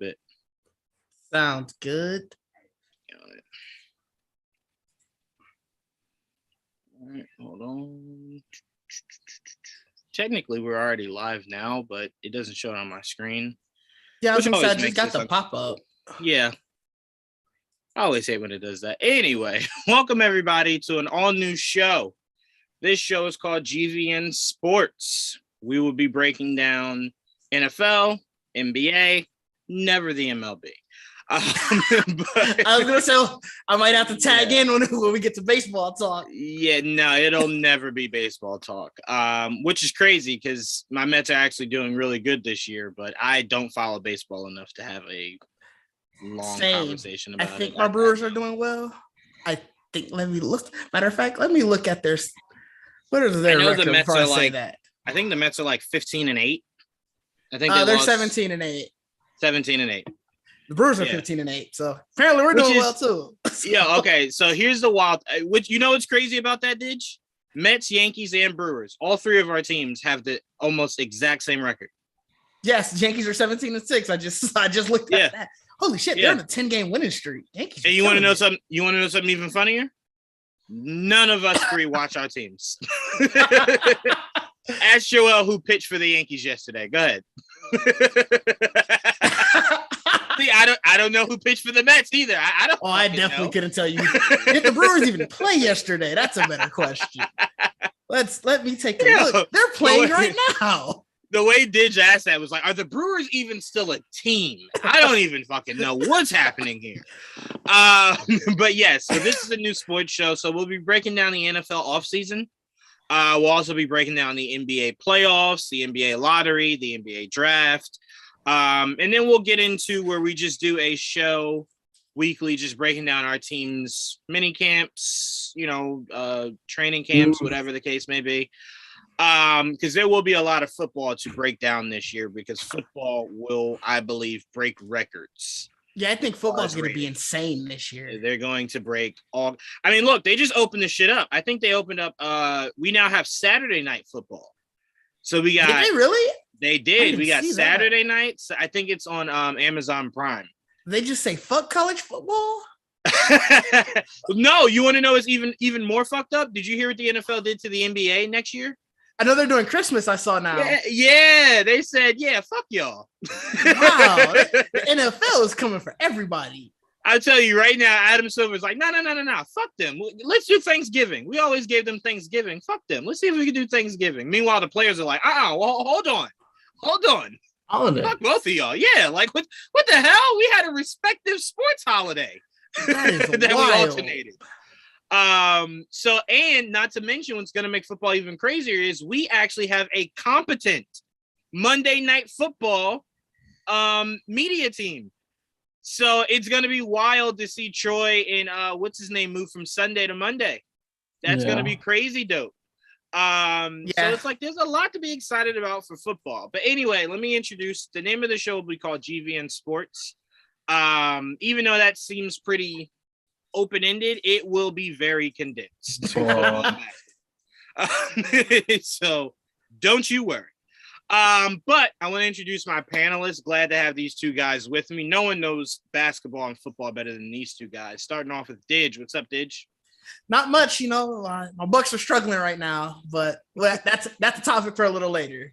bit. Sounds good. All right, hold on. Technically, we're already live now, but it doesn't show it on my screen. Yeah, I was Which gonna say I always just makes got this the pop up. Yeah. I always hate when it does that. Anyway, welcome everybody to an all-new show. This show is called GVN Sports. We will be breaking down NFL, NBA, never the MLB. But, I was gonna say I might have to tag in when we get to baseball talk. Yeah, no, it'll never be baseball talk. Which is crazy because my Mets are actually doing really good this year, but I don't follow baseball enough to have a long conversation about it. I think my Brewers are doing well. I think. Let me look. Matter of fact, let me look at their. What is their record? The Mets before I say that. I think the Mets are like 15-8. I think they're 17-8. 17-8. The Brewers are 15-8, so apparently we're doing well too. Yeah, okay. So here's the wild. Which you know what's crazy about that, Didge? Mets, Yankees, and Brewers. All three of our teams have the almost exact same record. Yes, Yankees are 17-6. I just looked at that. Holy shit, they're on a 10-game winning streak. Yankees. And you want to know something? You want to know something even funnier? None of us three watch our teams. Ask Joel who pitched for the Yankees yesterday. Go ahead. See, I don't know who pitched for the Mets either. I don't. Oh, I definitely couldn't tell you. Did the Brewers even play yesterday? That's a better question. Let me take a look. They're playing right now. The way Didge asked that was like, are the Brewers even still a team? I don't even fucking know what's happening here. But yes, so this is a new sports show. So we'll be breaking down the NFL offseason. We'll also be breaking down the NBA playoffs, the NBA lottery, the NBA draft. And then we'll get into where we just do a show weekly, just breaking down our team's mini camps, training camps, whatever the case may be. Because there will be a lot of football to break down this year because football will, I believe, break records. Yeah, I think football's going to be insane this year. They're going to break all. I mean, look, they just opened this shit up. I think they opened up. We now have Saturday night football. So we got. Did they really? They did. We got Saturday nights. I think it's on Amazon Prime. They just say fuck college football. No, you want to know what's even more fucked up? Did you hear what the NFL did to the NBA next year? I know they're doing Christmas. I saw now. Yeah, they said, fuck y'all. Wow, the NFL is coming for everybody. I'll tell you right now, Adam Silver's like, no, fuck them. Let's do Thanksgiving. We always gave them Thanksgiving. Fuck them. Let's see if we can do Thanksgiving. Meanwhile, the players are like, well, hold on. Holiday. Fuck both of y'all. Yeah, like what the hell? We had a respective sports holiday that we alternated. So, and not to mention what's going to make football even crazier is we actually have a competent Monday Night Football media team. So it's going to be wild to see Troy and what's his name move from Sunday to Monday. That's going to be crazy dope. So it's like there's a lot to be excited about for football. But anyway, let me introduce the name of the show will be called GVN Sports. Even though that seems pretty open-ended, it will be very condensed. So don't you worry. But I want to introduce my panelists. Glad to have these two guys with me. No one knows basketball and football better than these two guys. Starting off with Didge. What's up, Didge? Not much, my Bucks are struggling right now, but that's a topic for a little later.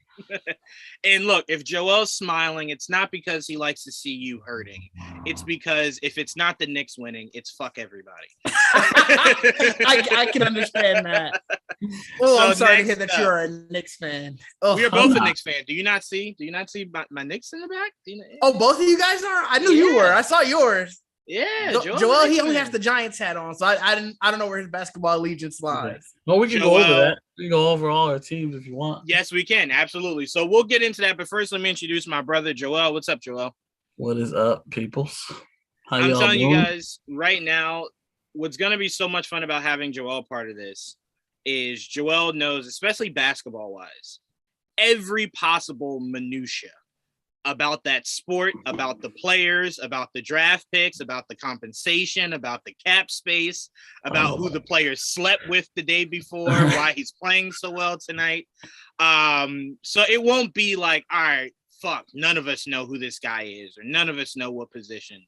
And look, if Joel's smiling, it's not because he likes to see you hurting. It's because if it's not the Knicks winning, it's fuck everybody. I can understand that. Oh, so I'm sorry to hear that you're a Knicks fan. Oh, we are both a Knicks fan. Do you not see my Knicks in the back? Oh, both of you guys are? I knew you were. I saw yours. Yeah, Joel, he only has the Giants hat on, so I don't know where his basketball allegiance lies. Well, we can go over that. We can go over all our teams if you want. Yes, we can. Absolutely. So we'll get into that. But first, let me introduce my brother, Joel. What's up, Joel? What is up, peoples? I'm telling you guys right now, what's going to be so much fun about having Joel part of this is Joel knows, especially basketball-wise, every possible minutia about that sport, about the players, about the draft picks, about the compensation, about the cap space, about who the players slept with the day before, why he's playing so well tonight. So it won't be like, all right, fuck, none of us know who this guy is, or none of us know what position.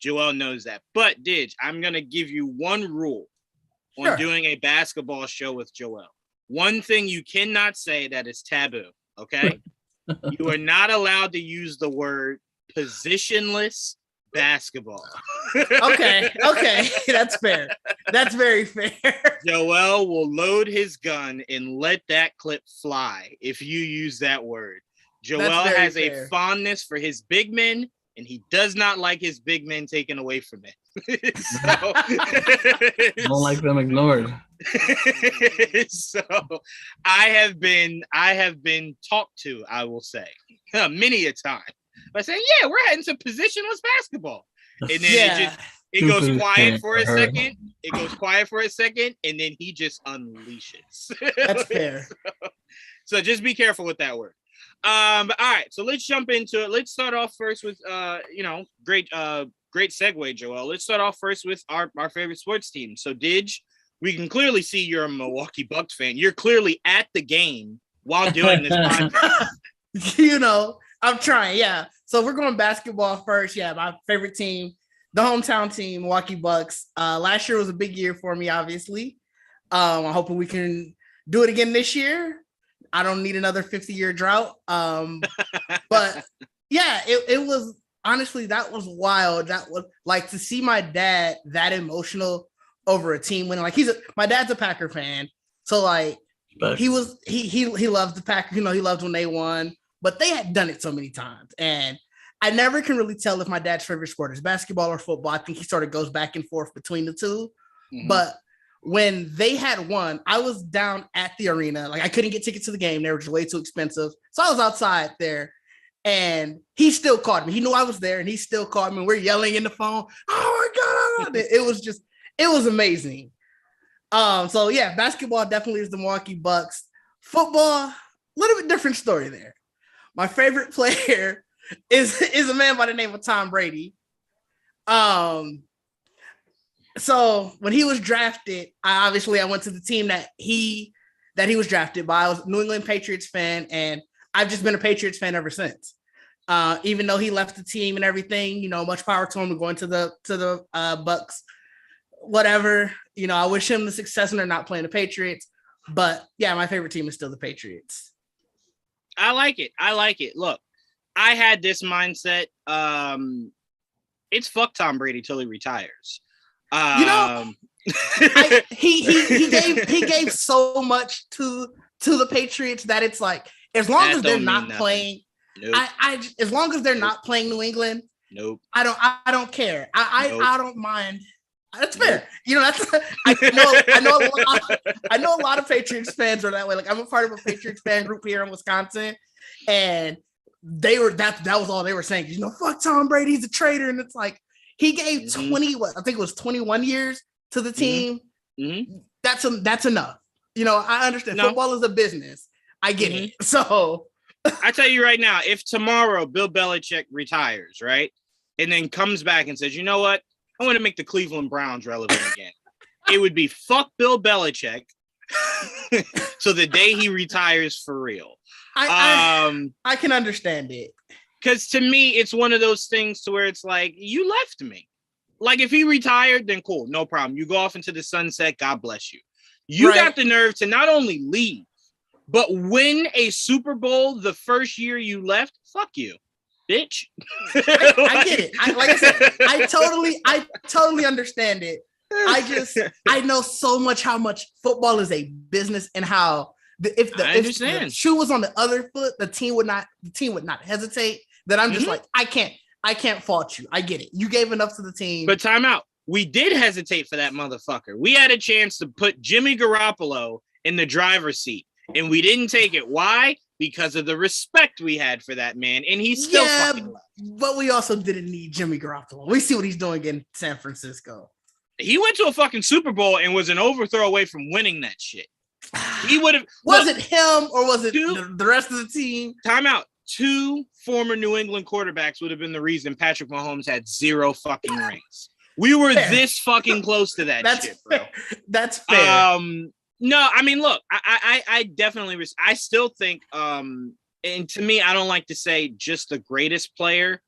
Joel knows that. But, Didge, I'm going to give you one rule on doing a basketball show with Joel. One thing you cannot say that is taboo, okay? You are not allowed to use the word positionless basketball. Okay. That's fair. That's very fair. Joel will load his gun and let that clip fly if you use that word. Joel has fair. A fondness for his big men, and he does not like his big men taken away from him. Don't like them ignored. So I have been talked to, I will say, many a time by saying, yeah, we're heading to positionless basketball. And then it goes quiet for a second. It goes quiet for a second, and then he just unleashes. That's fair. So just be careful with that word. All right, so let's jump into it. Let's start off first with great segue, Joel. Let's start off first with our favorite sports team. So Didge, we can clearly see you're a Milwaukee Bucks fan. You're clearly at the game while doing this podcast. I'm trying, yeah. So we're going basketball first. Yeah, my favorite team, the hometown team, Milwaukee Bucks. Last year was a big year for me, obviously. I'm hoping we can do it again this year. I don't need another 50-year drought. But yeah, it was honestly, that was wild. That was like to see my dad that emotional over a team winning. Like my dad's a Packer fan. So like he loves the Packers, he loved when they won, but they had done it so many times. And I never can really tell if my dad's favorite sport is basketball or football. I think he sort of goes back and forth between the two. Mm-hmm. But when they had won, I was down at the arena. Like I couldn't get tickets to the game. They were just way too expensive. So I was outside there and he still called me. He knew I was there and he still called me. We're yelling in the phone. Oh my God. It was amazing. So yeah, basketball definitely is the Milwaukee Bucks. Football, a little bit different story there. My favorite player is a man by the name of Tom Brady. So when he was drafted, I went to the team that he was drafted by. I was a New England Patriots fan, and I've just been a Patriots fan ever since. Even though he left the team and everything, much power to him going to the Bucks. Whatever, I wish him the success when they're not playing the Patriots. But yeah, my favorite team is still the Patriots. I like it. Look, I had this mindset. It's fuck Tom Brady till he retires. He gave so much to the Patriots that it's like as long as they're not playing, as long as they're not playing New England, I don't care. I don't mind. That's fair. I know a lot of Patriots fans are that way. Like I'm a part of a Patriots fan group here in Wisconsin, and they were that was all they were saying. Fuck Tom Brady, he's a traitor, and it's like he gave 21 years to the team. Mm-hmm. That's enough. I understand football is a business. I get it. So I tell you right now, if tomorrow Bill Belichick retires, right, and then comes back and says, you know what? I want to make the Cleveland Browns relevant again. It would be fuck Bill Belichick. So the day he retires for real. I can understand it. Because to me, it's one of those things to where it's like, you left me. Like if he retired, then cool, no problem. You go off into the sunset. God bless you. You got the nerve to not only leave, but win a Super Bowl the first year you left. Fuck you. Bitch. I get it. Like I said, I totally understand it. I know so much how much football is a business and how if the shoe was on the other foot, the team would not hesitate. That I'm just like, I can't fault you. I get it. You gave enough to the team. But time out. We did hesitate for that motherfucker. We had a chance to put Jimmy Garoppolo in the driver's seat, and we didn't take it. Why? Because of the respect we had for that man, and he's still fucking left. But we also didn't need Jimmy Garoppolo. We see what he's doing in San Francisco. He went to a fucking Super Bowl and was an overthrow away from winning that shit. He would have. Was it him or was it the rest of the team? Time out. 2 former New England quarterbacks would have been the reason Patrick Mahomes had 0 fucking rings. We were this fucking close to that shit, bro. That's fair. No, I mean, look, I definitely I still think and to me, I don't like to say just the greatest player,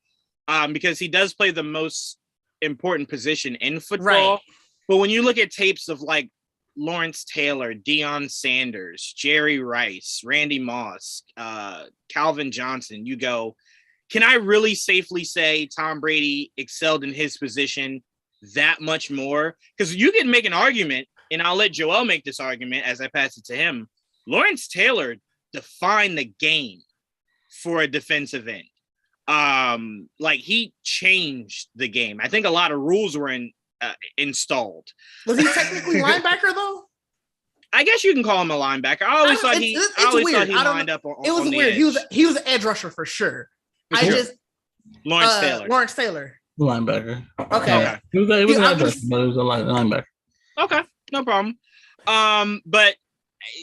because he does play the most important position in football. Right. But when you look at tapes of like Lawrence Taylor, Deion Sanders, Jerry Rice, Randy Moss, Calvin Johnson, you go, can I really safely say Tom Brady excelled in his position that much more? Because you can make an argument, and I'll let Joel make this argument as I pass it to him. Lawrence Taylor defined the game for a defensive end. Like he changed the game. I think a lot of rules were installed. Was he technically linebacker though? I guess you can call him a linebacker. I always thought he lined up on. It was on weird. He was an edge rusher for sure. Lawrence Taylor. Linebacker. Okay. Yeah. He was an edge rusher, but he was a linebacker. Okay, no problem. But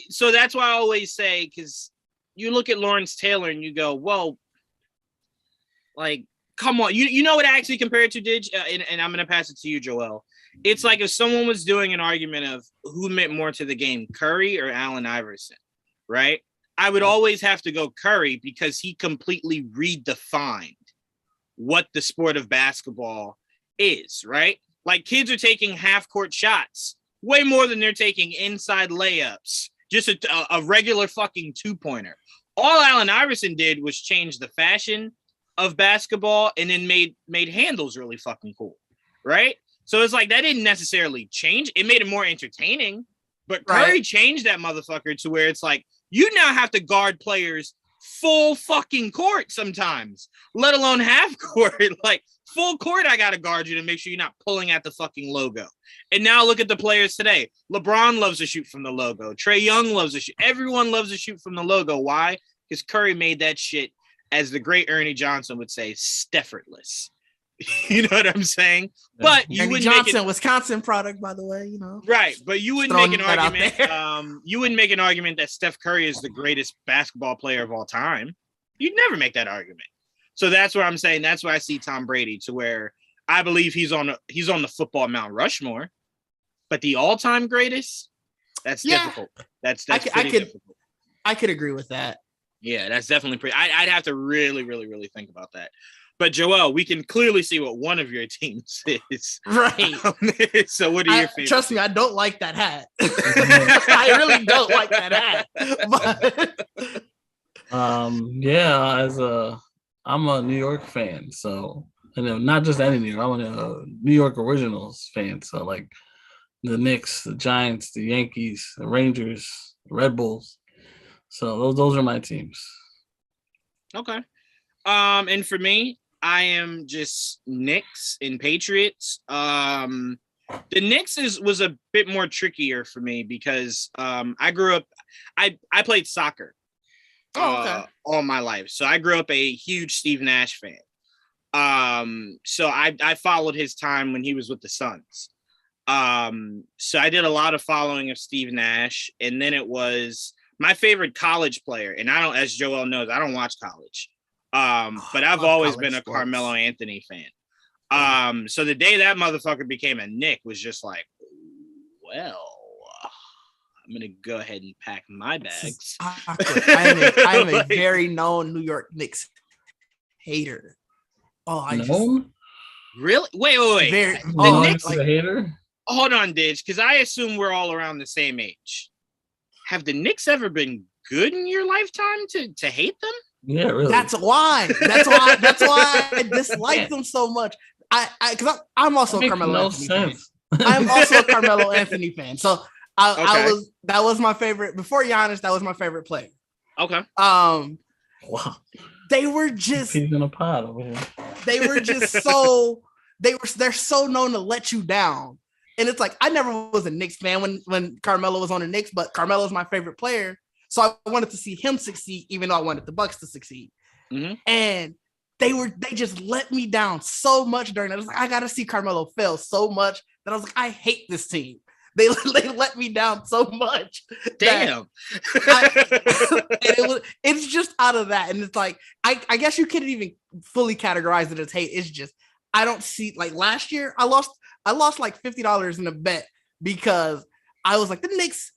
so that's why I always say, because you look at Lawrence Taylor and you go, well, like, come on. You know what I actually compare it to, Didge? And I'm going to pass it to you, Joel. It's like if someone was doing an argument of who meant more to the game, Curry or Allen Iverson, right? I would always have to go Curry because he completely redefined what the sport of basketball is, right? Like kids are taking half-court shots way more than they're taking inside layups, just a regular fucking two-pointer. All Allen Iverson did was change the fashion of basketball and then made handles really fucking cool, right? So it's like that didn't necessarily change. It made it more entertaining, but Curry changed that motherfucker to where it's like you now have to guard players full fucking court sometimes, let alone half court. Like full court, I gotta guard you to make sure you're not pulling at the fucking logo. And now look at the players today. LeBron loves to shoot from the logo. Trae Young loves to shoot. Everyone loves to shoot from the logo. Why? Because Curry made that shit, as the great Ernie Johnson would say, Steffortless. You know what I'm saying? But you wouldn't Johnson, Wisconsin product, by the way, you know. Right, but you wouldn't make an argument. You wouldn't make an argument that Steph Curry is the greatest basketball player of all time. You'd never make that argument. So that's what I'm saying. That's why I see Tom Brady, to where I believe he's on the football Mount Rushmore, but the all-time greatest, that's difficult. That's pretty difficult. I could agree with that. Yeah, that's definitely pretty. I'd have to really, really, really think about that. But Joel, we can clearly see what one of your teams is. Right. So what are your favorites? Trust me, I don't like that hat. I really don't like that hat. But I'm a New York fan, so not just any New York. I'm a New York Originals fan. So like the Knicks, the Giants, the Yankees, the Rangers, the Red Bulls. So those are my teams. Okay. And for me, I am just Knicks and Patriots. The Knicks was a bit more trickier for me because I grew up, I played soccer all my life. So I grew up a huge Steve Nash fan. So I followed his time when he was with the Suns. So I did a lot of following of Steve Nash, and then it was my favorite college player. And as Joel knows, I don't watch college. But I've always been a Carmelo Anthony fan. So the day that motherfucker became a Knick was just like, well, I'm gonna go ahead and pack my bags. I am a very known New York Knicks hater. Really? Wait. The Knicks a hater? Hold on, Didge, because I assume we're all around the same age. Have the Knicks ever been good in your lifetime to hate them? Yeah, really. That's why I dislike them so much. Because I'm also a Carmelo Anthony fan. I'm also a Carmelo Anthony fan. So that was my favorite before Giannis. That was my favorite player. Okay. Wow. They were just he's in a pod over here. They were just so they're so known to let you down. And it's like I never was a Knicks fan when Carmelo was on the Knicks, but Carmelo's my favorite player. So I wanted to see him succeed, even though I wanted the Bucks to succeed. Mm-hmm. And they just let me down so much during that. I was like, I gotta see Carmelo fail so much that I was like, I hate this team. They let me down so much. Damn. It's just out of that. And it's like, I guess you couldn't even fully categorize it as hate. It's just, I don't see, like last year, I lost like $50 in a bet because I was like, the Knicks,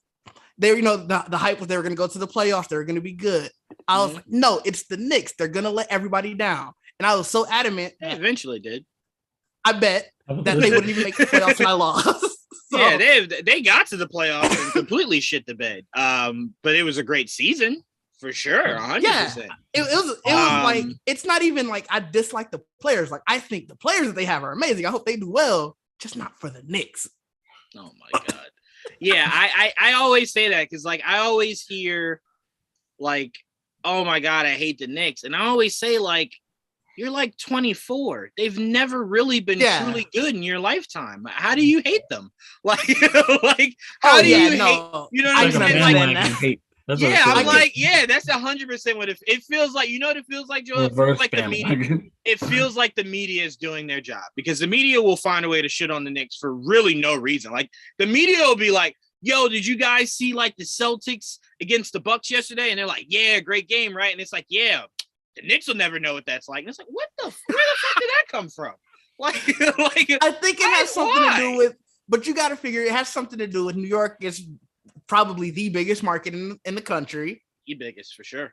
they, the hype was they were going to go to the playoffs. They were going to be good. I was like, no, it's the Knicks. They're going to let everybody down. And I was so adamant. They eventually did. I bet that they wouldn't even make the playoffs and I lost. So, yeah, they got to the playoffs and completely shit the bed. But it was a great season for sure. 100%. Yeah, it was like, it's not even like I dislike the players. Like, I think the players that they have are amazing. I hope they do well, just not for the Knicks. Oh my God. Yeah, I always say that because like I always hear like, oh my God, I hate the Knicks. And I always say like, you're like 24. They've never really been truly good in your lifetime. How do you hate them? Like, how do you hate? You know what I'm saying? I'm like, that's 100% what it feels like. You know what it feels like, Joe? It feels like the media. It feels like the media is doing their job because the media will find a way to shit on the Knicks for really no reason. Like the media will be like, yo, did you guys see like the Celtics against the Bucks yesterday? And they're like, yeah, great game, right? And it's like, yeah. The Knicks will never know what that's like. And it's like, where the fuck did that come from? Like, I think it has something to do with, but you got to figure it has something to do with New York is probably the biggest market in the country. The biggest for sure.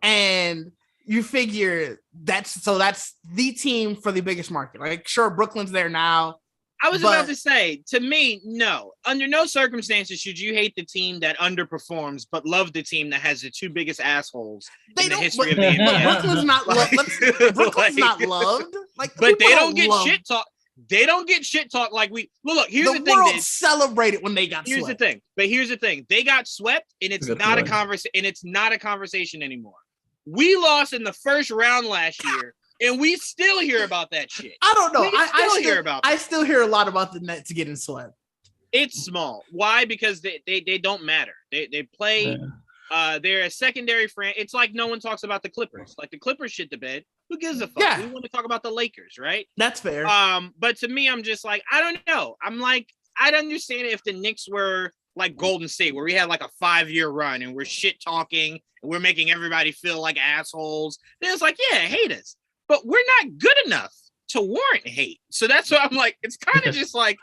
And you figure that's the team for the biggest market. Like, sure, Brooklyn's there now. I was about to say, to me, no. Under no circumstances should you hate the team that underperforms, but love the team that has the two biggest assholes in the history of the NBA. Brooklyn's not loved. Brooklyn's not loved. Like, but they don't get shit talk. They don't get shit talk like we. Look. Here's the thing. The world celebrated when they got. Here's swept. the thing. But here's the thing. They got swept, and it's not a conversation. And it's not a conversation anymore. We lost in the first round last year. And we still hear about that shit. I don't know. I still hear a lot about the Nets getting swept. It's small. Why? Because they don't matter. They play. Yeah. They're a secondary friend. It's like no one talks about the Clippers. Like the Clippers shit the bed. Who gives a fuck? Yeah. We want to talk about the Lakers, right? That's fair. But to me, I'm just like, I don't know. I'm like, I'd understand if the Knicks were like Golden State, where we had like a 5-year run and we're shit talking and we're making everybody feel like assholes. Then it's like, yeah, hate us. But we're not good enough to warrant hate. So that's why I'm like, it's kind of just like,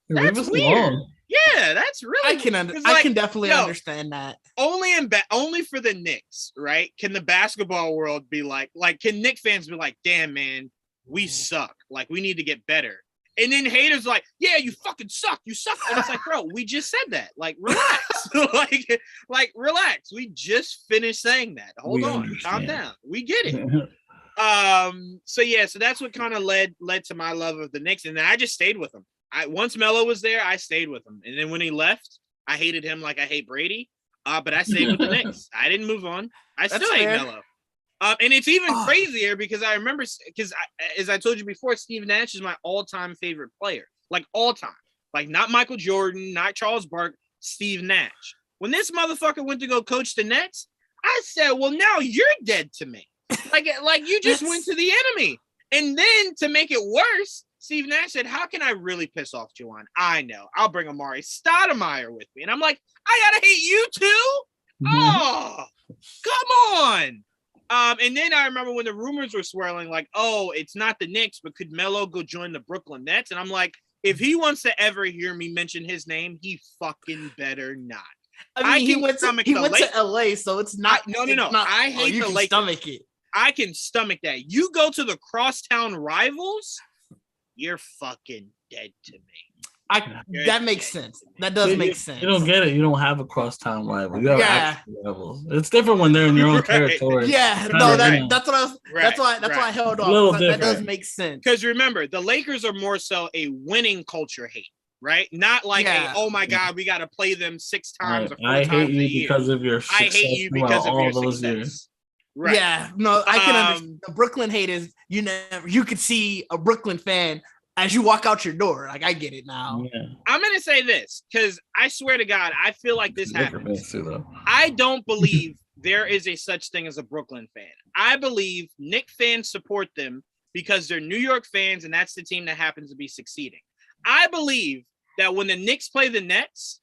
that's weird. Yeah, that's really. I can definitely understand that. Only for the Knicks, right? Can the basketball world be like, can Knicks fans be like, damn, man, we suck. Like, we need to get better. And then haters like, yeah, you fucking suck. You suck. And it's like, bro, we just said that. Like, relax. like, relax. We just finished saying that. Hold on. Calm down. We get it. So that's what kind of led to my love of the Knicks, and then I just stayed with him. Once Melo was there, I stayed with him, and then when he left, I hated him like I hate Brady. But I stayed with the Knicks. I didn't move on. That's still hate Melo. And it's even crazier because I remember as I told you before, Steve Nash is my all-time favorite player, like all time, like not Michael Jordan, not Charles Barkley, Steve Nash. When this motherfucker went to go coach the Nets, I said, well, now you're dead to me. Like you just went to the enemy. And then to make it worse, Steve Nash said, how can I really piss off Juwaan? I know. I'll bring Amari Stoudemire with me. And I'm like, I gotta hate you too? Mm-hmm. Oh, come on. And then I remember when the rumors were swirling, like, oh, it's not the Knicks, but could Melo go join the Brooklyn Nets? And I'm like, if he wants to ever hear me mention his name, he fucking better not. I mean, he went to LA, so it's not. No. I hate the Lakers. Stomach it. I can stomach that. You go to the crosstown rivals, you're fucking dead to me. That makes sense. That does make sense. You don't get it. You don't have a crosstown rival. You have actual rivals. It's different when they're in your own territory. Yeah, no, that's what I was. That's why I held on. That does make sense. Because remember, the Lakers are more so a winning culture hate, right? Not like oh my God, we got to play them 6 times or 4 times a year. I hate you because of your success. I hate you because of your success. Years. Right. Yeah, no, I can understand. The Brooklyn hate is you could see a Brooklyn fan as you walk out your door. Like, I get it now. Yeah. I'm gonna say this because I swear to God, I feel like this happens. I don't believe there is a such thing as a Brooklyn fan. I believe Knicks fans support them because they're New York fans, and that's the team that happens to be succeeding. I believe that when the Knicks play the Nets,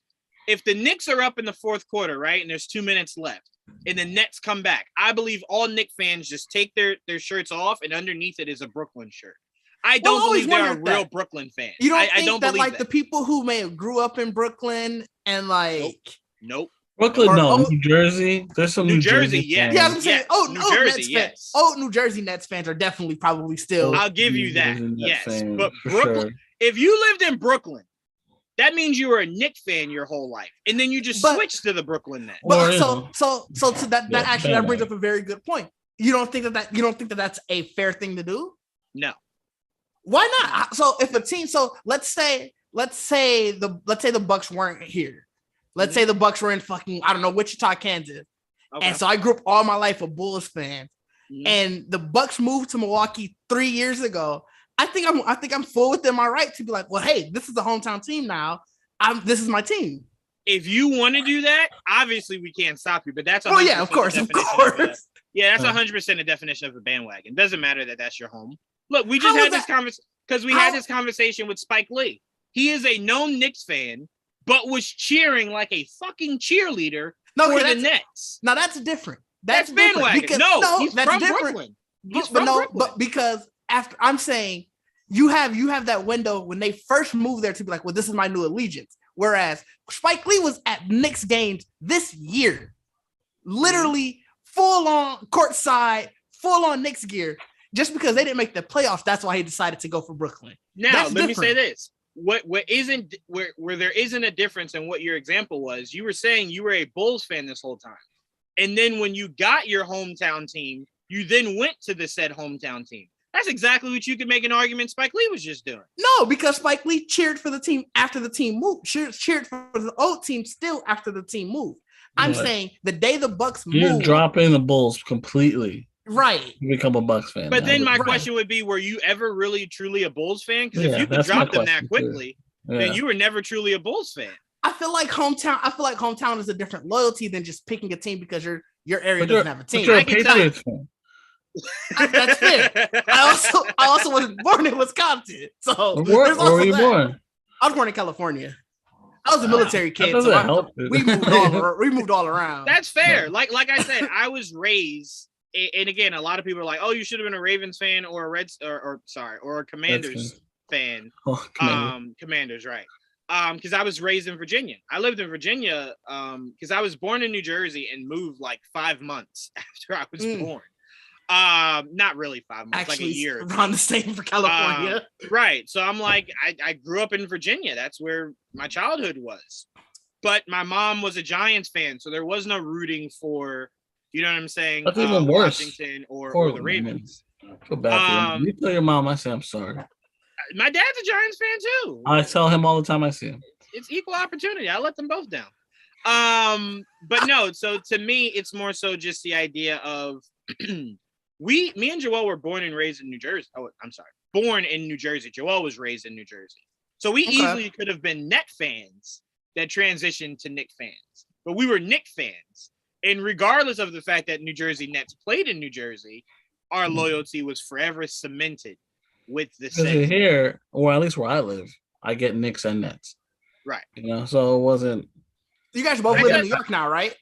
if the Knicks are up in the fourth quarter, right, and there's 2 minutes left, and the Nets come back, I believe all Knicks fans just take their shirts off, and underneath it is a Brooklyn shirt. I don't believe they're a real Brooklyn fan. You don't think I don't that like that. The people who may have grew up in Brooklyn and like Nope. Brooklyn, no. Or- New Jersey. There's some New Jersey. yeah. Yeah, I'm saying, Yes. New Jersey, Nets yes. fans. New Jersey Nets fans are definitely probably still. I'll give you that. Jersey Nets Yes, fan, but for Brooklyn. sure. If you lived in Brooklyn, that means you were a Knicks fan your whole life, and then you just switched to the Brooklyn Nets. But Or, so to that actually that brings up a very good point. You don't think that that's a fair thing to do? No. Why not? So if a team, let's say the Bucks weren't here. Let's say the Bucks were in fucking, I don't know, Wichita, Kansas. Okay. And so I grew up all my life a Bulls fan. And the Bucks moved to Milwaukee 3 years ago. I think I'm full within my right to be like, well, hey, this is the hometown team now. This is my team. If you want to do that, obviously we can't stop you. But that's of course. That's 100% the definition of a bandwagon. Doesn't matter that that's your home. Look, we just had this conversation because we had this conversation with Spike Lee. He is a known Knicks fan, but was cheering like a fucking cheerleader for the Nets. Now that's different. That's bandwagon. Because, he's that's from different. Brooklyn. He's from Brooklyn. But because after I'm saying you have that window when they first moved there to be like, well, this is my new allegiance. Whereas Spike Lee was at Knicks games this year, literally full on courtside, full on Knicks gear. Just because they didn't make the playoffs, that's why he decided to go for Brooklyn. Now, let me say this: where there isn't a difference in what your example was. You were saying you were a Bulls fan this whole time, and then when you got your hometown team, you then went to the said hometown team. That's exactly what you could make an argument Spike Lee was just doing. No, because Spike Lee cheered for the team after the team moved. Cheered for the old team still after the team moved. I'm saying the day the Bucks you're moved, dropping the Bulls completely. Right. You become a Bucks fan. But then my question would be, were you ever really truly a Bulls fan? Because if you could that's drop them that quickly, Yeah. then you were never truly a Bulls fan. I feel like hometown is a different loyalty than just picking a team because your area doesn't have a team. But you're a Patriots fan. That's fair. I also was born in Wisconsin. So Where were you born? I was born in California. I was a military kid, That so doesn't help. we moved all around. That's fair. Like I said, I was raised, and again, a lot of people are like, "Oh, you should have been a Ravens fan or a or a Commanders fan." Oh, Commanders, right? Because I was raised in Virginia. I lived in Virginia because I was born in New Jersey and moved like 5 months after I was born. Not really 5 months, Actually, like a year. Around the same for California. Right. So I'm like, I grew up in Virginia. That's where my childhood was. But my mom was a Giants fan, so there was no rooting for, you know what I'm saying? That's even worse. Washington or the Ravens. I feel bad for you. You tell your mom I say I'm sorry. My dad's a Giants fan too. I tell him all the time I see him. It's equal opportunity. I let them both down. But no, so to me, it's more so just the idea of me and Joel were born and raised in New Jersey. Oh, I'm sorry. Born in New Jersey. Joel was raised in New Jersey. So we easily could have been Net fans that transitioned to Knick fans. But we were Knick fans. And regardless of the fact that New Jersey Nets played in New Jersey, our loyalty was forever cemented with the Because here, or at least where I live, I get Knicks and Nets. Right. You know, so it wasn't. You guys both live in New York now, right?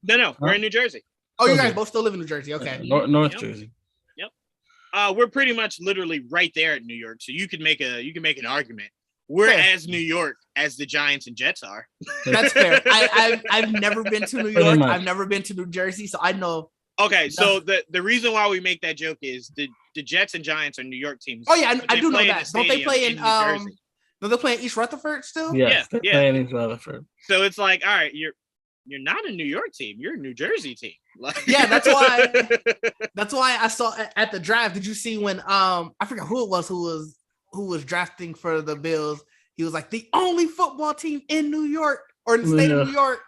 No, we're in New Jersey. Oh, you guys both still live in New Jersey. Okay. North Jersey. Yep. We're pretty much literally right there at New York. So you can make an argument. We're as New York as the Giants and Jets are. That's fair. I've never been to New York. I've never been to New Jersey, so I know. Okay, so the reason why we make that joke is the Jets and Giants are New York teams. Oh yeah, I do know that. Don't they play in Jersey? Don't they play in East Rutherford still? Yes, they're playing in East Rutherford. So it's like, all right, you're not a New York team. You're a New Jersey team. Like, yeah, that's why I saw at the draft. Did you see when I forgot who it was who was drafting for the Bills? He was like the only football team in New York or in the state of New York.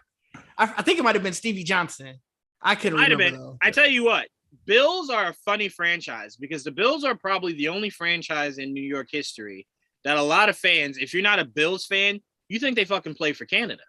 I think it might have been Stevie Johnson. I couldn't remember. Though. I tell you what, Bills are a funny franchise because the Bills are probably the only franchise in New York history that a lot of fans, if you're not a Bills fan, you think they fucking play for Canada.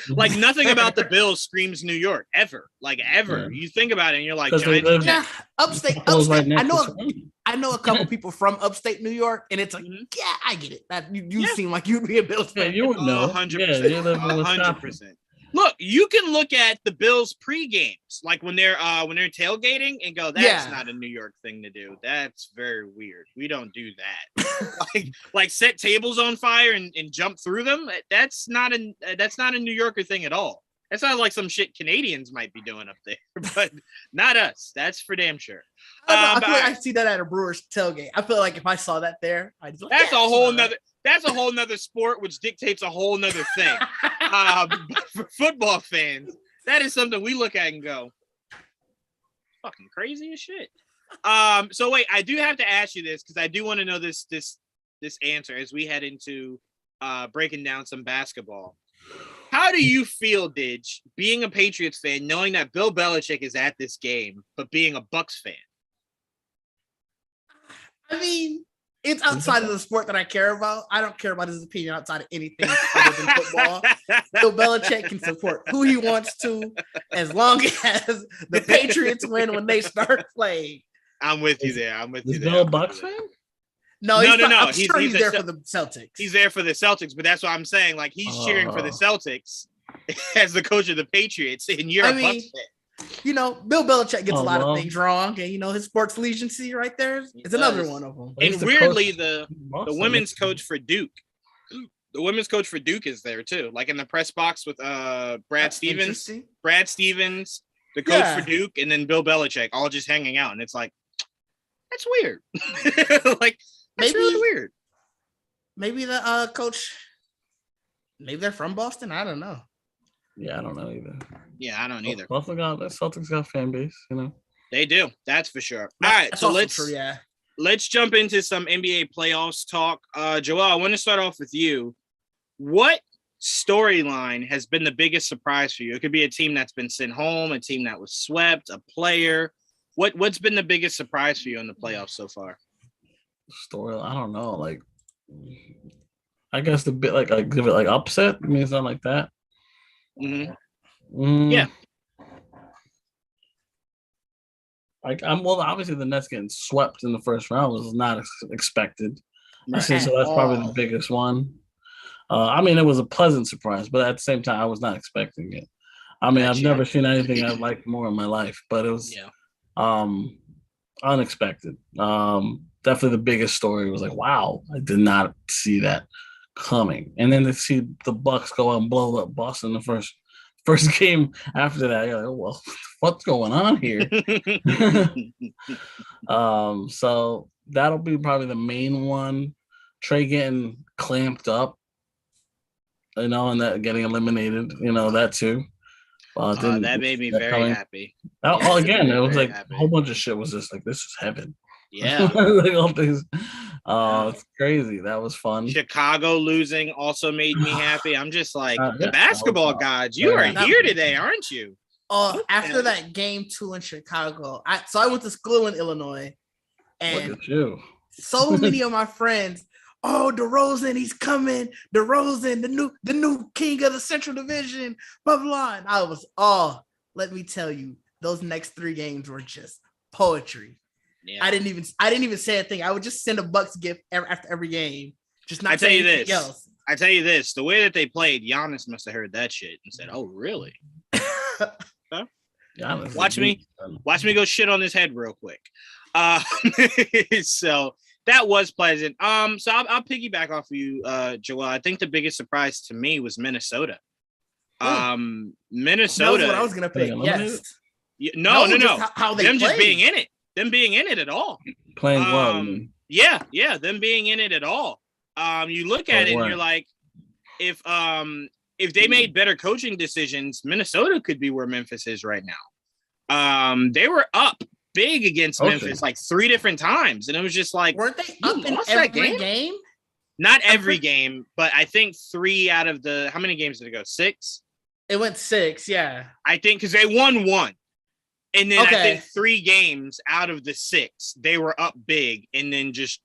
Like nothing about the Bills screams New York ever. Like ever. Yeah. You think about it and you're like, upstate. I know a couple people from upstate New York, and it's like, yeah, I get it. That you seem like you'd be a Bills fan. Yeah, you would know. 100%. 100%. Look, you can look at the Bills pre-games, like when they're tailgating, and go, "That's not a New York thing to do. That's very weird. We don't do that." like set tables on fire and jump through them. That's not a New Yorker thing at all. That sounds like some shit Canadians might be doing up there, but not us. That's for damn sure. I feel like I see that at a Brewers tailgate. I feel like if I saw that there, I'd be like, that's a whole nother. That's a whole nother sport, which dictates a whole nother thing. But for football fans, that is something we look at and go, fucking crazy as shit. So wait, I do have to ask you this because I do want to know this answer as we head into breaking down some basketball. How do you feel, Didge, being a Patriots fan, knowing that Bill Belichick is at this game, but being a Bucks fan? I mean, it's outside of the sport that I care about. I don't care about his opinion outside of anything other than football. Bill Belichick can support who he wants to as long as the Patriots win when they start playing. I'm with you there. Is Bill a Bucks fan? No. I'm sure he's there for the Celtics. He's there for the Celtics, but that's what I'm saying. Like, he's cheering for the Celtics as the coach of the Patriots, and you're a Bucks fan. You know, Bill Belichick gets a lot of things wrong, and his sports legiancy right there is another one of them. And weirdly, the women's coach for Duke, is there too. Like in the press box with Brad Stevens, the coach for Duke, and then Bill Belichick, all just hanging out, and it's like, that's weird. Like, that's really weird. Maybe the coach, maybe they're from Boston. I don't know. Yeah, I don't know either. Yeah, I don't either. Celtics got fan base, They do. That's for sure. All right, so let's jump into some NBA playoffs talk. Joel, I want to start off with you. What storyline has been the biggest surprise for you? It could be a team that's been sent home, a team that was swept, a player. What's been the biggest surprise for you in the playoffs so far? Story, I don't know. Like, I guess the bit like give it like upset. I mean, it's not like that. Mm-hmm. Yeah. Like obviously the Nets getting swept in the first round was not expected. Right. So that's probably the biggest one. I mean, it was a pleasant surprise, but at the same time, I was not expecting it. I mean, I've never seen anything I liked more in my life, but it was unexpected. Definitely the biggest story was like, wow, I did not see that coming. And then to see the Bucks go out and blow up Boston the first game after that, you're like, oh, well, what's going on here? So that'll be probably the main one. Trey getting clamped up, and that getting eliminated, that too. That made me very happy. Again, it was like happy. A whole bunch of shit was just like, this is heaven. Yeah. Like all things. It's crazy. That was fun. Chicago losing also made me happy. I'm just like, the basketball gods, you are here today, aren't you? After that game 2 in Chicago, I went to school in Illinois, and look at you. So many of my friends, DeRozan, he's coming. DeRozan, the new king of the Central Division, blah blah. And I was, let me tell you, those next 3 games were just poetry. Yeah. I didn't even say a thing. I would just send a Bucks gift after every game. Just not say anything else. I tell you this: the way that they played, Giannis must have heard that shit and said, "Oh, really?" Huh? Watch me go shit on his head real quick. So that was pleasant. So I'll piggyback off of you, Joel. I think the biggest surprise to me was Minnesota. Minnesota. That was what I was gonna pick. Yes. No. How they them played. Just being in it. Them being in it at all. Playing well. Yeah, them being in it at all. You look at it and you're like, if they made better coaching decisions, Minnesota could be where Memphis is right now. They were up big against Memphis like 3 different times, and it was just like, weren't they up in every game? Not every game, but I think 3 out of the how many games did it go? 6? It went 6, yeah. I think because they won 1. And then I think 3 games out of the 6, they were up big and then just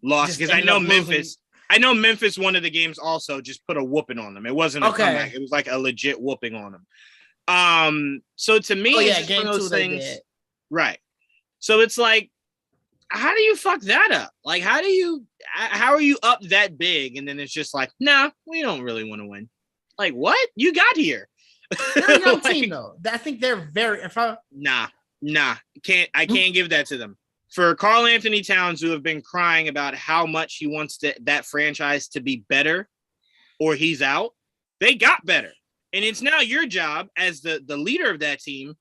lost. Because I know Memphis, one of the games also just put a whooping on them. It wasn't a comeback. It was like a legit whooping on them. So to me, it's just one of those things. Right. So it's like, how do you fuck that up? Like, how are you up that big? And then it's just like, nah, we don't really want to win. Like, what? You got here. They're a young Like, team though. I think they're very. Nah. I can't give that to them. For Karl Anthony Towns, who have been crying about how much he wants that franchise to be better, or he's out, they got better. And it's now your job as the leader of that team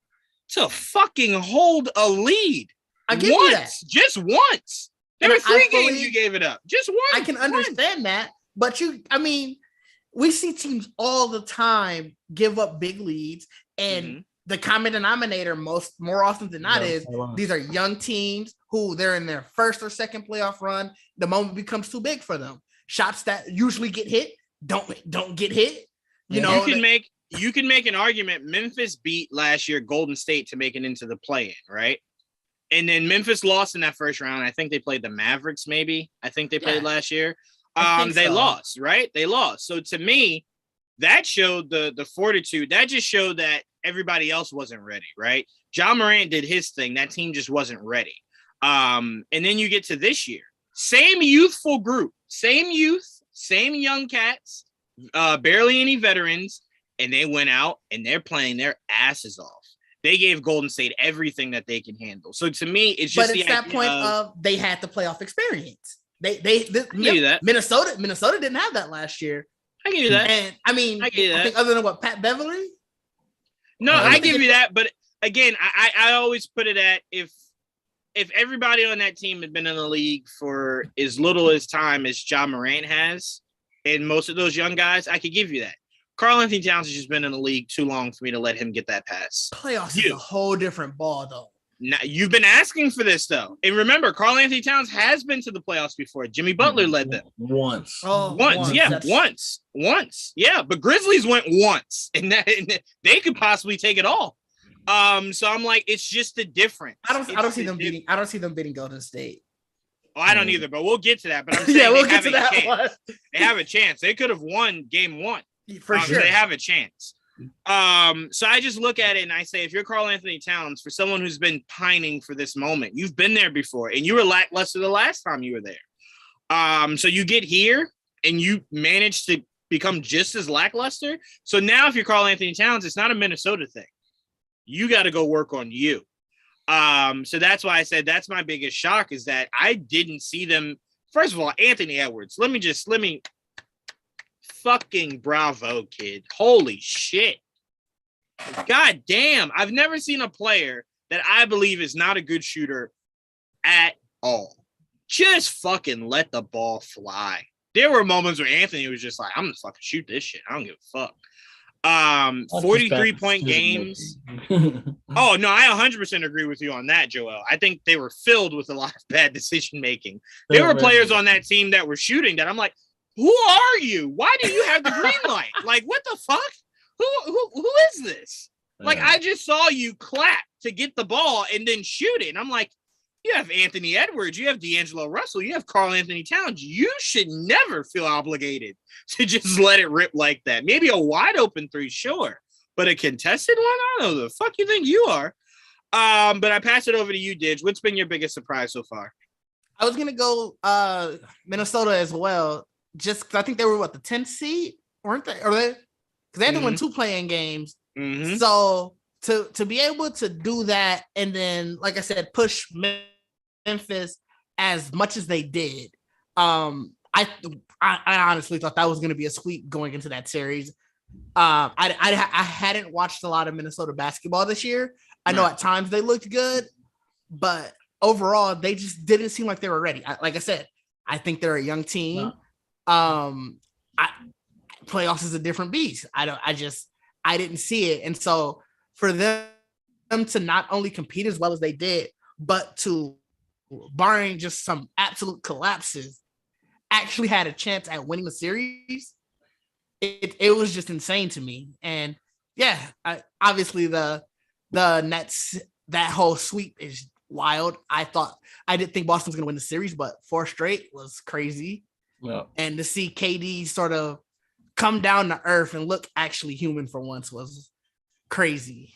to fucking hold a lead. I give you that. Just once. There were 3 games you gave it up. Just once. I can understand that. But we see teams all the time give up big leads. And the common denominator more often than not is these are young teams who they're in their first or second playoff run. The moment becomes too big for them. Shots that usually get hit don't get hit. You can make an argument. Memphis beat last year Golden State to make it into the play-in, right? And then Memphis lost in that first round. I think they played the Mavericks, maybe. I think they played last year. They lost, right? They lost. So to me, that showed the fortitude. That just showed that everybody else wasn't ready, right? Ja Morant did his thing. That team just wasn't ready. And then you get to this year. Same youthful group. Same youth. Same young cats. Barely any veterans. And they went out and they're playing their asses off. They gave Golden State everything that they can handle. So to me, it's just that point of they had the playoff experience. Minnesota didn't have that last year. I give you that. And I think other than Pat Beverly. No, I give you that. But again, I always put it at if everybody on that team had been in the league for as little as time as Ja Morant has, and most of those young guys, I could give you that. Karl Anthony Towns has just been in the league too long for me to let him get that pass. Playoffs is a whole different ball, though. Now, you've been asking for this, though. And remember, Karl Anthony Towns has been to the playoffs before. Jimmy Butler led them. Once. Once. Yeah, but Grizzlies went once. And they could possibly take it all. So I'm like, it's just the difference. I don't see them beating Golden State. Oh, I don't either, but we'll get to that. But I'm saying we'll get to that one. They have a chance. They could have won game 1. For sure. They have a chance. So I just look at it and I say, if you're Karl Anthony Towns, for someone who's been pining for this moment, you've been there before and you were lackluster the last time you were there. So you get here and you manage to become just as lackluster. So now if you're Karl Anthony Towns, it's not a Minnesota thing. You got to go work on you. So that's why I said that's my biggest shock is that I didn't see them. First of all, Anthony Edwards, let me fucking bravo, kid. Holy shit. God damn. I've never seen a player that I believe is not a good shooter at all. Just fucking let the ball fly. There were moments where Anthony was just like, I'm gonna fucking shoot this shit. I don't give a fuck. 43-point games. Oh, no, I 100% agree with you on that, Joel. I think they were filled with a lot of bad decision making. There were players on that team that were shooting that I'm like, who are you? Why do you have the green light? Like, what the fuck? Who is this? Like, I just saw you clap to get the ball and then shoot it. And I'm like, you have Anthony Edwards, you have D'Angelo Russell, you have Karl Anthony Towns. You should never feel obligated to just let it rip like that. Maybe a wide open 3, sure. But a contested one? I don't know who the fuck you think you are. But I pass it over to you, Didge. What's been your biggest surprise so far? I was going to go Minnesota as well. Just because I think they were the 10th seed, weren't they? Or because they had to win 2 playing games. Mm-hmm. So to be able to do that and then, like I said, push Memphis as much as they did, I honestly thought that was going to be a sweep going into that series. I hadn't watched a lot of Minnesota basketball this year. I know at times they looked good, but overall they just didn't seem like they were ready. Like I said, I think they're a young team. No. Playoffs is a different beast. I didn't see it. And so for them to not only compete as well as they did, but to, barring just some absolute collapses, actually had a chance at winning the series. It was just insane to me. And yeah, obviously the Nets, that whole sweep is wild. I didn't think Boston was going to win the series, but 4 straight was crazy. Yeah. And to see KD sort of come down to earth and look actually human for once was crazy.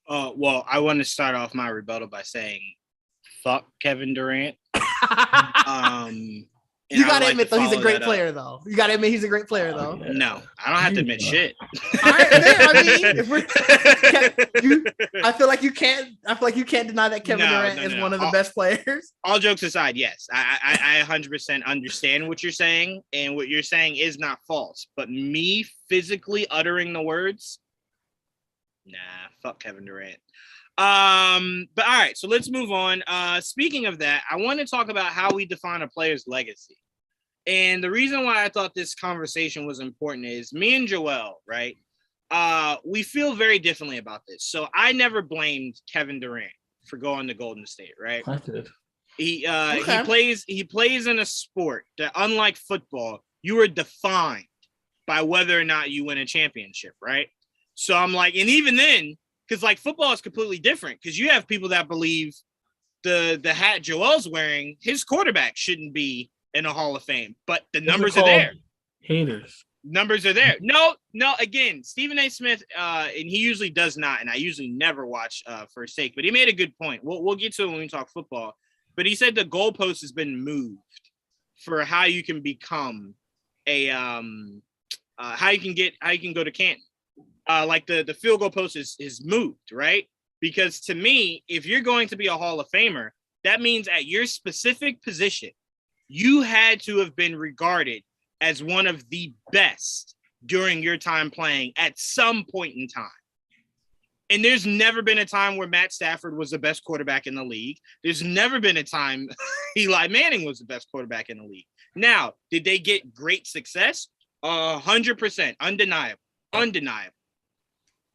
Well, I want to start off my rebuttal by saying, fuck Kevin Durant. You gotta admit though, he's a great player though. You gotta admit he's a great player though. No, I don't have to admit shit. All right, I mean, I feel like you can't deny that Kevin Durant is one of the best players. All jokes aside, yes, I 100% understand what you're saying, and what you're saying is not false. But me physically uttering the words, nah, fuck Kevin Durant. But all right, so let's move on. Speaking of that, I want to talk about how we define a player's legacy. And the reason why I thought this conversation was important is me and Joel, right? We feel very differently about this. So I never blamed Kevin Durant for going to Golden State, right? I did. He plays in a sport that, unlike football, you are defined by whether or not you win a championship, right? So I'm like, and even then, because like football is completely different, because you have people that believe the hat Joel's wearing, his quarterback shouldn't be in a Hall of Fame, but the numbers are there. Haters. Numbers are there. No. Again, Stephen A. Smith, and he usually does not, and I usually never watch First Take, but he made a good point. We'll get to it when we talk football. But he said the goalpost has been moved for how you can become a how you can go to Canton. Like the field goal post is moved, right? Because to me, if you're going to be a Hall of Famer, that means at your specific position, you had to have been regarded as one of the best during your time playing at some point in time. And there's never been a time where Matt Stafford was the best quarterback in the league. There's never been a time Eli Manning was the best quarterback in the league. Now, did they get great success? 100%, undeniable.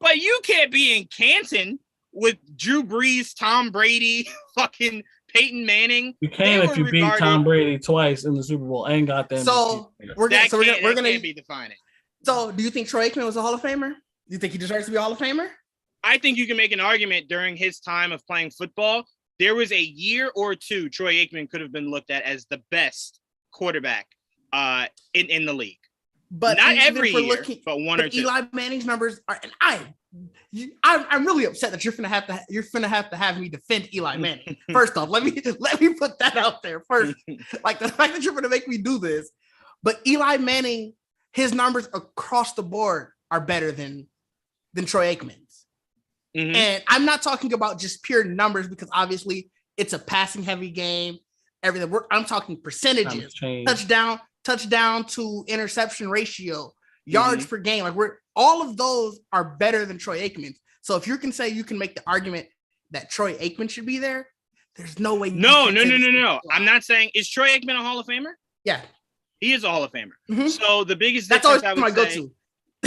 But you can't be in Canton with Drew Brees, Tom Brady, fucking Peyton Manning. You can if you beat Tom Brady twice in the Super Bowl and got them. So we're gonna be defining. So do you think Troy Aikman was a Hall of Famer? Do you think he deserves to be a Hall of Famer? I think you can make an argument during his time of playing football. There was a year or two Troy Aikman could have been looked at as the best quarterback in the league. But not every year, but one or two. Eli Manning's numbers are, and I'm really upset that you're gonna have to have me defend Eli Manning. First off, let me put that out there first. Like the fact that you're gonna make me do this, but Eli Manning, his numbers across the board are better than Troy Aikman's. Mm-hmm. And I'm not talking about just pure numbers, because obviously it's a passing heavy game. Everything. I'm talking percentages, touchdown to interception ratio, yards per game. Like all of those are better than Troy Aikman's. So if you can say you can make the argument that Troy Aikman should be there, there's no way. No. I'm not saying, is Troy Aikman a Hall of Famer? Yeah, he is a Hall of Famer. Mm-hmm. So the biggest difference I would say,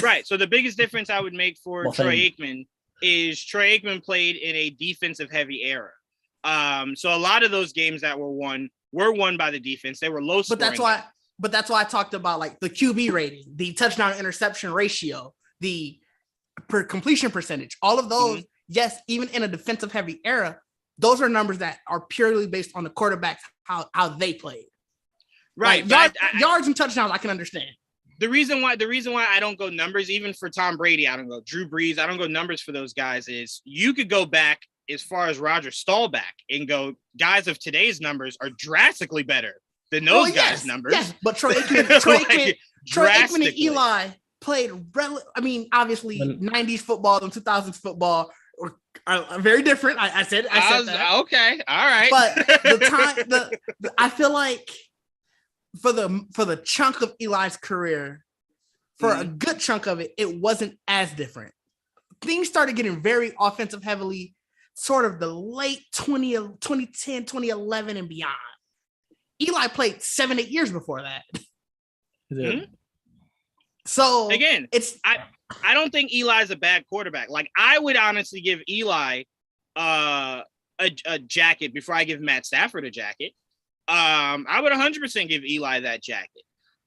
right. So the biggest difference I would make for Troy Aikman is Troy Aikman played in a defensive heavy era. So a lot of those games that were won by the defense. They were low scoring. But that's why I talked about like the QB rating, the touchdown interception ratio, the per completion percentage, all of those. Mm-hmm. Yes, even in a defensive heavy era, those are numbers that are purely based on the quarterbacks, how they played. Right. Like yards and touchdowns, I can understand. The reason why I don't go numbers, even for Tom Brady, I don't go Drew Brees, I don't go numbers for those guys, is you could go back as far as Roger Staubach and go, guys of today's numbers are drastically better than those guys' numbers. Yes, but Troy Aikman and Eli played, obviously 90s football and 2000s football are very different. I said that. Okay, all right. But I feel like for the chunk of Eli's career, for a good chunk of it, it wasn't as different. Things started getting very offensive heavily, sort of the late 2010, 2011 and beyond. Eli played 7-8 years before that. Mm-hmm. So again, I don't think Eli's a bad quarterback. Like, I would honestly give Eli a jacket before I give Matt Stafford a jacket. I would 100% give Eli that jacket.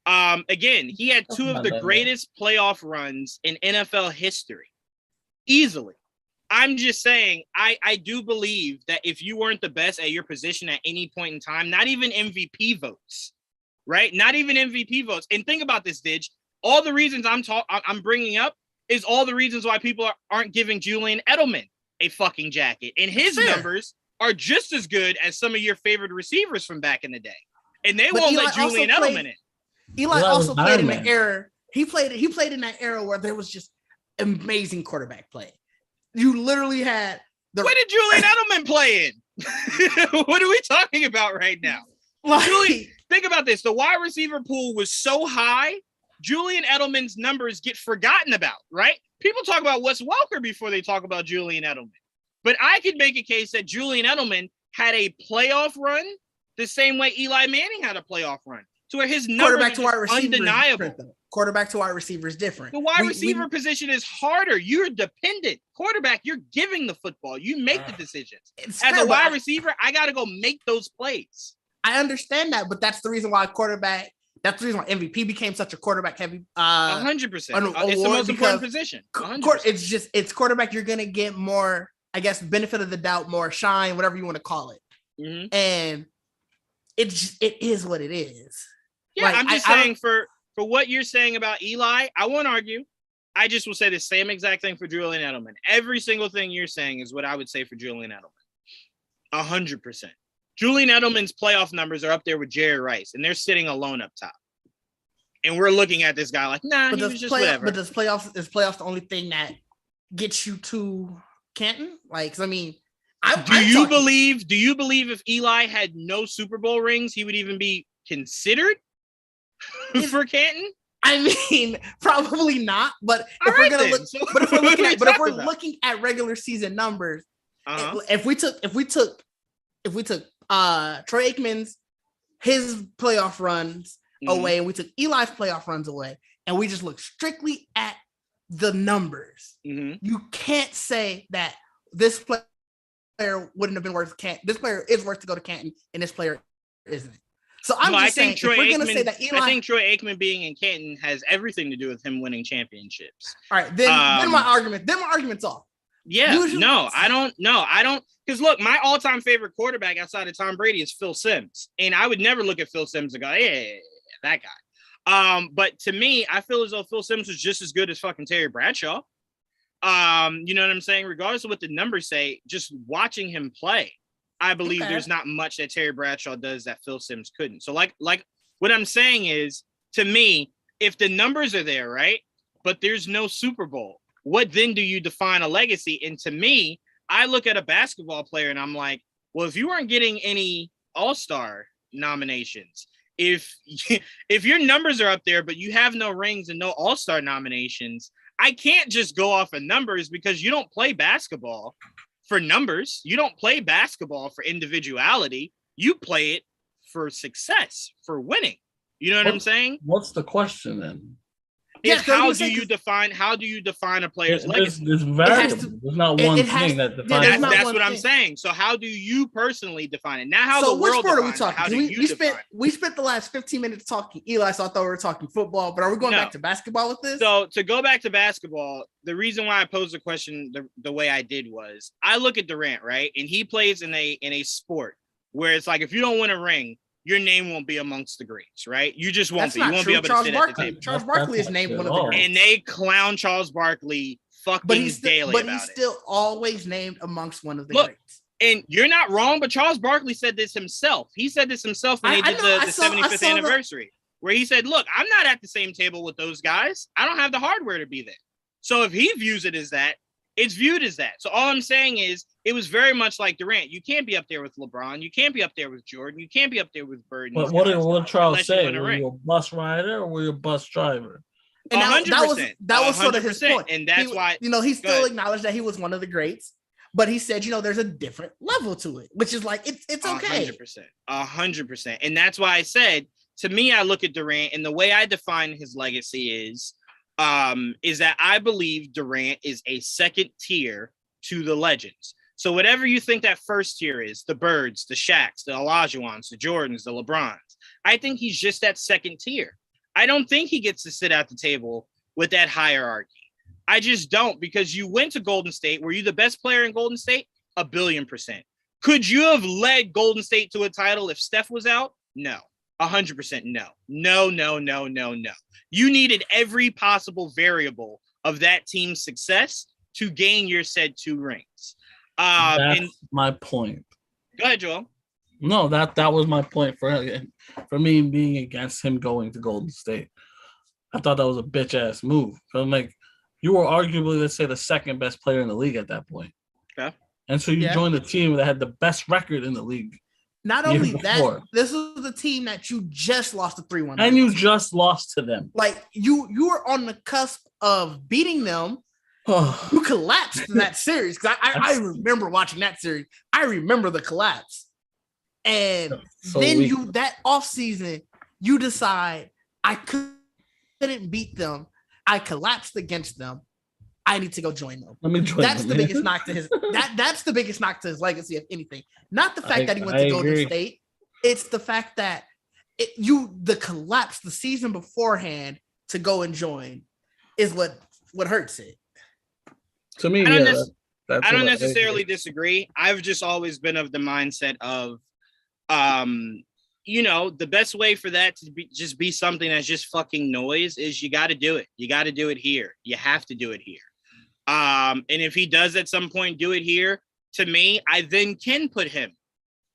Again, he had two of the greatest playoff runs in NFL history. Easily. I'm just saying, I do believe that if you weren't the best at your position at any point in time, not even MVP votes, right? Not even MVP votes. And think about this, Didge. All the reasons I'm bringing up is all the reasons why people aren't giving Julian Edelman a fucking jacket. And his numbers are just as good as some of your favorite receivers from back in the day. And they But won't Eli let Julian also Edelman in. Eli also was played Iron in Man. an era. He played in that era where there was just amazing quarterback play. You literally had When did Julian Edelman play in? What are we talking about right now? Think about this. The wide receiver pool was so high, Julian Edelman's numbers get forgotten about, right? People talk about Wes Welker before they talk about Julian Edelman. But I could make a case that Julian Edelman had a playoff run the same way Eli Manning had a playoff run, to where his numbers are undeniable. Quarterback to wide receiver is different. The wide receiver position is harder. You're dependent. Quarterback, you're giving the football. You make the decisions. As a wide receiver, I got to go make those plays. I understand that, but that's the reason why that's the reason why MVP became such a quarterback heavy 100%. It's the most important position. 100%. It's quarterback. You're going to get more, I guess, benefit of the doubt, more shine, whatever you want to call it. Mm-hmm. And it is what it is. Yeah, like, I'm just saying for what you're saying about Eli, I won't argue. I just will say the same exact thing for Julian Edelman. Every single thing you're saying is what I would say for Julian Edelman. 100%. Julian Edelman's playoff numbers are up there with Jerry Rice, and they're sitting alone up top. And we're looking at this guy like, nah, he was just whatever. But is playoffs the only thing that gets you to Canton? Like, I mean, do you believe if Eli had no Super Bowl rings, he would even be considered for Canton? I mean, probably not. But if we're looking at regular season numbers, if we took Troy Aikman's his playoff runs away, and we took Eli's playoff runs away, and we just look strictly at the numbers, you can't say that this player wouldn't have been worth Canton. This player is worth to go to Canton, and this player isn't. So I think Troy Aikman being in Canton has everything to do with him winning championships. All right, then my argument's off. Yeah, I don't. Because look, my all-time favorite quarterback outside of Tom Brady is Phil Simms, and I would never look at Phil Simms and go, "Yeah, that guy." But to me, I feel as though Phil Simms was just as good as fucking Terry Bradshaw. You know what I'm saying? Regardless of what the numbers say, just watching him play, I believe there's not much that Terry Bradshaw does that Phil Simms couldn't. So like what I'm saying is, to me, if the numbers are there, right, but there's no Super Bowl, what then do you define a legacy? And to me, I look at a basketball player and I'm like, well, if you weren't getting any All-Star nominations, if your numbers are up there, but you have no rings and no All-Star nominations, I can't just go off of numbers, because you don't play basketball for numbers. You don't play basketball for individuality. You play it for success, for winning. You know what I'm saying? What's the question then? How do you define a player's legacy? It's variable. There's not one thing that defines it. That's what I'm saying. So how do you personally define it? Now, how the world sport are we talking? How do you define it? We spent the last 15 minutes talking Eli, so I thought we were talking football, but are we going back to basketball with this? So to go back to basketball, the reason why I posed the question the way I did was, I look at Durant, right? And he plays in a sport where it's like, if you don't win a ring, your name won't be amongst the greats, right? You just won't be. You won't be able to sit at the table. Charles Barkley is named one of the greats. And they clown Charles Barkley fucking daily about it. But he's still always named amongst one of the greats. And you're not wrong, but Charles Barkley said this himself. He said this himself when they did the 75th anniversary, where he said, look, I'm not at the same table with those guys. I don't have the hardware to be there. So if he views it as that, it's viewed as that. So all I'm saying is, it was very much like Durant. You can't be up there with LeBron. You can't be up there with Jordan. You can't be up there with Bird. But what did Charles say? Were you a bus rider or were you a bus driver? And that was sort of his point. And that's why, he still acknowledged that he was one of the greats, but he said, there's a different level to it, which is like, it's okay. 100%. And that's why I said, to me, I look at Durant, and the way I define his legacy is that I believe Durant is a second tier to the legends. So whatever you think that first tier is, the Birds, the Shaqs, the Olajuwons, the Jordans, the LeBrons, I think he's just that second tier. I don't think he gets to sit at the table with that hierarchy. I just don't, because you went to Golden State. Were you the best player in Golden State? 1,000,000,000%. Could you have led Golden State to a title if Steph was out? No. 100% no. No. You needed every possible variable of that team's success to gain your said 2 rings. That's my point. Go ahead, Joel. No, that was my point for me being against him going to Golden State. I thought that was a bitch ass move. I'm like, you were arguably, let's say, the second best player in the league at that point. Yeah. And so you joined a team that had the best record in the league. Not only that, this was the team that you just lost to 3-1. And you just lost to them. Like you were on the cusp of beating them. You collapsed in that series. Because I remember watching that series. I remember the collapse. And so then that offseason, you decide I couldn't beat them. I collapsed against them. I need to go join them. That's the biggest knock to his that's the biggest knock to his legacy, if anything. Not the fact that he went to Golden State. It's the fact that the collapse the season beforehand to go and join is what hurts it. To me, I don't necessarily disagree. I've just always been of the mindset of the best way for that to be something that's just fucking noise is you got to do it. You got to do it here. You have to do it here. And if he does at some point do it here, to me, I then can put him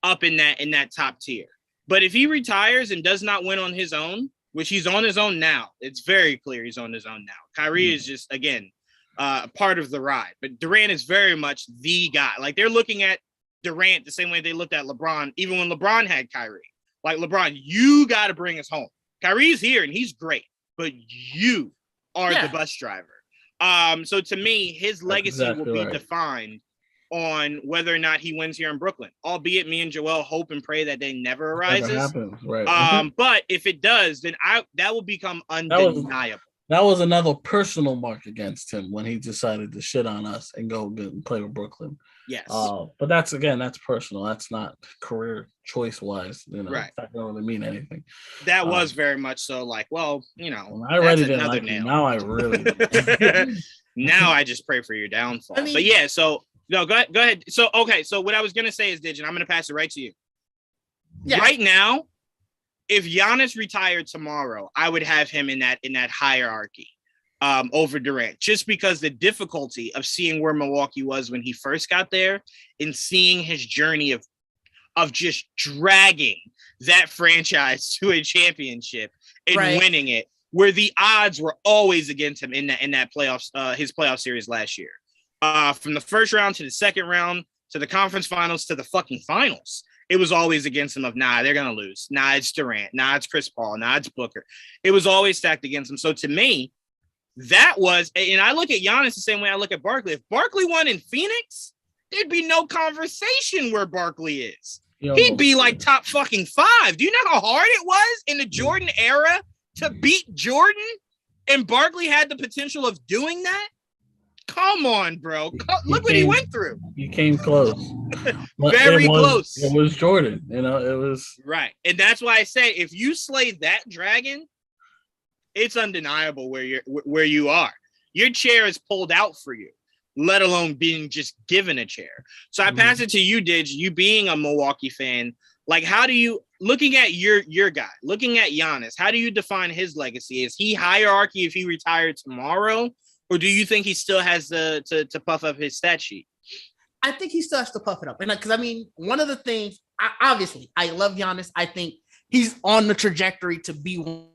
up in that top tier. But if he retires and does not win on his own, which he's on his own now, it's very clear he's on his own now. Kyrie is just, again, part of the ride. But Durant is very much the guy. Like, they're looking at Durant the same way they looked at LeBron, even when LeBron had Kyrie. Like, LeBron, you got to bring us home. Kyrie's here, and he's great, but you are the bus driver. So to me, his legacy will be defined on whether or not he wins here in Brooklyn, albeit me and Joel hope and pray that day never arises. Right. But if it does, then that will become undeniable. That was another personal mark against him when he decided to shit on us and go and play with Brooklyn. Yes. But that's personal. That's not career choice wise. Right. That don't really mean anything. That was very much so like, well, when I already didn't like you. Now I really Now I just pray for your downfall. But yeah, so no, go ahead. So okay, so what I was gonna say is, Didge, and I'm gonna pass it right to you. Yeah. Right now, if Giannis retired tomorrow, I would have him in that hierarchy over Durant, just because the difficulty of seeing where Milwaukee was when he first got there and seeing his journey of just dragging that franchise to a championship and winning it, where the odds were always against him in that playoffs, his playoff series last year. From the first round to the second round to the conference finals to the fucking finals. It was always against him of, they're going to lose. It's Durant. It's Chris Paul. It's Booker. It was always stacked against him. So to me, that was, and I look at Giannis the same way I look at Barkley. If Barkley won in Phoenix, there'd be no conversation where Barkley is. He'd be like top fucking 5. Do you know how hard it was in the Jordan era to beat Jordan? And Barkley had the potential of doing that? Come on, bro. Look what he went through. He came close. Very close. It was Jordan. It was. Right. And that's why I say, if you slay that dragon, it's undeniable where you are. Your chair is pulled out for you, let alone being just given a chair. So I pass it to you, Didge, you being a Milwaukee fan. Like, how do you, looking at your guy, looking at Giannis, how do you define his legacy? Is he hierarchy if he retired tomorrow? Or do you think he still has to puff up his stat sheet? I think he still has to puff it up. And because, one of the things, obviously, I love Giannis. I think he's on the trajectory to be one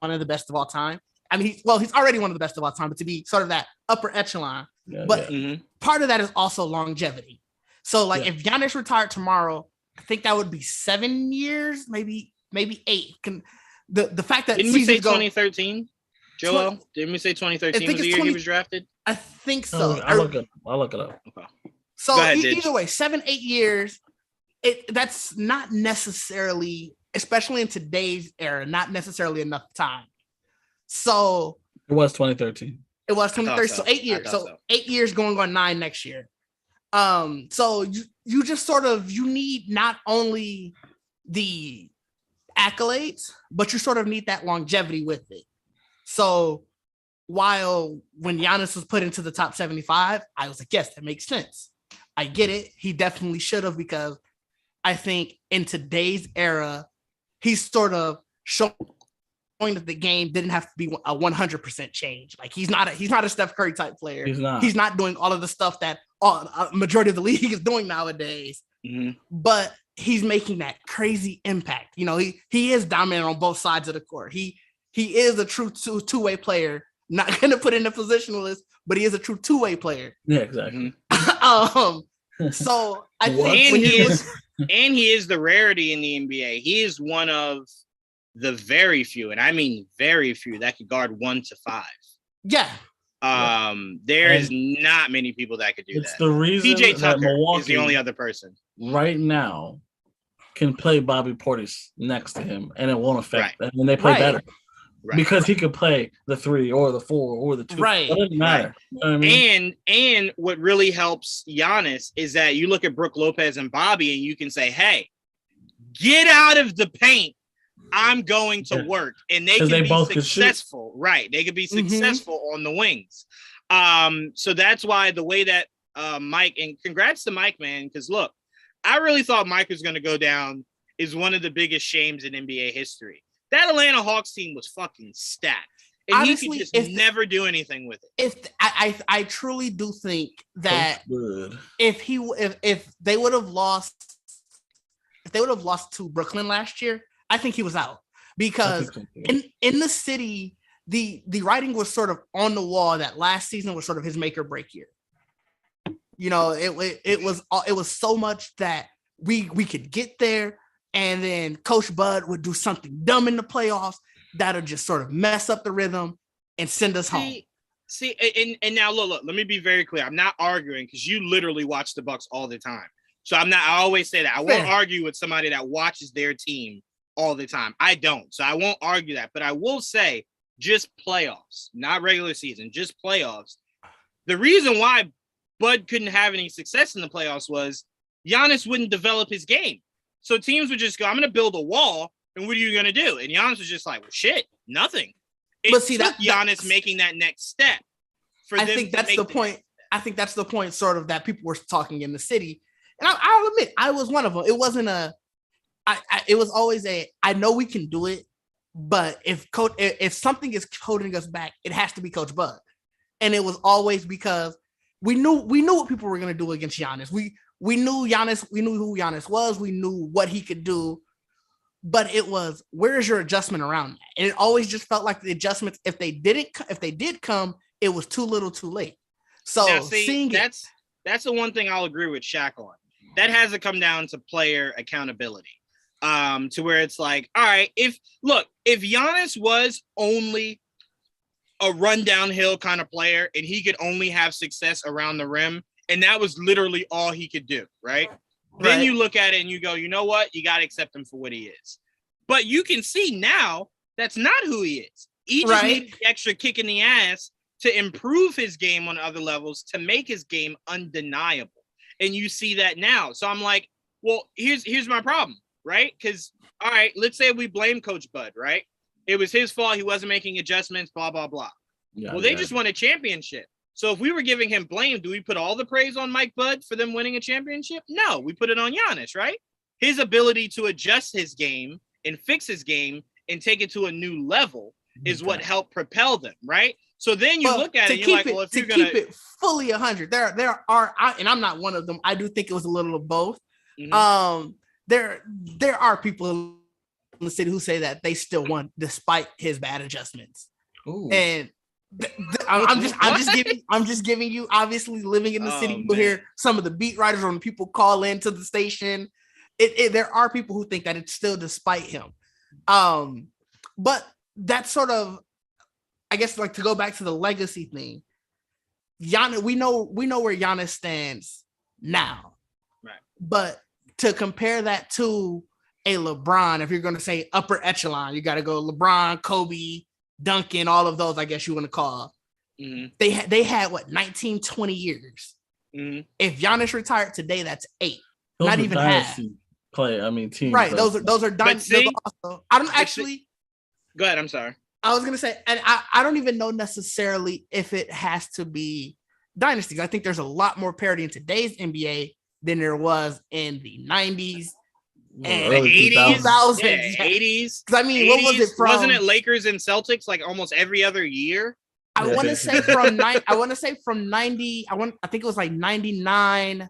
of the best of all time. He's already one of the best of all time, but to be sort of that upper echelon. Part of that is also longevity. So, if Giannis retired tomorrow, I think that would be 7 years, maybe 8. The fact that didn't we say 2013? Joel, didn't we say 2013 was the year he was drafted? I think so. I'll look it up. Okay. So either way, 7-8 years, that's not necessarily, especially in today's era, not necessarily enough time. So it was 2013. It was 2013. So 8 years. So 8 years going on 9 next year. So you just sort of, you need not only the accolades, but you sort of need that longevity with it. So while when Giannis was put into the top 75, I was like, yes, that makes sense. I get it. He definitely should have, because I think in today's era, he's sort of showing that the game didn't have to be a 100% change. Like, he's not a Steph Curry type player. He's not doing all of the stuff that a majority of the league is doing nowadays. Mm-hmm. But he's making that crazy impact. You know, he is dominant on both sides of the court. He is a true two-way player. Not going to put in a positionalist, but he is a true two-way player. Yeah, exactly. So I think and he is the rarity in the NBA. He is one of the very few, and I mean very few, that could guard 1 to 5. Yeah. There is not many people that could do that. It's the reason PJ that Tucker Milwaukee is the only other person right now can play Bobby Portis next to him, and it won't affect them. And they play Right. better. Right. Because he could play the 3 or the 4 or the 2. Right. It doesn't matter. Right. You know what I mean? And what really helps Giannis is that you look at Brook Lopez and Bobby and you can say, hey, get out of the paint. I'm going to work. And they can be successful. Right. They could be successful on the wings. So that's why the way that Mike, and congrats to Mike, man, because look, I really thought Mike was going to go down is one of the biggest shames in NBA history. That Atlanta Hawks team was fucking stacked. And honestly, he could just never do anything with it. I truly do think that if they would have lost to Brooklyn last year, I think he was out. Because in the city, the writing was sort of on the wall that last season was sort of his make or break year. You know, it was so much that we could get there. And then Coach Bud would do something dumb in the playoffs that'll just sort of mess up the rhythm and send us home. See, and now look, let me be very clear. I'm not arguing because you literally watch the Bucks all the time. So I always say that. I won't argue with somebody that watches their team all the time. I don't. So I won't argue that. But I will say just playoffs, not regular season, just playoffs. The reason why Bud couldn't have any success in the playoffs was Giannis wouldn't develop his game. So teams would just go, I'm going to build a wall, and what are you going to do? And Giannis was just like, well, shit, nothing. Took Giannis making that next step. I think that's the point. I think that's the point sort of that people were talking in the city. And I'll admit, I was one of them. It wasn't it was always I know we can do it, but if something is holding us back, it has to be Coach Bud. And it was always because we knew what people were going to do against Giannis. We knew Giannis. We knew who Giannis was. We knew what he could do. But it was, where is your adjustment around that? And it always just felt like the adjustments, if they did come, it was too little, too late. So now, that's the one thing I'll agree with Shaq on. That has to come down to player accountability. To where it's like, all right, if Giannis was only a run downhill kind of player and he could only have success around the rim, and that was literally all he could do, right? Then you look at it and you go, you know what? You got to accept him for what he is. But you can see now that's not who he is. He just needs the extra kick in the ass to improve his game on other levels, to make his game undeniable. And you see that now. So I'm like, well, here's my problem, right? Because, all right, let's say we blame Coach Bud, right? It was his fault. He wasn't making adjustments, blah, blah, blah. Yeah, they just won a championship. So if we were giving him blame, do we put all the praise on Mike Bud for them winning a championship? No, we put it on Giannis, right? His ability to adjust his game and fix his game and take it to a new level is what helped propel them, right? So then you look at it and you're like, well, if you're going to keep it fully 100, there are, and I'm not one of them. I do think it was a little of both. Mm-hmm. There are people in the city who say that they still won despite his bad adjustments. Ooh. And I'm just giving you, obviously living in the city, you hear some of the beat writers or when people call into the station. There are people who think that it's still despite him. But that's sort of, I guess, like to go back to the legacy thing. Giannis, we know where Giannis stands now. Right. But to compare that to a LeBron, if you're going to say upper echelon, you got to go LeBron, Kobe, Duncan, all of those, I guess you want to call. Mm-hmm. They had what, 19, 20 years. Mm-hmm. If Giannis retired today, that's 8. Those not even half. Team. Right. Those are dynasty. I don't actually. Go ahead. I'm sorry. I was gonna say, and I don't even know necessarily if it has to be dynasties. I think there's a lot more parity in today's NBA than there was in the 90s. And the 80s, 2000s, 80s. Because I mean, 80s, what was it from? Wasn't it Lakers and Celtics like almost every other year? I want to say from 90. I think it was like 99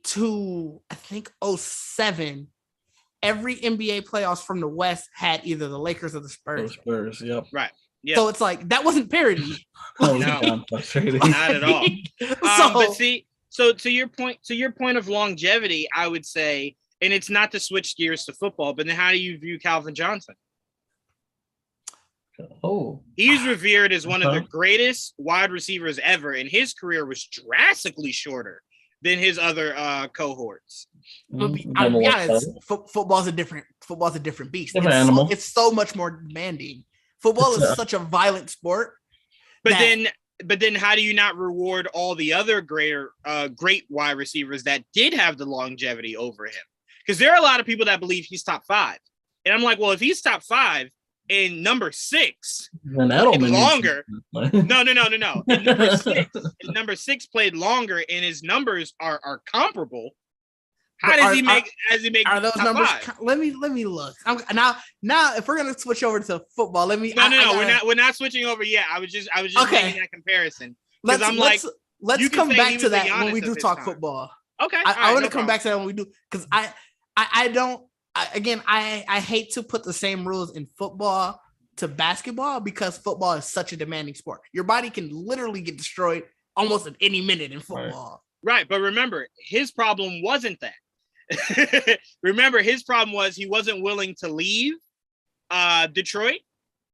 to I think 07. every NBA playoffs from the West had either the Lakers or the Spurs. Spurs, yep. Right. Yeah. So it's like that wasn't parity. No, not at all. But see, so to your point of longevity, I would say, and it's not to switch gears to football, but then how do you view Calvin Johnson? He's revered as one of the greatest wide receivers ever, and his career was drastically shorter than his other cohorts. I'll be honest, football's a different beast. Different animal. It's so much more demanding. Football is such a violent sport. But then how do you not reward all the other great wide receivers that did have the longevity over him? Because there are a lot of people that believe he's top 5. And I'm like, well, if he's top 5 and number 6 played longer. No. Number 6 played longer and his numbers are comparable. How does he make are those numbers? 5? Let me look. Now if we're gonna switch over to football, let me. We're not switching over yet. I was just making that comparison. Let's come back to that when we do talk football. Okay, I want to come back to that when we do, because I hate to put the same rules in football to basketball, because football is such a demanding sport. Your body can literally get destroyed almost at any minute in football. Right, but remember, his problem wasn't that. Remember, his problem was he wasn't willing to leave Detroit,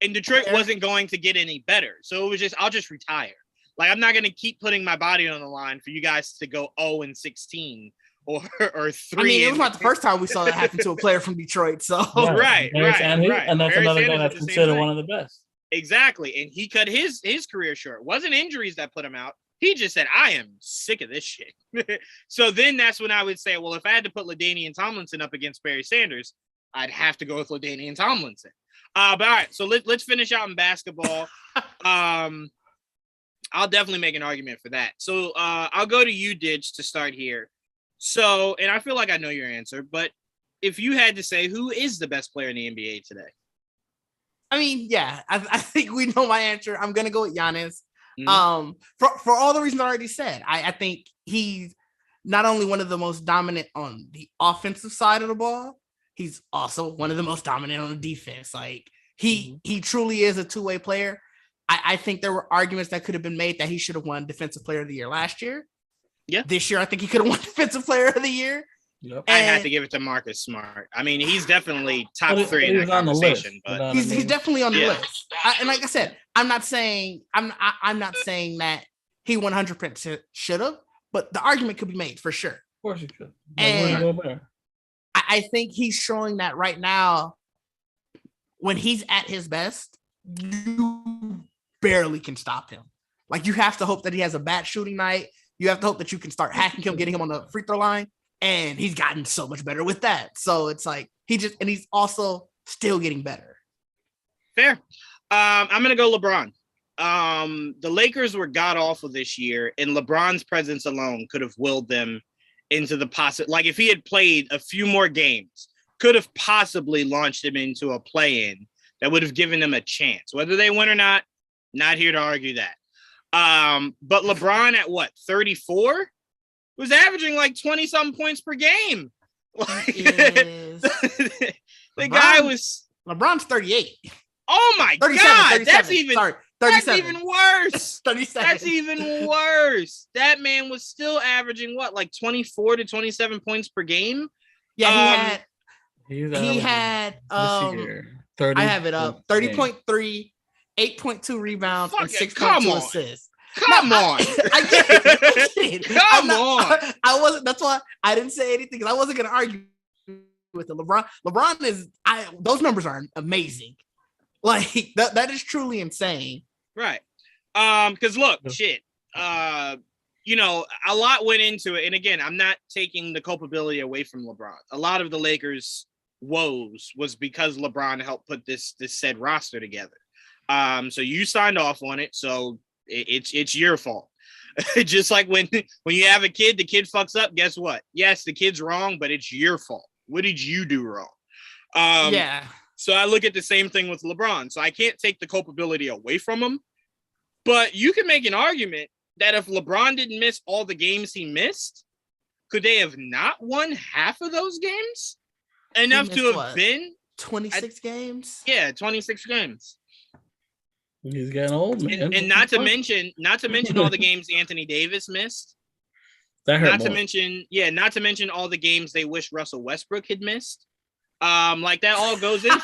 and Detroit wasn't going to get any better. So it was just, I'll just retire. Like, I'm not going to keep putting my body on the line for you guys to go 0-16 or 3. I mean, it was not the first time we saw that happen to a player from Detroit. So right. And that's another guy that's considered one of the best. Exactly, and he cut his career short. It wasn't injuries that put him out. He just said, I am sick of this shit. So then that's when I would say, well, if I had to put LaDainian Tomlinson up against Barry Sanders, I'd have to go with LaDainian Tomlinson. But all right, so let's finish out in basketball. I'll definitely make an argument for that. So I'll go to you, Didge, to start here. So, and I feel like I know your answer, but if you had to say, who is the best player in the NBA today? I mean, yeah, I think we know my answer. I'm going to go with Giannis. For all the reasons I already said, I think he's not only one of the most dominant on the offensive side of the ball, he's also one of the most dominant on the defense. Like, he truly is a two-way player. I think there were arguments that could have been made that he should have won Defensive Player of the Year last year. Yeah. This year, I think he could have won Defensive Player of the Year. Yep. I had to give it to Marcus Smart. I mean, he's definitely top 3 in that conversation. But he's definitely on the list. And like I said, I'm not saying that he 100% should have, but the argument could be made for sure. Of course he could. And I think he's showing that right now. When he's at his best, you barely can stop him. Like, you have to hope that he has a bad shooting night. You have to hope that you can start hacking him, getting him on the free throw line. And he's gotten so much better with that. So it's like he's also still getting better. Fair. I'm going to go LeBron. The Lakers were god awful this year, and LeBron's presence alone could have willed them into the like, if he had played a few more games, could have possibly launched him into a play-in that would have given them a chance. Whether they win or not here to argue that. But LeBron at 34 was averaging like 20-something points per game. Like, the guy was LeBron's 38. Oh my 37. That's even 37. That's even worse. 37. That's even worse. That man was still averaging like 24 to 27 points per game. Yeah, he had I have it up. 30.3, 8.2 rebounds, and 6.2 assists. Come on. I get it. Come on. I wasn't. That's why I didn't say anything, because I wasn't going to argue with it. LeBron is. Those numbers are amazing. Like, that is truly insane. Right. Because look, shit. A lot went into it, and again, I'm not taking the culpability away from LeBron. A lot of the Lakers' woes was because LeBron helped put this said roster together. So you signed off on it, so it's your fault. Just like when you have a kid, the kid fucks up, guess what? Yes, the kid's wrong, but it's your fault. What did you do wrong? Yeah. So I look at the same thing with LeBron. So I can't take the culpability away from him, but you can make an argument that if LeBron didn't miss all the games he missed, could they have not won half of those games? enough to have been 26 games. Yeah, 26 games. He's getting old, man. And not to mention all the games Anthony Davis missed. That hurt not more. Not to mention all the games they wish Russell Westbrook had missed. Like that all goes into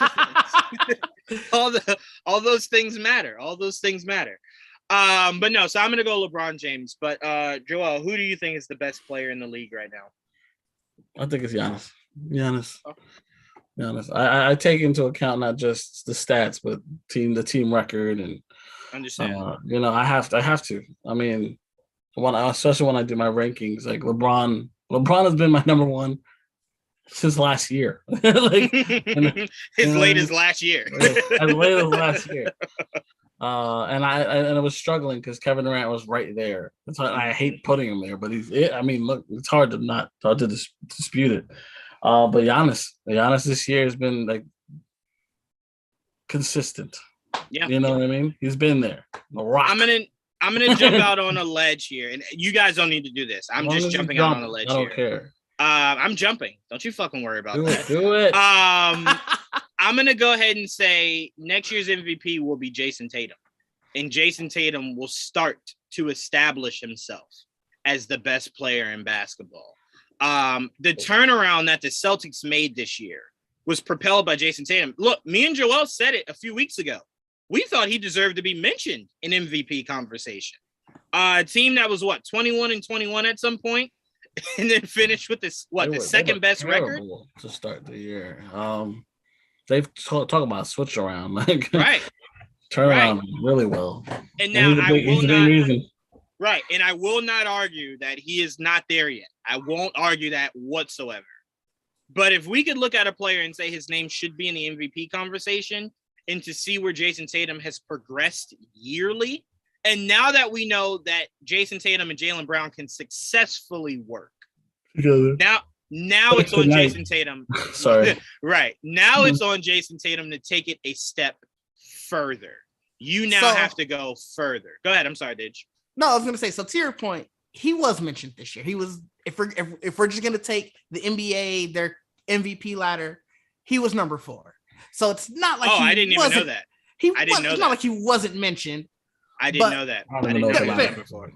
things. all those things matter. But no, so I'm gonna go LeBron James. But Joel, who do you think is the best player in the league right now? I think it's Giannis. Giannis. I take into account not just the stats, but the team record, and understand. I have to. I mean, especially when I do my rankings, like LeBron has been my number one since last year. Like as late as last year. As late as last year. And I was struggling because Kevin Durant was right there. I hate putting him there, but look, it's hard to dispute it. But Giannis this year has been like consistent. Yeah, you know what I mean. He's been there. The Rock. I'm gonna jump out on a ledge here, and you guys don't need to do this. I'm just jumping out on a ledge. I don't care. I'm jumping. Don't you fucking worry about that. Do it. I'm gonna go ahead and say next year's MVP will be Jason Tatum, and Jason Tatum will start to establish himself as the best player in basketball. The turnaround that the Celtics made this year was propelled by Jason Tatum. Look, me and Joel said it a few weeks ago. We thought he deserved to be mentioned in MVP conversation. A team that was 21-21 at some point, and then finished with the second best record to start the year. They've talked about switch around, like right, turn around really well. And now Right. And I will not argue that he is not there yet. I won't argue that whatsoever. But if we could look at a player and say his name should be in the MVP conversation, and to see where Jason Tatum has progressed yearly, and now that we know that Jason Tatum and Jaylen Brown can successfully work, now it's on Jason Tatum. Sorry. Right. Now it's on Jason Tatum to take it a step further. You now have to go further. Go ahead. I'm sorry, Didge. No, I was going to say, so to your point, he was mentioned this year. He was, if we're just going to take the NBA, their MVP ladder, he was number 4. So it's not like I didn't even know that. It's not like he wasn't mentioned. I didn't know that. I didn't know that before.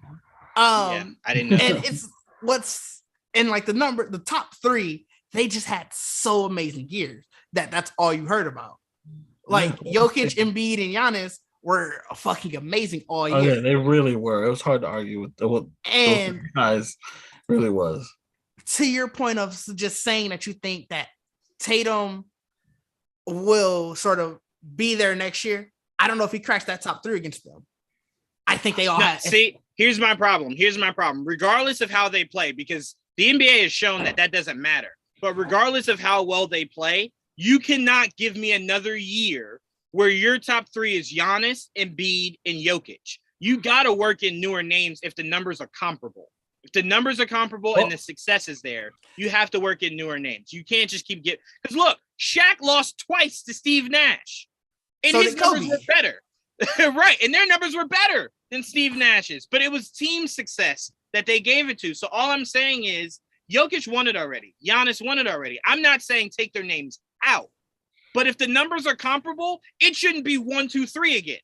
I didn't know. And it's what's in like the top 3, they just had so amazing years that's all you heard about. Like Jokic, Embiid, and Giannis were fucking amazing all year. Oh, yeah, they really were. It was hard to argue with those guys. Really was. To your point of just saying that you think that Tatum will sort of be there next year, I don't know if he cracks that top 3 against them. I think they all have. See, here's my problem. Regardless of how they play, because the NBA has shown that doesn't matter. But regardless of how well they play, you cannot give me another year where your top 3 is Giannis, Embiid, and Jokic. You got to work in newer names if the numbers are comparable. If the numbers are comparable and the success is there, you have to work in newer names. You can't just keep getting – because look, Shaq lost twice to Steve Nash, and his numbers were better. Right, and their numbers were better than Steve Nash's, but it was team success that they gave it to. So all I'm saying is Jokic won it already. Giannis won it already. I'm not saying take their names out. But if the numbers are comparable, it shouldn't be 1, 2, 3 again.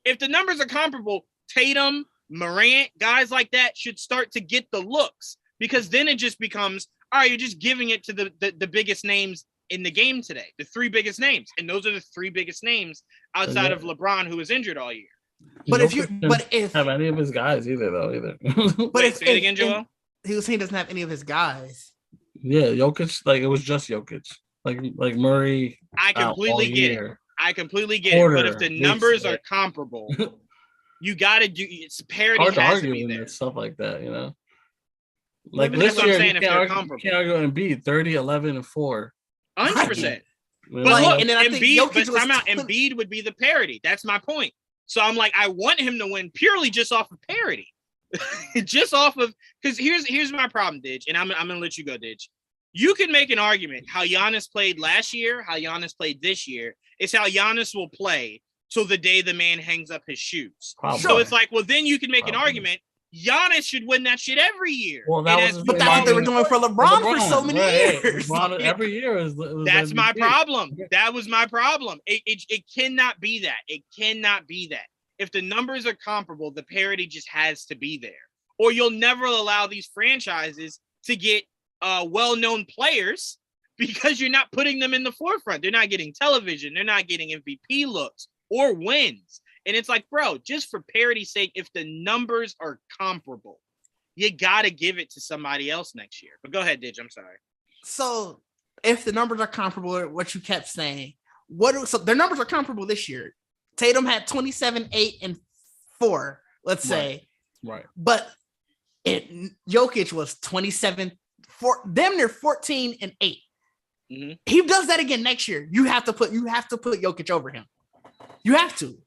If the numbers are comparable, Tatum, Morant, guys like that should start to get the looks, because then it just becomes, all right, you're just giving it to the biggest names in the game today, the 3 biggest names. And those are the 3 biggest names outside of LeBron, who was injured all year. But if have any of his guys either. But say it again, Joel. He was saying he doesn't have any of his guys. Yeah, Jokic, like it was just Jokic. Like Murray. I completely get it. But if the numbers are comparable, you got to do it's parity. Hard to has argue to be there. Stuff like that, you know. Like this year, saying, if they're comparable, you can't argue Embiid 30, 11, and 4. 100%. But look, and then I think Embiid would be the parity. That's my point. So I'm like, I want him to win purely just off of parity, just off of because here's my problem, Didge, and I'm gonna let you go, Didge. You can make an argument how Giannis played last year, how Giannis played this year. It's how Giannis will play till the day the man hangs up his shoes. Probably. So it's like, well, then you can make an argument. Giannis should win that shit every year. Well, but that's what they were doing for LeBron for so many years. LeBron, every year that's my problem. That was my problem. It cannot be that. It cannot be that. If the numbers are comparable, the parity just has to be there. Or you'll never allow these franchises to get well-known players because you're not putting them in the forefront. They're not getting television. They're not getting MVP looks or wins. And it's like, bro, just for parity's sake, if the numbers are comparable, you got to give it to somebody else next year. But go ahead, Didge. I'm sorry. So if the numbers are comparable, what you kept saying, so their numbers are comparable this year. Tatum had 27, 8, and 4, let's say. Right. But Jokic was 27, 4, damn near 14 and 8. Mm-hmm. He does that again next year. You have to put Jokic over him. You have to.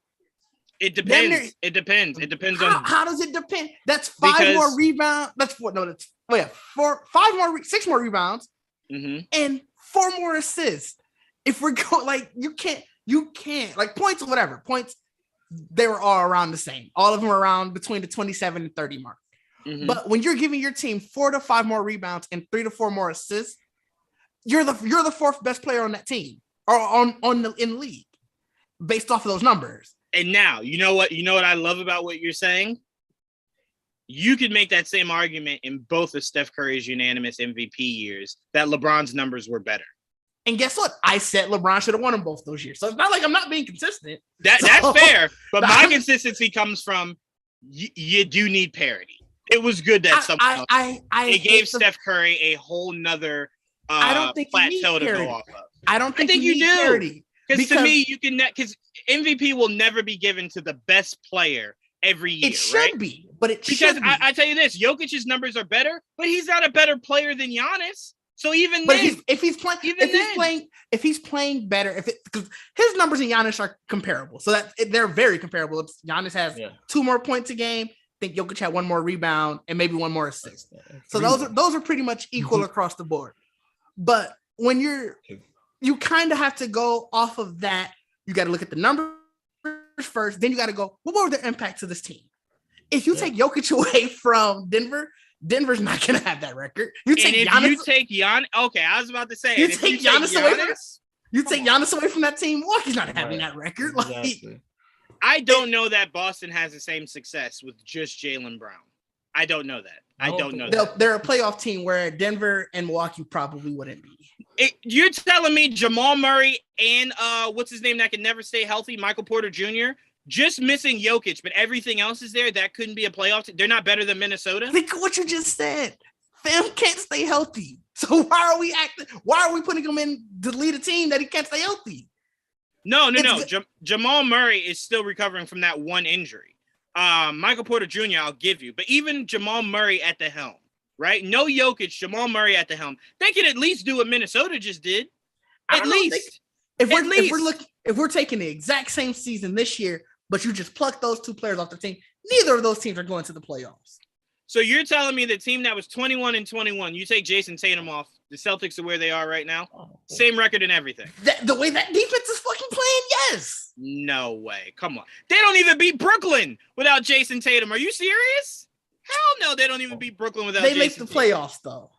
It depends. It depends. It depends on how does it depend? That's 5 more rebounds. That's 4. No, that's 6 more rebounds, and 4 more assists. If we're going like you can't like points or whatever points. They were all around the same. All of them were around between the 27 and 30 mark. Mm-hmm. But when you're giving your team 4 to 5 more rebounds and 3 to 4 more assists, you're the 4th best player on that team or in the league based off of those numbers. And now, you know what I love about what you're saying? You could make that same argument in both of Steph Curry's unanimous MVP years that LeBron's numbers were better. And guess what? I said LeBron should have won them both those years. So it's not like I'm not being consistent. That's fair. But my consistency comes from you do need parity. It was good that it gave Steph Curry a whole nother plateau to go off of. I don't think you do. Parity. Because to me, you can because MVP will never be given to the best player every year. It should be, but I tell you this, Jokic's numbers are better, but he's not a better player than Giannis. So if he's playing better, because his numbers and Giannis are comparable, so that they're very comparable. Giannis has 2 more points a game. I think Jokic had 1 more rebound and maybe 1 more assist. So those are pretty much equal across the board. But when you kind of have to go off of that. You got to look at the numbers first. Then you got to go, what were the impact to this team? If you take Jokic away from Denver's not going to have that record. You take Giannis. Okay, I was about to say. You take Giannis away from that team. Milwaukee's not having that record. Exactly. I don't know that Boston has the same success with just Jaylen Brown. I don't know that. They're a playoff team where Denver and Milwaukee probably wouldn't be. You're telling me Jamal Murray and what's his name that can never stay healthy, Michael Porter Jr., just missing Jokic, but everything else is there, that couldn't be a playoff team? They're not better than Minnesota? Think of what you just said. Fam can't stay healthy. So why are we putting him in to lead a team that he can't stay healthy? No. Jamal Murray is still recovering from that one injury. Michael Porter Jr., I'll give you. But even Jamal Murray at the helm, right? No Jokic, Jamal Murray at the helm. They could at least do what Minnesota just did. At least. If we're taking the exact same season this year, but you just pluck those 2 players off the team, neither of those teams are going to the playoffs. So you're telling me the team that was 21-21, you take Jason Tatum off, the Celtics are where they are right now? Same record and everything. The way that defense is fucking playing, yes. No way. Come on. They don't even beat Brooklyn without Jason Tatum. Are you serious? Hell no, they don't even beat Brooklyn without Jason Tatum. They make the playoffs, though.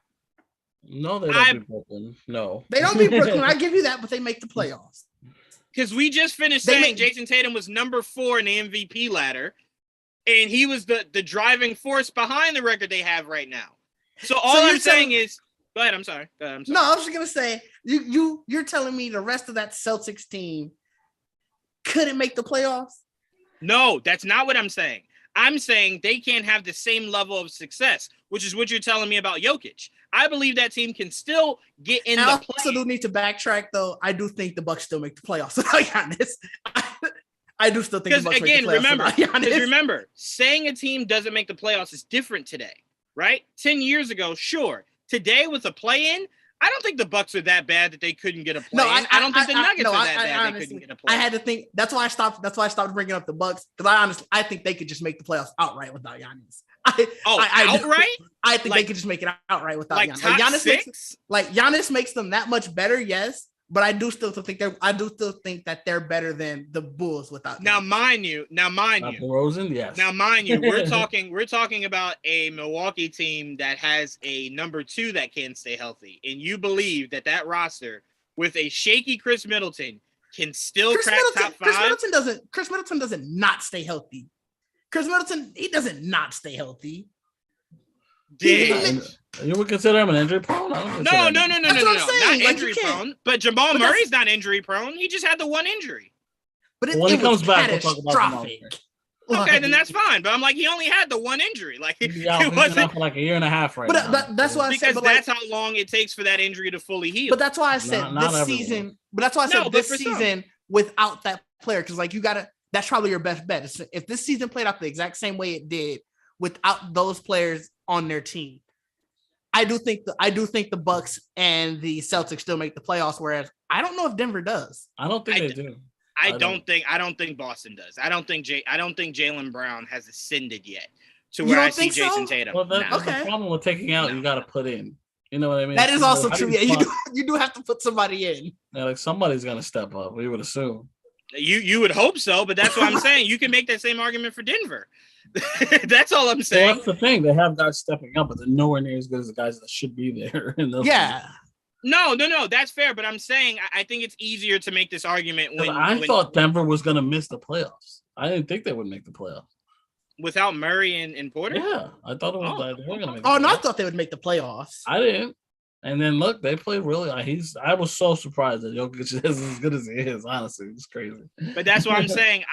No, they don't beat Brooklyn. No. They don't beat Brooklyn. I give you that, but they make the playoffs. Because we just finished saying Jason Tatum was number 4 in the MVP ladder, and he was the driving force behind the record they have right now. So I'm saying is, go ahead. I'm sorry. No, I was just gonna say you're telling me the rest of that Celtics team couldn't make the playoffs? No, that's not what I'm saying. I'm saying they can't have the same level of success, which is what you're telling me about Jokic. I believe that team can still get in the play. I also do need to backtrack, though. I do think the Bucks still make the playoffs without Giannis. I do still think the Bucks make the playoffs without Giannis. Remember, saying a team doesn't make the playoffs is different today, right? 10 years ago, sure. Today, with a play-in, I don't think the Bucks are that bad that they couldn't get a play-in. No, I don't think the Nuggets are that bad they couldn't get a play-in. I had to think. That's why I stopped bringing up the Bucks, because I think they could just make the playoffs outright without Giannis. Outright? I think they could just make it outright without Giannis. Top 6? Giannis makes them that much better, yes. but I do still think that they're better than the Bulls without. Now, mind you, DeRozan, yes. Now, mind you, we're talking about a Milwaukee team that has a number 2 that can't stay healthy, and you believe that roster with a shaky Chris Middleton can still crack top 5. Chris Middleton doesn't not stay healthy. Chris Middleton, he doesn't not stay healthy. You would consider him an injury prone? No. Not injury prone. But Jamal Murray's not injury prone. He just had the one injury. But when he comes back, we'll talk about Jamal Murray. Okay, then that's fine. But I'm like, he only had the one injury. Like, it wasn't for like a year and a half right now. But that's why I said, because that's how long it takes for that injury to fully heal. But that's why I said this season. But that's why I said this season without that player, because like that's probably your best bet. If this season played out the exact same way it did without those players on their team, I do think the Bucks and the Celtics still make the playoffs. Whereas I don't know if Denver does. I don't think they do. I don't think Boston does. I don't think Jaylen Brown has ascended yet to where I see Jason Tatum. Well, that's the problem with taking out. You got to put in. You know what I mean? That is also true. Yeah, you do have to put somebody in. Yeah, like somebody's gonna step up. We would assume. You would hope so, but that's what I'm saying. You can make that same argument for Denver. That's all I'm saying. Well, that's the thing. They have guys stepping up, but they're nowhere near as good as the guys that should be there. Yeah. No, that's fair. But I'm saying I think it's easier to make this argument when I thought Denver was going to miss the playoffs. I didn't think they would make the playoffs without Murray and Porter. Yeah, I thought it was like they were going to make. No, I thought they would make the playoffs. I didn't. And then look, they played really. I was so surprised that Jokic is as good as he is. Honestly, it's crazy. But that's what I'm saying.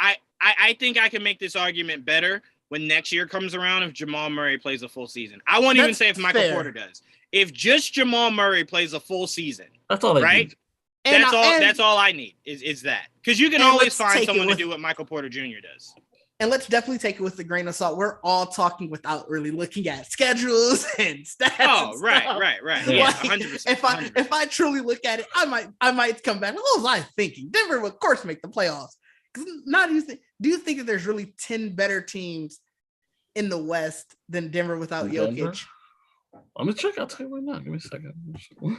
I think I can make this argument better when next year comes around if Jamal Murray plays a full season. I won't even say if Michael Porter does. If just Jamal Murray plays a full season, that's all they right? Need. That's all I need is that, because you can always find someone to do what Michael Porter Jr. does. And let's definitely take it with a grain of salt. We're all talking without really looking at schedules and stats. Oh, right. Yeah, like, 100%. If I truly look at it, I might come back. What was I thinking? Denver would, of course, make the playoffs. Because now, do you think that there's really 10 better teams in the West than Denver without Jokic? Let me check. I'll tell you right now. Give me a second.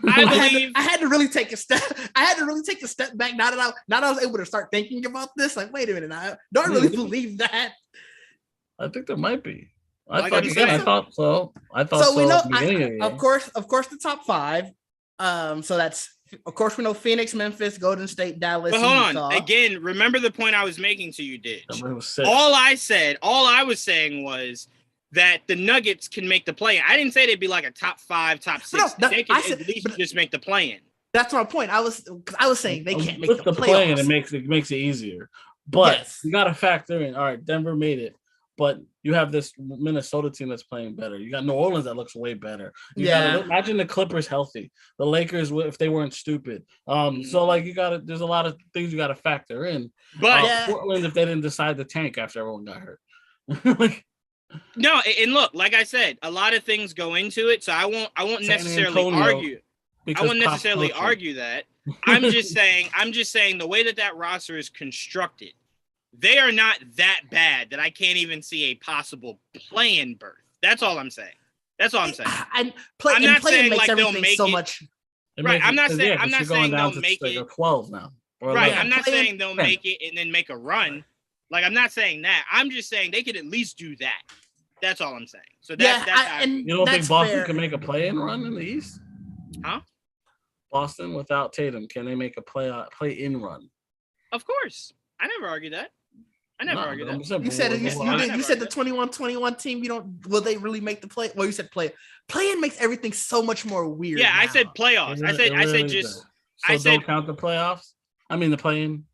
I had to really take a step. I had to really take a step back. Now that I was able to start thinking about this, like, wait a minute, I don't really believe that. I think there might be. I thought so. So we know, of course, the top 5. So that's, of course, we know Phoenix, Memphis, Golden State, Dallas. But hold on. Again, remember the point I was making to you, Didge. All I was saying was that the Nuggets can make the play. I didn't say they'd be like a top 5, top 6. They can at least just make the play-in. That's my point. I was saying they can't make the play-in. It makes it easier. But you got to factor in. All right, Denver made it, but you have this Minnesota team that's playing better. You got New Orleans that looks way better. Imagine the Clippers healthy. The Lakers, if they weren't stupid. So like there's a lot of things you got to factor in. But Portland, if they didn't decide to tank after everyone got hurt. No, and look, like I said, a lot of things go into it, so I won't necessarily argue. I won't necessarily argue that. I'm just saying the way that roster is constructed, they are not that bad that I can't even see a possible play-in berth. That's all I'm saying. I'm not saying like they'll make so much. Right. I'm not saying they'll make it 12 now. Right. I'm not saying they'll make it and then make a run. Like, I'm not saying that. I'm just saying they could at least do that. That's all I'm saying. So that's you don't think Boston can make a play-in run in the East? Huh? Boston without Tatum, can they make a play-in run? Of course. I never argued that. You said the 21-21 team. Will they really make the play? Well, you said play-in makes everything so much more weird. Yeah, now. I said playoffs. I said don't count the playoffs. I mean the play-in.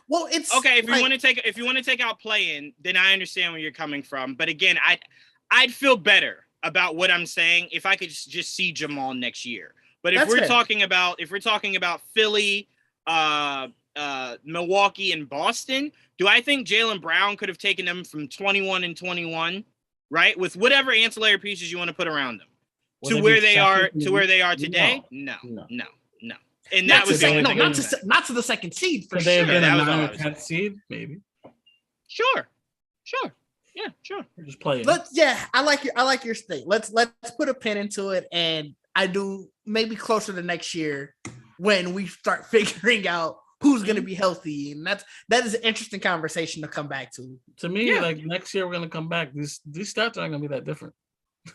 Well, it's okay if you want to take out play-in, then I understand where you're coming from. But again, I'd feel better about what I'm saying if I could just see Jamal next year. But if we're talking about Philly, Milwaukee, and Boston, do I think Jaylen Brown could have taken them from 21-21, right, with whatever ancillary pieces you want to put around them, to where they are today? No. And that was not to the second seed for sure. They have been a 9 or 10th seed, maybe. Sure. Yeah, sure. We're just playing. I like your state. Let's put a pin into it, and I do maybe closer to next year. when we start figuring out who's going to be healthy, and that is an interesting conversation to come back to. To me, like next year we're gonna come back. These stats aren't gonna be that different.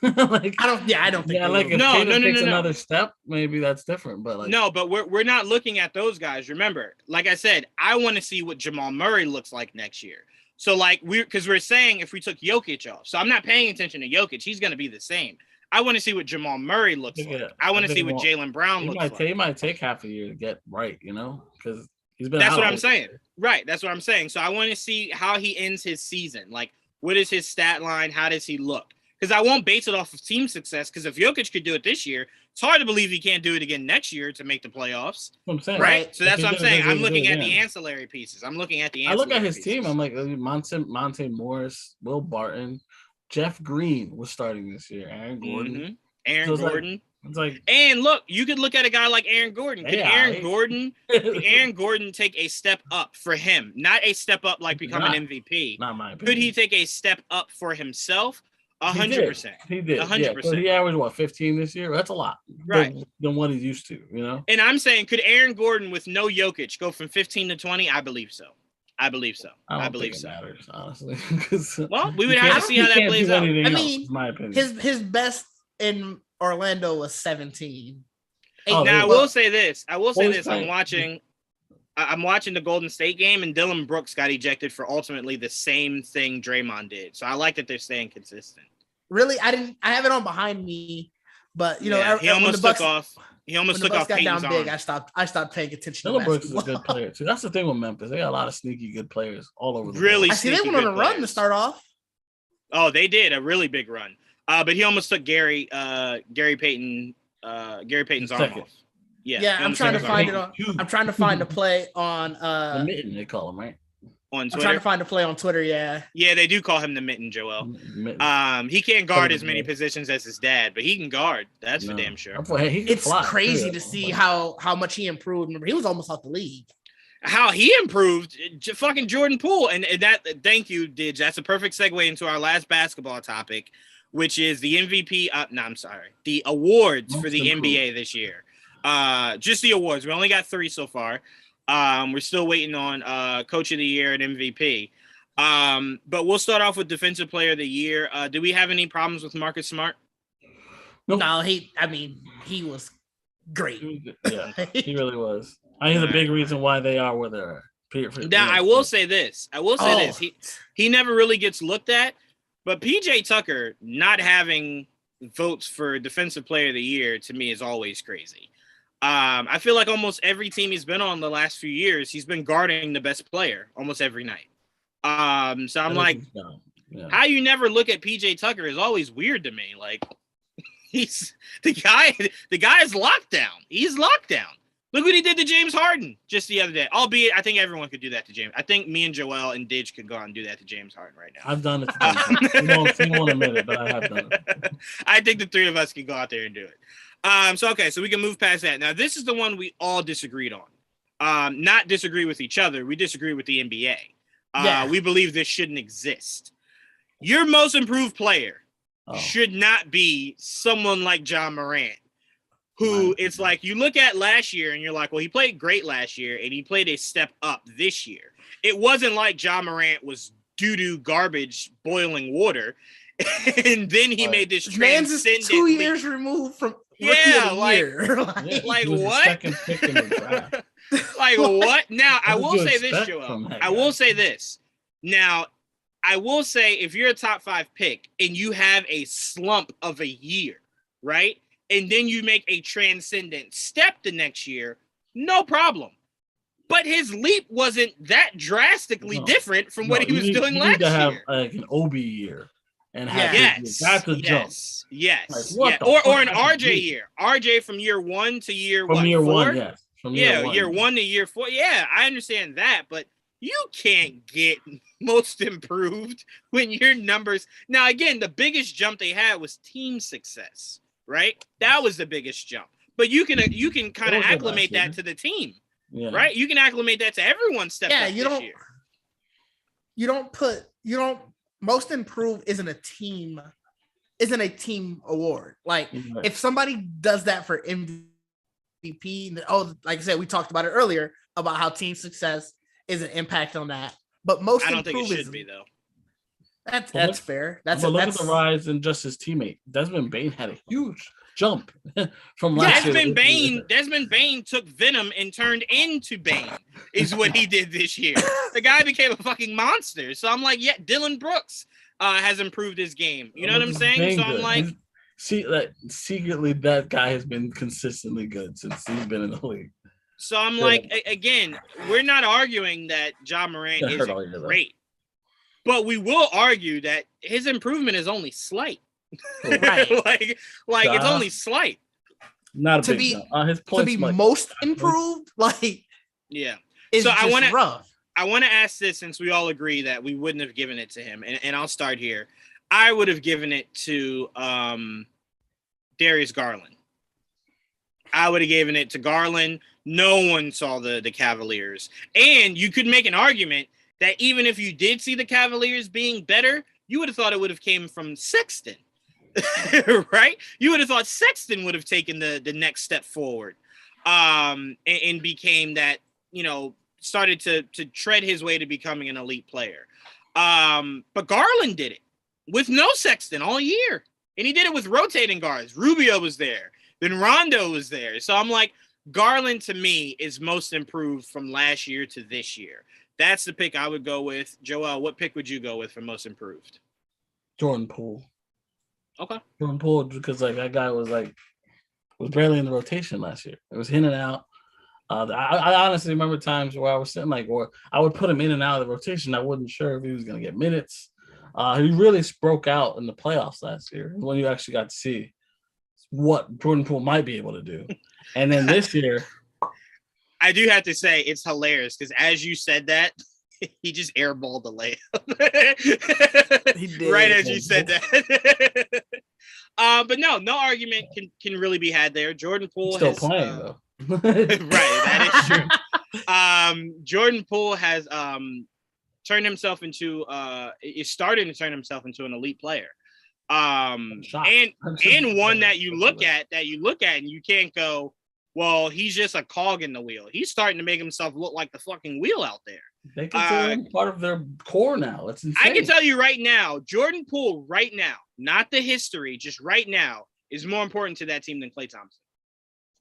Like I don't think. Yeah, like if Tatum takes another step, maybe that's different. But like no, but we're not looking at those guys. Remember, like I said, I want to see what Jamal Murray looks like next year. So like we're saying if we took Jokic off, so I'm not paying attention to Jokic. He's gonna be the same. I want to see what Jamal Murray looks like. I want to see what Jaylen Brown looks like. He might take half a year to get right, because he's been. That's what I'm saying. Right. That's what I'm saying. So I want to see how he ends his season. Like, what is his stat line? How does he look? Because I won't base it off of team success. Because if Jokic could do it this year, it's hard to believe he can't do it again next year to make the playoffs. I'm saying, right. So that's what I'm saying. I'm looking at the ancillary pieces. I look at his team. I'm like Monte Morris, Will Barton, Jeff Green was starting this year. Aaron Gordon. Mm-hmm. Aaron Gordon. It's like, and look, you could look at a guy like Aaron Gordon. Could Aaron Gordon take a step up for him? Not a step up like become an MVP. Not my opinion. Could he take a step up for himself? 100%. He did. 100%. So he averaged 15 this year? That's a lot. Right. Than what he's used to, And I'm saying, could Aaron Gordon with no Jokic go from 15 to 20? I believe so. I believe so. I believe so. Matters, honestly. Well, we would have to see how that plays out. I mean, my opinion. His best in Orlando was 17. Now I will say this. I'm watching the Golden State game, and Dylan Brooks got ejected for ultimately the same thing Draymond did. So I like that they're staying consistent. Really, I have it on behind me, but he almost took off. He almost took off Peyton's arm. Big. I stopped paying attention. Dylan Brooks is a good player too. That's the thing with Memphis. They got a lot of sneaky good players all over the world. I see they went on a run to start off. Oh, they did a really big run. But he almost took Gary Payton's arm off. Yeah. I'm trying to find it on. I'm trying to find a play on the mitten, they call him, right? On Twitter. I'm trying to find a play on Twitter. Yeah, they do call him the mitten, Joel. He can't guard as many positions as his dad, but he can guard. That's for damn sure. It's crazy to see how much he improved. Remember, he was almost out the league. How he improved, fucking Jordan Poole, and that. Thank you, Didge. That's a perfect segue into our last basketball topic, which is the MVP. The awards for the NBA this year. Just the awards. We only got 3 so far. We're still waiting on Coach of the Year and MVP. But we'll start off with Defensive Player of the Year. Do we have any problems with Marcus Smart? Nope. No, he was great. He really was. I think the big reason why they are where they're at. Now, I will say this. He never really gets looked at, but PJ Tucker not having votes for Defensive Player of the Year to me is always crazy. I feel like almost every team he's been on the last few years, he's been guarding the best player almost every night. So I'm like, how you never look at PJ Tucker is always weird to me. Like, he's the guy is locked down. He's locked down. Look what he did to James Harden just the other day. Albeit, I think everyone could do that to James. I think me and Joel and Didge could go out and do that to James Harden right now. I've done it. You won't admit it, but I have done it. I think the 3 of us can go out there and do it. So we can move past that. Now, this is the one we all disagreed on. Not disagree with each other. We disagree with the NBA. We believe this shouldn't exist. Your most improved player should not be someone like Ja Morant, who it's like you look at last year and you're like, well, he played great last year and he played a step up this year. It wasn't like Ja Morant was doo-doo garbage boiling water. And then he made this transcendent 2 years removed from like what? Second pick in the draft. Like what? Now I will say this, Joel. I will say this. Now I will say if you're a top 5 pick and you have a slump of a year, right? And then you make a transcendent step the next year, no problem. But his leap wasn't that drastically different from what he was doing last year. You need to have like an Obi year. And that's a jump. Yes. Like, or an RJ year. RJ from year 1 to year from year 4? 1, yes. From year 1 to year 4. Yeah, I understand that, but you can't get most improved when your numbers. Now, again, the biggest jump they had was team success, right? That was the biggest jump. But you can kind of acclimate that to the team, right? You can acclimate that to everyone stepping up this year. You don't. Most improved isn't a team award. Like if somebody does that for MVP, MVP. Oh, like I said, we talked about it earlier about how team success is an impact on that. But most I don't think improved it should be though. That's fair. But look at the rise in just his teammate. Desmond Bane had a huge jump from last year. Desmond Bane took Venom and turned into Bane, is what he did this year. The guy became a fucking monster. So I'm like, yeah, Dylan Brooks has improved his game. You know what I'm saying? So I'm like, secretly, that guy has been consistently good since he's been in the league. So I'm like, again, we're not arguing that Ja Morant is great, but we will argue that his improvement is only slight. Right. like it's only slight. Not a big his points to be most improved, like yeah. So I want to ask this, since we all agree that we wouldn't have given it to him, and I'll start here. I would have given it to Darius Garland. I would have given it to Garland. No one saw the Cavaliers. And you could make an argument that even if you did see the Cavaliers being better, you would have thought it would have came from Sexton. Right? You would have thought Sexton would have taken the next step forward and became that, started to tread his way to becoming an elite player. But Garland did it with no Sexton all year. And he did it with rotating guards. Rubio was there. Then Rondo was there. So I'm like, Garland to me is most improved from last year to this year. That's the pick I would go with. Joel, what pick would you go with for most improved? Jordan Poole. Okay. Jordan Poole, because that guy was barely in the rotation last year. It was in and out. I honestly remember times where I was sitting or I would put him in and out of the rotation. I wasn't sure if he was going to get minutes. He really broke out in the playoffs last year when you actually got to see what Jordan Poole might be able to do. And then this year, I do have to say it's hilarious because as you said that, he just airballed the layup. He did. Right as you said that. But no argument can really be had there. Jordan Poole still playing though. Right, that is true. Jordan Poole has turned himself into is starting to turn himself into an elite player. And one that you look at and you can't go, well, he's just a cog in the wheel. He's starting to make himself look like the fucking wheel out there. They consider him part of their core now. It's insane. I can tell you right now, Jordan Poole right now, not the history, just right now, is more important to that team than Klay Thompson.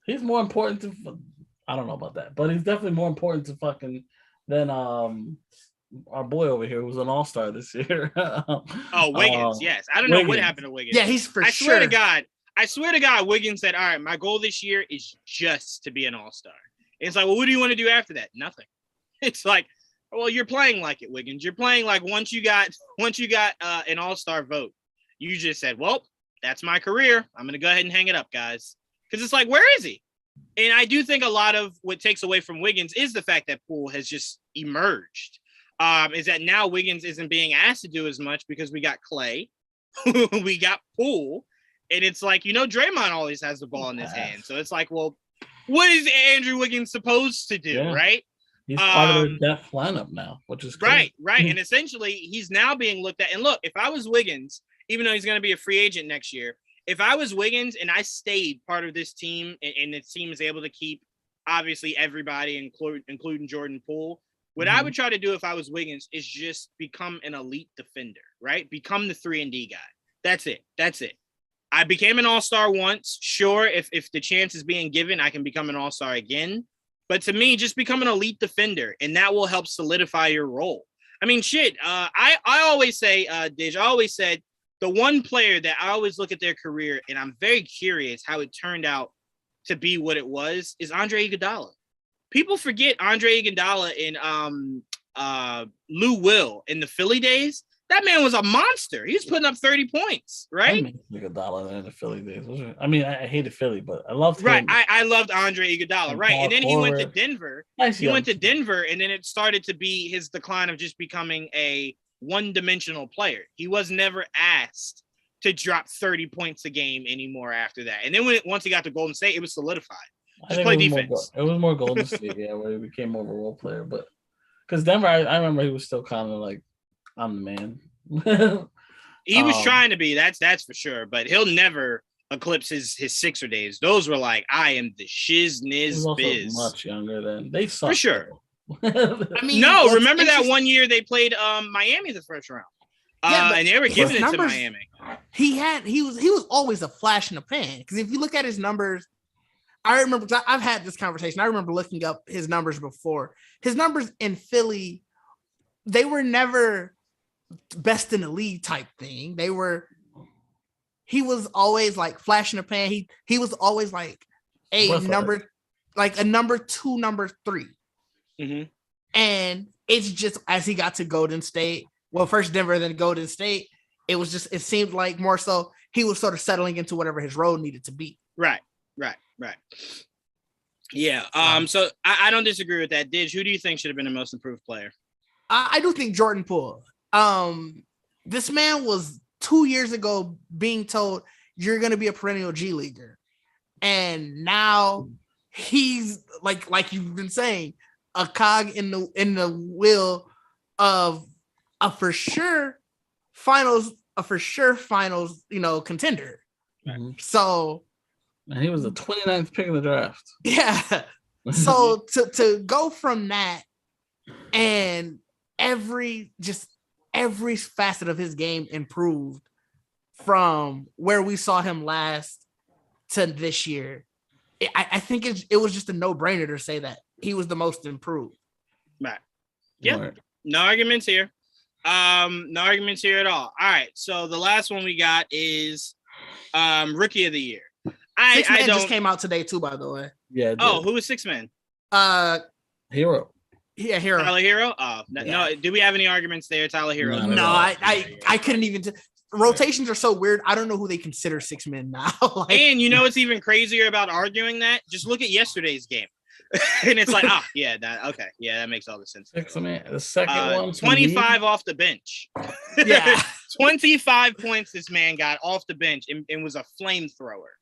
He's more important to, I don't know about that, but he's definitely more important to than our boy over here who was an all-star this year. Wiggins, yes. I don't know what happened to Wiggins. Yeah, he's for sure. I swear to God, Wiggins said, all right, my goal this year is just to be an all-star. It's like, well, what do you want to do after that? Nothing. It's like, well, you're playing like it, Wiggins. You're playing like once you got an all-star vote, you just said, well, that's my career. I'm going to go ahead and hang it up, guys. Because it's like, where is he? And I do think a lot of what takes away from Wiggins is the fact that Poole has just emerged. Is that now Wiggins isn't being asked to do as much because we got Klay, we got Poole, and it's like, Draymond always has the ball in his hand. So it's like, well, what is Andrew Wiggins supposed to do, right? He's part of the depth lineup now, which is crazy. Right. And essentially, he's now being looked at. And look, if I was Wiggins, even though he's going to be a free agent next year, if I was Wiggins and I stayed part of this team and the team is able to keep, obviously, everybody, including Jordan Poole, what I would try to do if I was Wiggins is just become an elite defender, right? Become the 3-and-D guy. That's it. I became an all-star once. Sure, if the chance is being given, I can become an all-star again. But to me, just become an elite defender, and that will help solidify your role. I mean, shit, I always say, Didge, I always said the one player that I always look at their career, and I'm very curious how it turned out to be what it was, is Andre Iguodala. People forget Andre Iguodala and Lou Will in the Philly days. That man was a monster. He was putting up 30 points, right? I Iguodala in the Philly days. I mean, I hated Philly, but I loved him. Right, I loved Andre Iguodala, right? And then he went to Denver. He went to Denver, and then it started to be his decline of just becoming a one-dimensional player. He was never asked to drop 30 points a game anymore after that. And then once he got to Golden State, it was solidified. Just play defense. It was more Golden State, where he became more of a role player. But because Denver, I remember he was still kind of like, I'm the man. He was trying to be. That's for sure. But he'll never eclipse his Sixer days. Those were like, I am the shiz niz biz. Much younger than they suck. For sure. I mean, no, remember that one year they played Miami the first round. And they were giving it to Miami. He was always a flash in the pan. Because if you look at his numbers, I remember I've had this conversation. I remember looking up his numbers before. His numbers in Philly, they were never best in the league type thing. He was always like flash in the pan. He was always like a number 2, number 3. Mm-hmm. And it's just as he got to Golden State, well, first Denver, then Golden State, it seemed like more so he was sort of settling into whatever his role needed to be. Right. Yeah. So I don't disagree with that. Didge, who do you think should have been the most improved player? I do think Jordan Poole. This man was 2 years ago being told you're going to be a perennial G leaguer, and now he's like you've been saying, a cog in the wheel of a for sure finals, contender. Mm-hmm. So, and he was the 29th pick of the draft. Yeah. So to go from that and every facet of his game improved from where we saw him last to this year, I think it was just a no-brainer to say that he was the most improved. Right. Yeah. Right. No arguments here. No arguments here at all. All right. So the last one we got is Rookie of the Year. Six Man just came out today too, by the way. Yeah. Who was Six Man? Hero. Yeah, Hero. Tyler Hero? Oh, no. Yeah. No. Do we have any arguments there, Tyler Hero? No, I couldn't even. Rotations are so weird. I don't know who they consider six men now. And you know what's even crazier about arguing that? Just look at yesterday's game. And it's like, that makes all the sense. The second one, 25 off the bench. Yeah. 25 points this man got off the bench and was a flamethrower.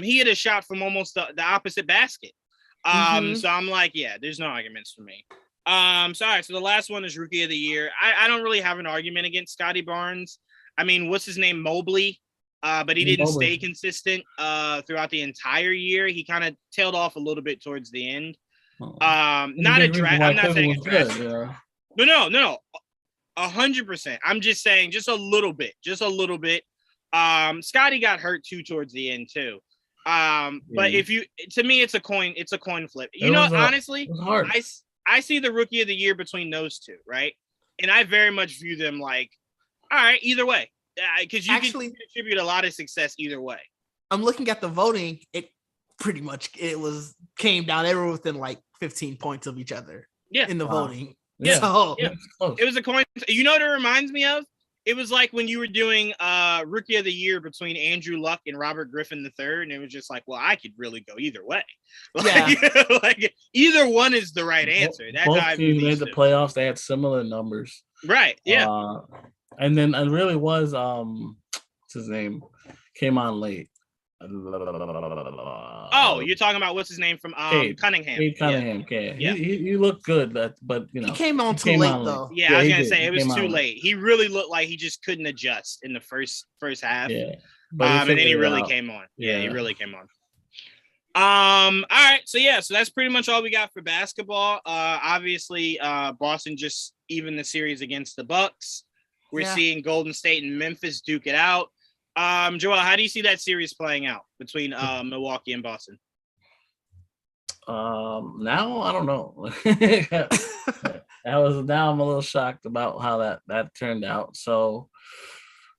He had a shot from almost the opposite basket. So I'm like, yeah, there's no arguments for me. So the last one is Rookie of the Year. I don't really have an argument against Scotty Barnes. I mean, what's his name? Mobley. But he didn't stay consistent throughout the entire year. He kind of tailed off a little bit towards the end. Not a draft. I'm not saying a draft. Yeah. No. 100%. I'm just saying just a little bit. Scotty got hurt too towards the end too. But to me, it's a coin flip. Honestly, I see the Rookie of the Year between those two, right? And I very much view them like, all right, either way. Because you can contribute a lot of success either way. I'm looking at the voting. It pretty much came down. They were within like 15 points of each other. Yeah. In the voting. Yeah. So, yeah. It was a coin. You know what it reminds me of? It was like when you were doing Rookie of the Year between Andrew Luck and Robert Griffin III, and it was just like, well, I could really go either way. Like either one is the right answer. Both teams made the playoffs. They had similar numbers. Right. Yeah. And then it really was what's his name? Came on late. Oh, you're talking about what's his name from Cunningham. Cade Cunningham. Yeah. He looked good, but he came on too late though. Yeah, I was gonna say it was too late. He really looked like he just couldn't adjust in the first half. Yeah. And then he really came on. Yeah, he really came on. All right, so that's pretty much all we got for basketball. Obviously, Boston just evened the series against the Bucks. We're seeing Golden State and Memphis duke it out. Joel, how do you see that series playing out between Milwaukee and Boston? Now I don't know. Now I'm a little shocked about how that turned out. So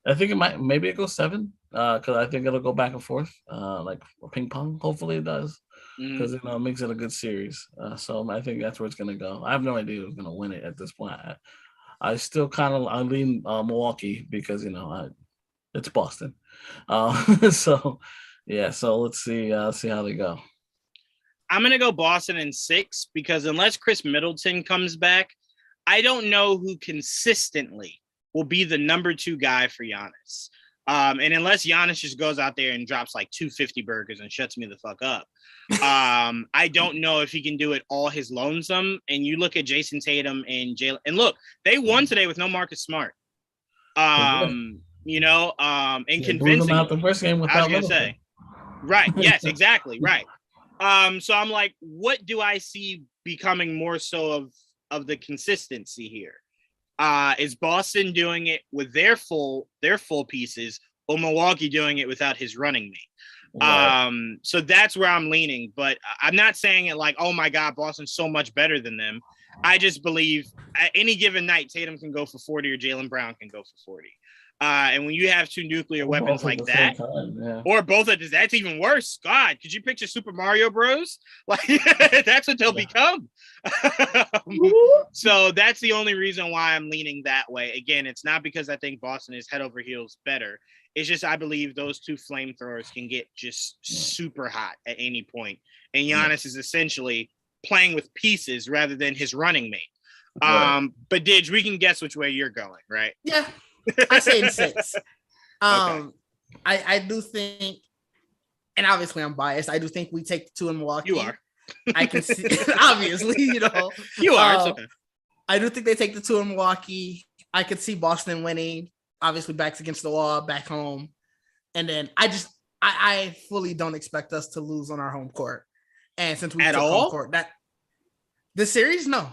I think maybe it goes 7. Because I think it'll go back and forth, like ping pong. Hopefully it does, because it makes it a good series. So I think that's where it's gonna go. I have no idea who's gonna win it at this point. I still I lean Milwaukee because it's Boston. So let's see how they go. I'm gonna go Boston in 6 because unless Chris Middleton comes back, I don't know who consistently will be the number 2 guy for Giannis. And unless Giannis just goes out there and drops like 250 burgers and shuts me the fuck up, I don't know if he can do it all his lonesome. And you look at Jason Tatum and Jalen, and look, they won today with no Marcus Smart. and Blew them convincing. out the first game I was without gonna say, right? Yes, exactly, right. So I'm like, what do I see becoming more so of the consistency here? Is Boston doing it with their full pieces, or Milwaukee doing it without his running mate? Right. So that's where I'm leaning, but I'm not saying it like, oh my God, Boston's so much better than them. I just believe at any given night, Tatum can go for 40 or Jaylen Brown can go for 40. And when you have two nuclear weapons like that, or both of that's even worse. God, could you picture Super Mario Bros? Like that's what they'll become. So that's the only reason why I'm leaning that way. Again, it's not because I think Boston is head over heels better. It's just I believe those two flamethrowers can get just super hot at any point. And Giannis is essentially playing with pieces rather than his running mate. But Didge, we can guess which way you're going, right? Yeah. I say in 6. Okay. I do think, and obviously I'm biased, I do think we take the 2 in Milwaukee. You are. I can see, obviously, You are. It's okay. I do think they take the 2 in Milwaukee. I could see Boston winning, obviously backs against the wall, back home. And then I fully don't expect us to lose on our home court. And since we took home court, the series, no.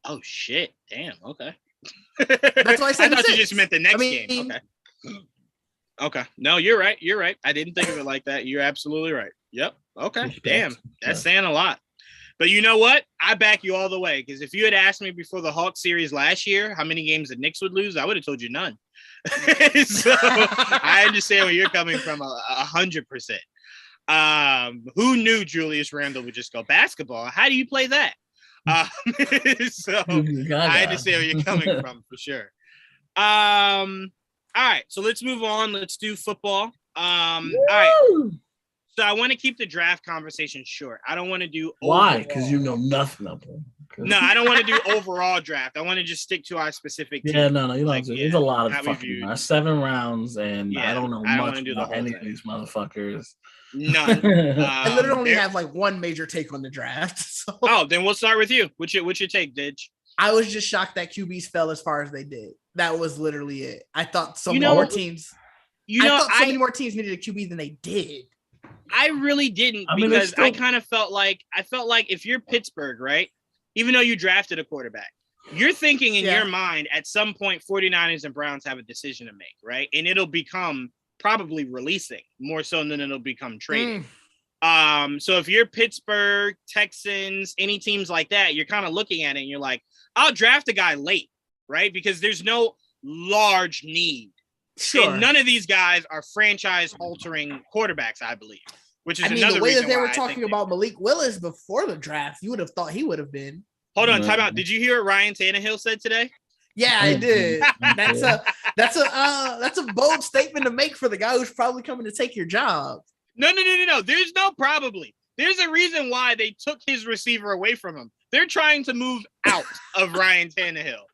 Oh, shit. Damn. Okay. That's why I said I thought you just meant the next game. Okay. No, you're right. I didn't think of it like that. You're absolutely right. Yep. Okay. Damn. That's saying a lot. But you know what? I back you all the way, because if you had asked me before the Hawks series last year how many games the Knicks would lose, I would have told you none. So I understand where you're coming from 100%. Who knew Julius Randle would just go basketball? How do you play that? So I understand where you're coming from for sure. All right, so let's move on. Let's do football. All right. So I want to keep the draft conversation short. I don't want to do why? Because you know nothing of them. No, I don't want to do overall draft. I want to just stick to our specific team. Yeah, no, you don't. There's a lot of fucking 7 rounds, and I don't know much about any of these motherfuckers. None. I literally only have like one major take on the draft. So. Oh, then we'll start with you. What's your take, Didge? I was just shocked that QBs fell as far as they did. That was literally it. I thought so many more teams. I thought so many more teams needed a QB than they did. I really didn't, because I kind of felt like if you're Pittsburgh, right? Even though you drafted a quarterback, you're thinking in your mind at some point 49ers and Browns have a decision to make, right? And it'll become probably releasing more so than it'll become trading. So if you're Pittsburgh, Texans, any teams like that, you're kind of looking at it and you're like, I'll draft a guy late, right? Because there's no large need. Sure. And none of these guys are franchise-altering quarterbacks, I believe. Which is another the way reason that they were talking about Malik Willis before the draft, you would have thought he would have been. Hold on, time out. Did you hear what Ryan Tannehill said today? Yeah, I did. That's a bold statement to make for the guy who's probably coming to take your job. No. There's no probably. There's a reason why they took his receiver away from him. They're trying to move out of Ryan Tannehill.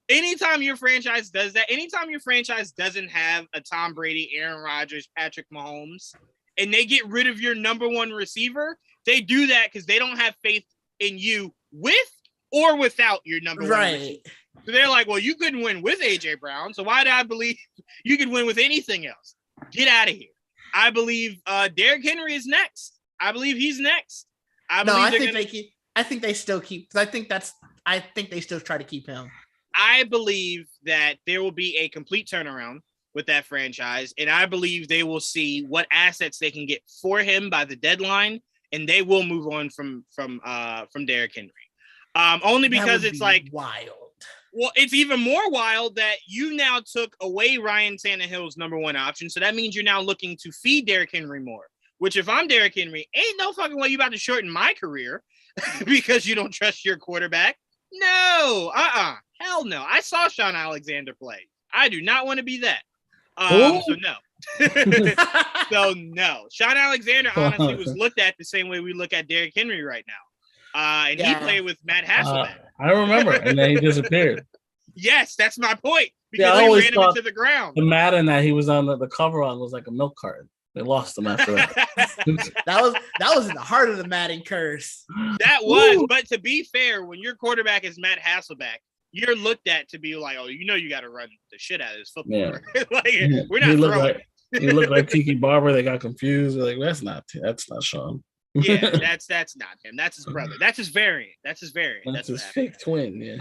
Anytime your franchise does that, anytime your franchise doesn't have a Tom Brady, Aaron Rodgers, Patrick Mahomes, and they get rid of your number one receiver, they do that because they don't have faith in you with or without your number one receiver. So they're like, well, you couldn't win with AJ Brown, so why do I believe you could win with anything else? Get out of here. I believe Derrick Henry is next. I believe he's next. I think they still keep. I think they still try to keep him. I believe that there will be a complete turnaround with that franchise, and I believe they will see what assets they can get for him by the deadline, and they will move on from Derrick Henry. Only because it's like wild. Well, it's even more wild that you now took away Ryan Tannehill's number one option, so that means you're now looking to feed Derrick Henry more. Which, if I'm Derrick Henry, ain't no fucking way you about to shorten my career because you don't trust your quarterback. No, hell no. I saw Sean Alexander play. I do not want to be that. So no. So no. Sean Alexander honestly was looked at the same way we look at Derrick Henry right now. And he played with Matt Hasselbeck. I remember, and then he disappeared. Yes, that's my point. Because he ran him into the ground. The Madden that he was on the cover on was like a milk carton. They lost him after that. that was in the heart of the Madden curse. That was, but to be fair, when your quarterback is Matt Hasselbeck, you're looked at to be like, oh, you got to run the shit out of this football. Yeah. Like, we're not throwing it. He looked like Tiki Barber. They got confused. They're like, that's not Sean. Yeah, that's not him. That's his brother. That's his variant. That's his His fake twin. Yeah.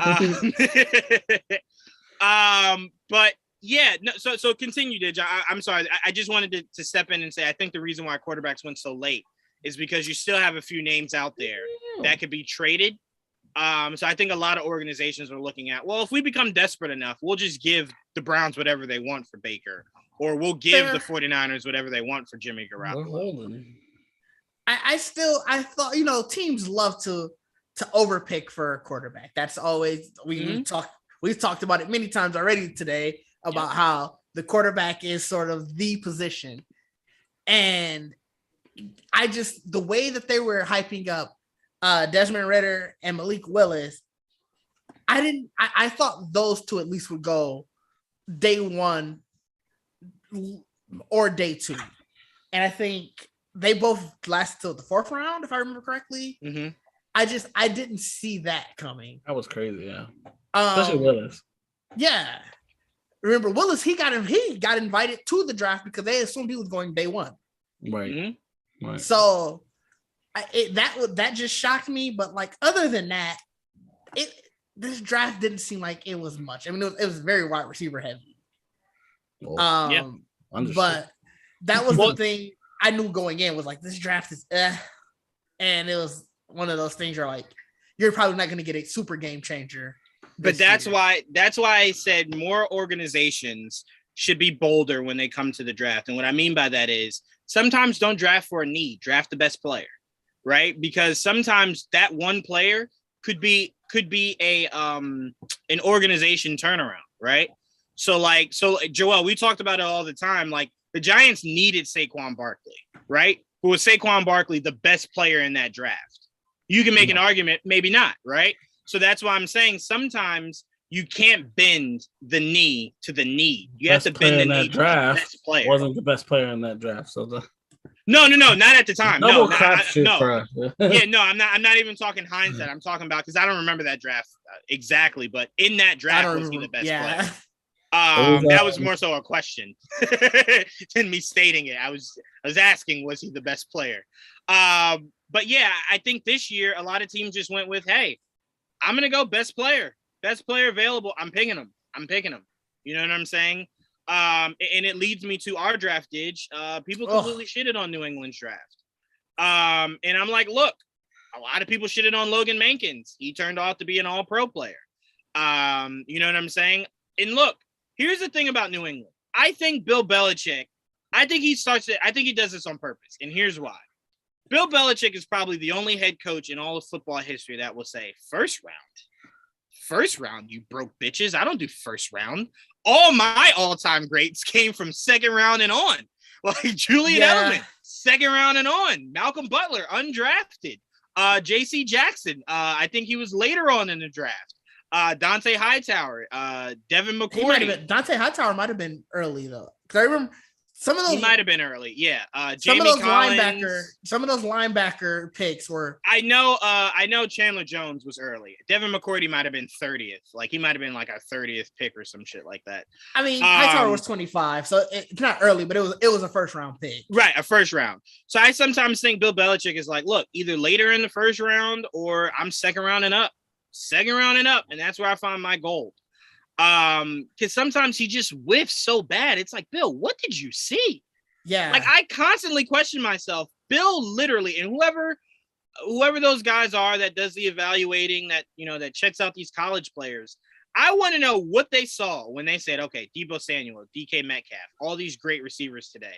But yeah, no, so continue, Didge. I'm sorry. I just wanted to step in and say I think the reason why quarterbacks went so late is because you still have a few names out there that could be traded. So I think a lot of organizations are looking at, well, if we become desperate enough, we'll just give the Browns whatever they want for Baker, or we'll give the 49ers whatever they want for Jimmy Garoppolo. I thought, teams love to overpick for a quarterback. That's always we've talked about it many times already today about how the quarterback is sort of the position. And the way that they were hyping up Desmond Ridder and Malik Willis, I thought those two at least would go day one or day two. And I think they both lasted till the fourth round, if I remember correctly. Mm-hmm. I didn't see that coming. That was crazy, yeah. Especially Willis. Yeah. Remember, Willis, he got invited to the draft because they assumed he was going day one. Right. Mm-hmm. Right. So that just shocked me. But like other than that, this draft didn't seem like it was much. I mean, it was very wide receiver heavy. Well, but that was the thing I knew going in was like this draft is and it was one of those things you're like, you're probably not going to get a super game changer. But that's why I said more organizations should be bolder when they come to the draft. And what I mean by that is sometimes don't draft for a need, draft the best player, right? Because sometimes that one player could be a an organization turnaround, right? So Joel, we talked about it all the time. Like the Giants needed Saquon Barkley, right? Who was Saquon Barkley the best player in that draft? You can make an argument, maybe not, right? So that's why I'm saying sometimes you can't bend the knee to the need. You have to bend the knee to the best player. Wasn't the best player in that draft. So no, not at the time. No. I'm not even talking hindsight. I'm talking about because I don't remember that draft exactly, but in that draft was he the best player? That was more so a question than me stating it. I was asking, was he the best player? But yeah, I think this year a lot of teams just went with, hey, I'm gonna go best player available. I'm picking him. You know what I'm saying? And it leads me to our draft, Didge. People completely shitted on New England's draft. And I'm like, look, a lot of people shitted on Logan Mankins. He turned out to be an all-pro player. You know what I'm saying? And look, here's the thing about New England. I think Bill Belichick, I think he does this on purpose. And here's why. Bill Belichick is probably the only head coach in all of football history that will say, first round, you broke bitches. I don't do first round. All my all-time greats came from second round and on. Like Julian Edelman, second round and on. Malcolm Butler, undrafted. J.C. Jackson, I think he was later on in the draft. Dante Hightower, Devin McCourty. Dante Hightower might have been early though. Because I remember some of those. He might have been early, yeah. Some of those linebacker picks were. I know Chandler Jones was early. Devin McCourty might have been 30th. Like he might have been like a 30th pick or some shit like that. I mean, Hightower was 25, so it's not early, but it was a first round pick. Right, a first round. So I sometimes think Bill Belichick is like, look, either later in the first round or I'm second round and up, and that's where I find my gold. Because sometimes he just whiffs so bad. It's like, Bill, what did you see? Yeah. Like I constantly question myself. Bill literally, and whoever those guys are that does the evaluating, that that checks out these college players. I want to know what they saw when they said, okay, Deebo Samuel, DK Metcalf, all these great receivers today.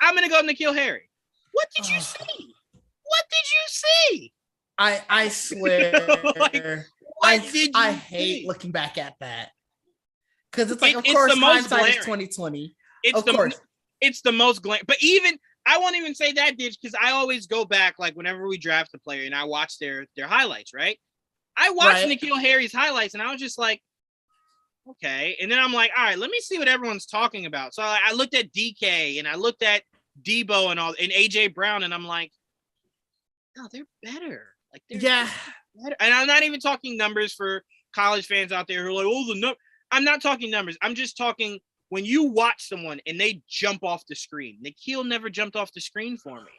I'm gonna go N'Keal Harry. What did you see? What did you see? I swear, I hate looking back at that because it's like, of course, hindsight is 2020. It's the most glaring. But even I won't even say that, Didge, because I always go back, like whenever we draft a player and I watch their highlights. Right? I watched N'Keal Harry's highlights and I was just like, okay. And then I'm like, all right, let me see what everyone's talking about. So I looked at DK and I looked at Deebo and AJ Brown, and I'm like, no, they're better. Like, they're better. And I'm not even talking numbers for college fans out there who are like, oh, I'm not talking numbers. I'm just talking when you watch someone and they jump off the screen. Nikhil never jumped off the screen for me.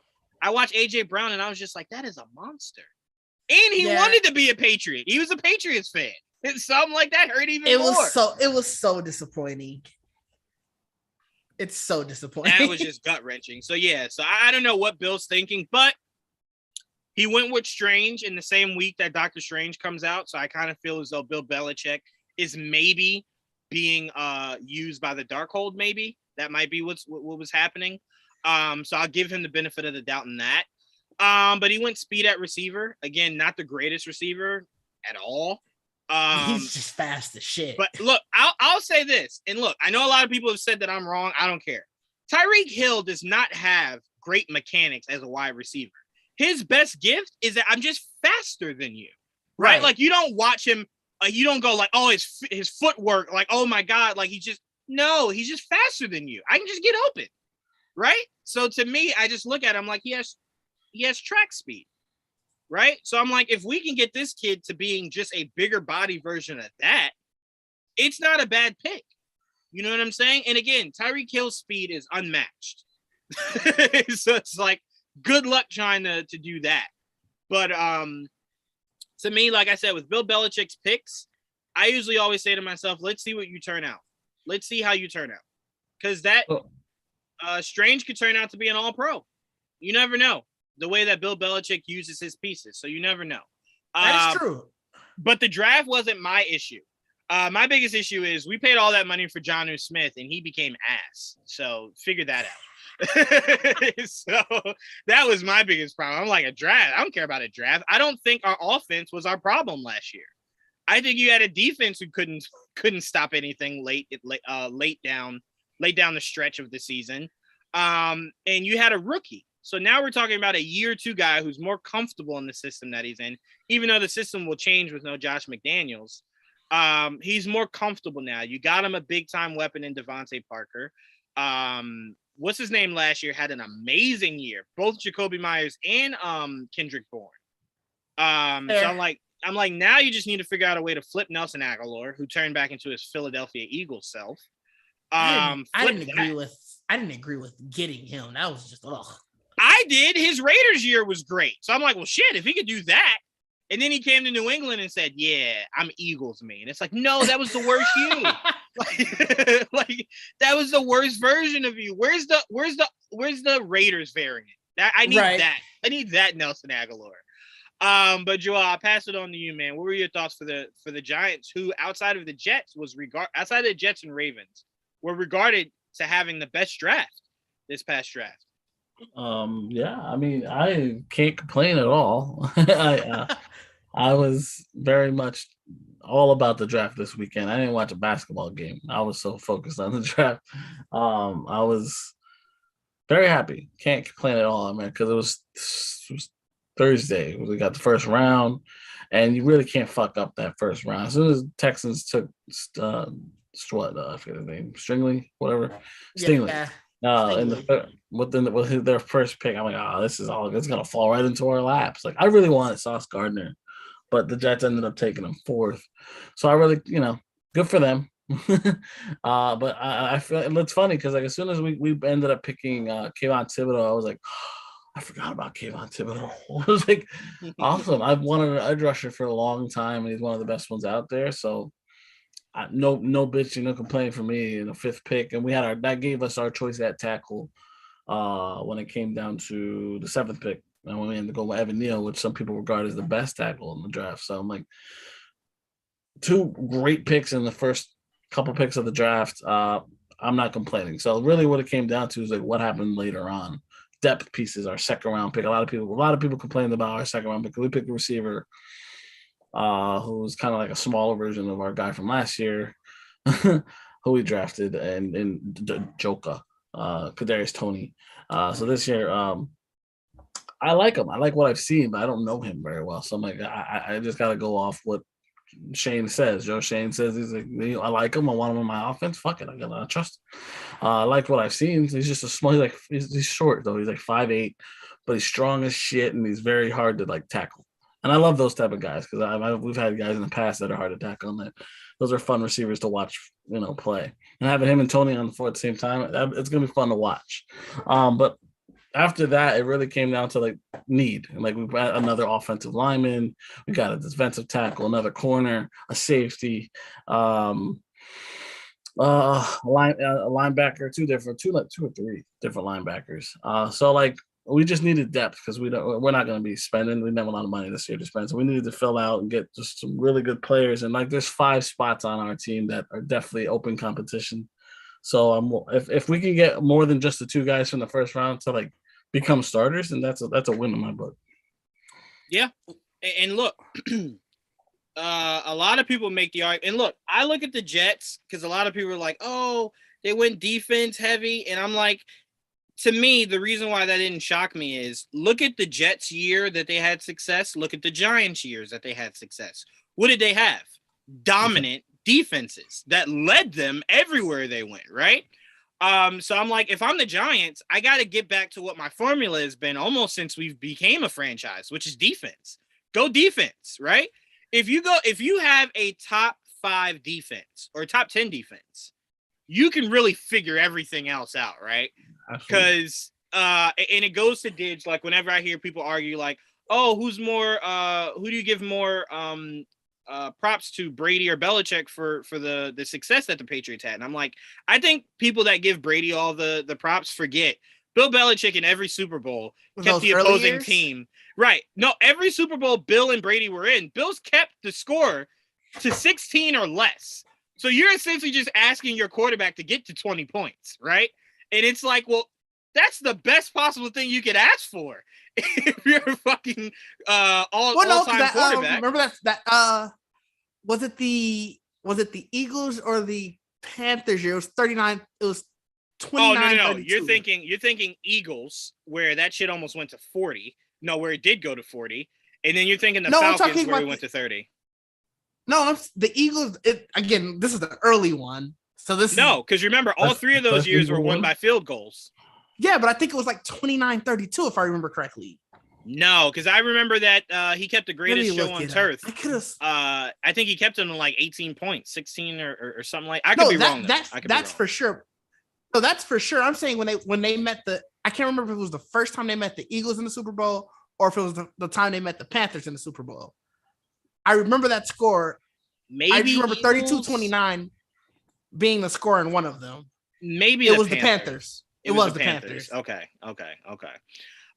I watched AJ Brown and I was just like, that is a monster. And he wanted to be a Patriot. He was a Patriots fan. And something like that hurt even more. It was so disappointing. It's so disappointing. That was just gut wrenching. So I don't know what Bill's thinking, but he went with Strange in the same week that Doctor Strange comes out. So I kind of feel as though Bill Belichick is maybe being used by the Darkhold. Maybe that might be what was happening. So I'll give him the benefit of the doubt in that. But he went speed at receiver. Again, not the greatest receiver at all. He's just fast as shit. But look, I'll say this. And look, I know a lot of people have said that I'm wrong. I don't care. Tyreek Hill does not have great mechanics as a wide receiver. His best gift is that I'm just faster than you. Right? Like you don't watch him. You don't go like, oh, his footwork. Like, oh my God. Like he's just faster than you. I can just get open. Right? So to me, I just look at him like he has track speed, right? So I'm like, if we can get this kid to being just a bigger body version of that, it's not a bad pick. You know what I'm saying? And again, Tyreek Hill's speed is unmatched. So it's like, good luck trying to do that. But to me, like I said, with Bill Belichick's picks, I usually always say to myself, let's see what you turn out. Let's see how you turn out. Because that Strange could turn out to be an all-pro. You never know the way that Bill Belichick uses his pieces. So you never know. That is true. But the draft wasn't my issue. My biggest issue is we paid all that money for Jonnu Smith and he became ass. So figure that out. So that was my biggest problem. I'm like, a draft. I don't care about a draft. I don't think our offense was our problem last year. I think you had a defense who couldn't stop anything late down the stretch of the season. And you had a rookie. So now we're talking about a year two guy who's more comfortable in the system that he's in, even though the system will change with no Josh McDaniels. He's more comfortable now. You got him a big time weapon in Devontae Parker. What's his name last year had an amazing year, both Jacoby Myers and Kendrick Bourne. So I'm like, now you just need to figure out a way to flip Nelson Aguilar, who turned back into his Philadelphia Eagles self. I didn't agree with getting him. That was just I did. His Raiders year was great. So I'm like, well, shit, if he could do that. And then he came to New England and said, yeah, I'm Eagles, man. It's like, no, that was the worst you. like that was the worst version of you. Where's the Raiders variant? I need that. I need that Nelson Aguilar. But Juwaan, I'll pass it on to you, man. What were your thoughts for the Giants, who outside of the Jets and Ravens were regarded to having the best draft this past draft? Yeah, I mean, I can't complain at all. I was very much all about the draft this weekend. I didn't watch a basketball game. I was so focused on the draft. I was very happy. Can't complain at all, man, because it was Thursday. We got the first round, and you really can't fuck up that first round. As soon as Texans took I forget his name, Stingley. Yeah. With their first pick, I'm like, it's gonna fall right into our laps. Like, I really wanted Sauce Gardner, but the Jets ended up taking him fourth. So I really, good for them. But I feel it's funny because like as soon as we ended up picking Kayvon Thibodeau, I was like, I forgot about Kayvon Thibodeau. I was like, awesome. I've wanted an edge rusher for a long time, and he's one of the best ones out there. So no bitching, no complaining for me in the fifth pick. And that gave us our choice at tackle when it came down to the seventh pick. And when we had to go with Evan Neal, which some people regard as the best tackle in the draft. So I'm like, two great picks in the first couple picks of the draft. I'm not complaining. So really what it came down to is like what happened later on. Depth pieces, our second round pick. A lot of people complained about our second round pick. We picked a receiver who was kind of like a smaller version of our guy from last year, who we drafted, and Joka, Kadarius Toney. So this year, I like him. I like what I've seen, but I don't know him very well. So I'm like, I just got to go off what Shane says. Joe Shane says he's like, I like him. I want him in my offense. Fuck it, I gotta trust him. I like what I've seen. He's just a small. He's short though. He's like 5'8", but he's strong as shit, and he's very hard to like tackle. And I love those type of guys because we've had guys in the past that are hard to tackle. And those are fun receivers to watch, play. And having him and Tony on the floor at the same time, it's gonna be fun to watch. But after that, it really came down to like need. Like we've got another offensive lineman, we got a defensive tackle, another corner, a safety, a linebacker, two or three different linebackers. So like we just needed depth because we're not going to be spending. We didn't have a lot of money this year to spend, so we needed to fill out and get just some really good players. And like there's 5 spots on our team that are definitely open competition. So if we can get more than just the 2 guys from the first round to like become starters, then that's a win in my book. Yeah, and look, a lot of people make the argument. And look, I look at the Jets because a lot of people are like, "Oh, they went defense heavy," and I'm like, to me, the reason why that didn't shock me is look at the Jets year that they had success. Look at the Giants years that they had success. What did they have? Dominant defenses that led them everywhere they went, right? So I'm like, if I'm the Giants, I got to get back to what my formula has been almost since we became a franchise, which is defense. Go defense, right? If you have a top 5 defense or top 10 defense, you can really figure everything else out, right? Because and it goes to Didge. Like whenever I hear people argue, like, oh, who do you give more props to, Brady or Belichick for the success that the Patriots had? And I'm like, I think people that give Brady all the props forget Bill Belichick in every Super Bowl kept the opposing team. Right. No, every Super Bowl Bill and Brady were in, Bill's kept the score to 16 or less. So you're essentially just asking your quarterback to get to 20 points, right? And it's like, well, that's the best possible thing you could ask for if you're a fucking all-time quarterback. Remember that was it the Eagles or the Panthers year? It was 39. It was 29. No. You're thinking Eagles, where that shit almost went to 40. No, where it did go to 40. And then you're thinking the Falcons, where we went to 30. No, the Eagles. Again, this is the early one. So because remember, all 3 of those years were won by field goals. Yeah, but I think it was like 29-32, if I remember correctly. No, because I remember that he kept the greatest show on turf. I think he kept him to like 18 points, 16 or something like. I could be wrong. That's for sure. No, that's for sure. I'm saying when they met I can't remember if it was the first time they met the Eagles in the Super Bowl or if it was the time they met the Panthers in the Super Bowl. I remember that score. Maybe I remember 32-29 being the score in one of them. Maybe it was the Panthers. It was the Panthers. Okay.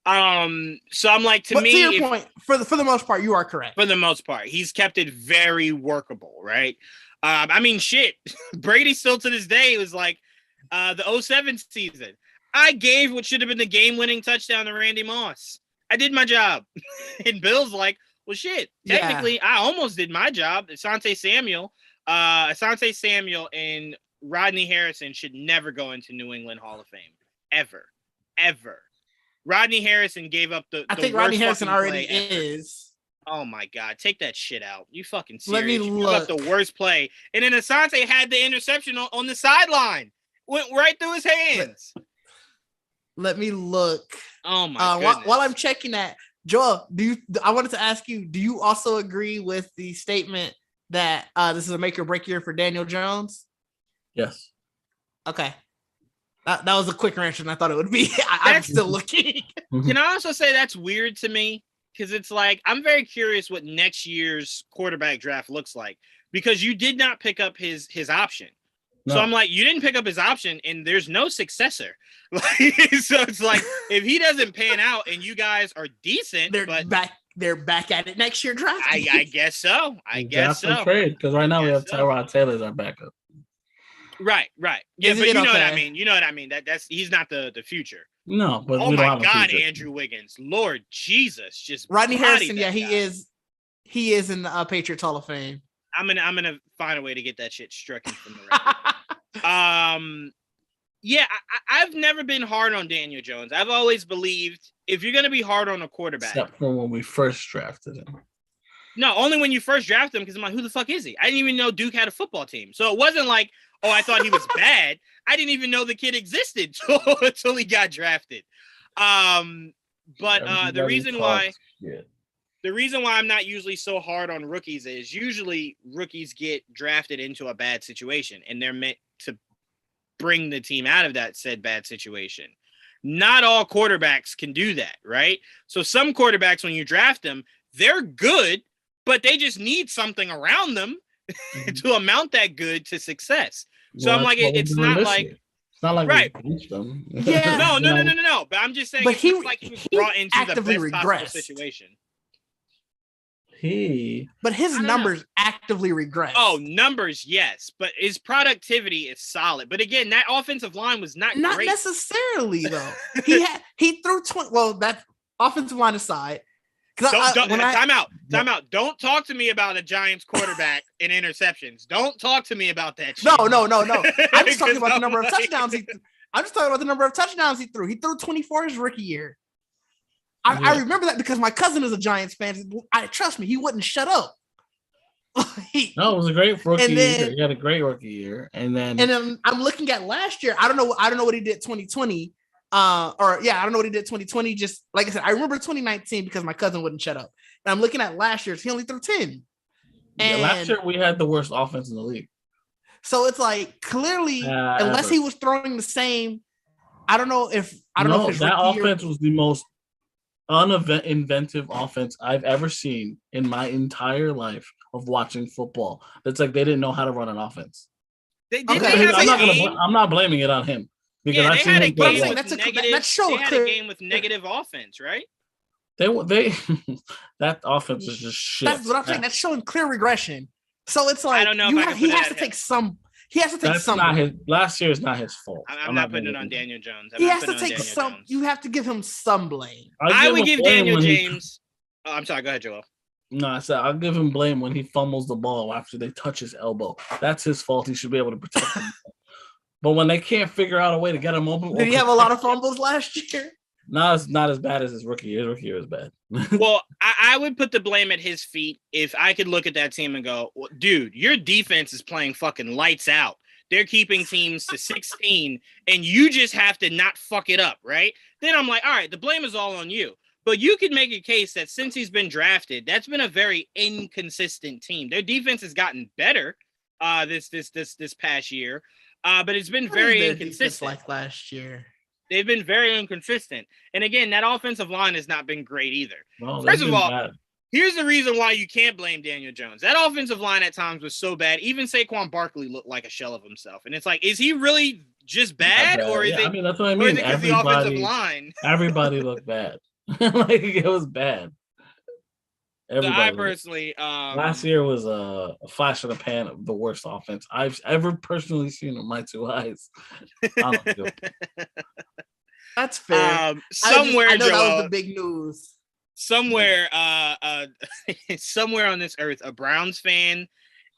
So I'm like, to your point, for the most part, you are correct. For the most part, he's kept it very workable, right? I mean, shit. Brady still to this day was like the 2007 season. I gave what should have been the game-winning touchdown to Randy Moss. I did my job. And Bill's like, well, shit. Technically, I almost did my job. Asante Samuel and Rodney Harrison should never go into New England Hall of Fame. Ever. Rodney Harrison gave up the I think Rodney Harrison already is. Oh my God. Take that shit out. You fucking serious. Let me look. Gave up the worst play. And then Asante had the interception on the sideline. Went right through his hands. Let me look. Oh my goodness. While I'm checking that, Joel, I wanted to ask you, do you also agree with the statement that this is a make or break year for Daniel Jones? Yes. Okay. That was a quicker answer than I thought it would be. I'm still looking. Can I also say that's weird to me? Because it's like, I'm very curious what next year's quarterback draft looks like, because you did not pick up his option. No. So I'm like, you didn't pick up his option and there's no successor. So it's like, if he doesn't pan out and you guys are decent, they're back at it next year draft. I guess so. I guess so. Trade, because right now we have Tyrod Taylor as our backup. Right. Yeah, but you know what I mean. You know what I mean. That's he's not the future. No, but oh my God, Andrew Wiggins, Lord Jesus, just Rodney Harrison. Yeah, he is. He is in the Patriots Hall of Fame. I'm gonna find a way to get that shit stricken from the record. Yeah, I've never been hard on Daniel Jones. I've always believed if you're gonna be hard on a quarterback, except for when we first drafted him. No, only when you first drafted him, because I'm like, who the fuck is he? I didn't even know Duke had a football team, so it wasn't like, oh, I thought he was bad. I didn't even know the kid existed until he got drafted. But the reason why. Yeah. the reason why I'm not usually so hard on rookies is usually rookies get drafted into a bad situation and they're meant to bring the team out of that said bad situation. Not all quarterbacks can do that, right? So some quarterbacks, when you draft them, they're good, but they just need something around them to amount that good to success. So I'm like, it's not like, it's not like right. we benched them. Yeah. No. But I'm just saying, But it's he not like he was brought into the actively best possible regressed. situation. But his numbers actively regressed. Oh, numbers, yes, but his productivity is solid. But again, that offensive line was not great. Necessarily though. he threw 20. Well, that offensive line aside. Time out. Don't talk to me about a Giants quarterback and interceptions. Don't talk to me about that shit. No. I'm just talking about the number of touchdowns he threw. I'm just talking about the number of touchdowns he threw. He threw 24 his rookie year. I remember that because my cousin is a Giants fan. Trust me, he wouldn't shut up. No, it was a great rookie year. He had a great rookie year. And then I'm looking at last year. I don't know what he did 2020. I don't know what he did 2020. Just like I said, I remember 2019 because my cousin wouldn't shut up. And I'm looking at last year's. He only threw 10. And last year we had the worst offense in the league. So it's like clearly, unless he was throwing the same, I don't know if that offense was the most uninventive offense I've ever seen in my entire life of watching football. It's like they didn't know how to run an offense. I'm not blaming it on him because I've seen him play well. They had a game with negative offense, right? They that offense is just shit. That's what I'm saying. That's showing clear regression. So it's like I don't know he has to take some. He has to take some. Last year is not his fault. I'm not putting it on Daniel Jones. He has to take some. You have to give him some blame. I would give Daniel James. I'm sorry. Go ahead, Joel. No, I said I'll give him blame when he fumbles the ball after they touch his elbow. That's his fault. He should be able to protect him. But when they can't figure out a way to get him open, did he have a lot of fumbles last year? No, it's not as bad as his rookie year. His rookie year is bad. Well, I would put the blame at his feet if I could look at that team and go, well, dude, your defense is playing fucking lights out. They're keeping teams to 16, and you just have to not fuck it up, right? Then I'm like, all right, the blame is all on you. But you could make a case that since he's been drafted, that's been a very inconsistent team. Their defense has gotten better this past year, but it's been very inconsistent. Like last year. They've been very inconsistent. And again, that offensive line has not been great either. No, first of all, here's the reason why you can't blame Daniel Jones. That offensive line at times was so bad. Even Saquon Barkley looked like a shell of himself. And it's like, is he really just bad? Or is it? I mean, that's what I mean. The offensive line? Everybody looked bad. Like it was bad. Everybody. So I personally, last year was a flash in the pan of the worst offense I've ever personally seen with my two eyes. That's fair. Somewhere, I know Joel, that was the big news. Somewhere, somewhere on this earth, a Browns fan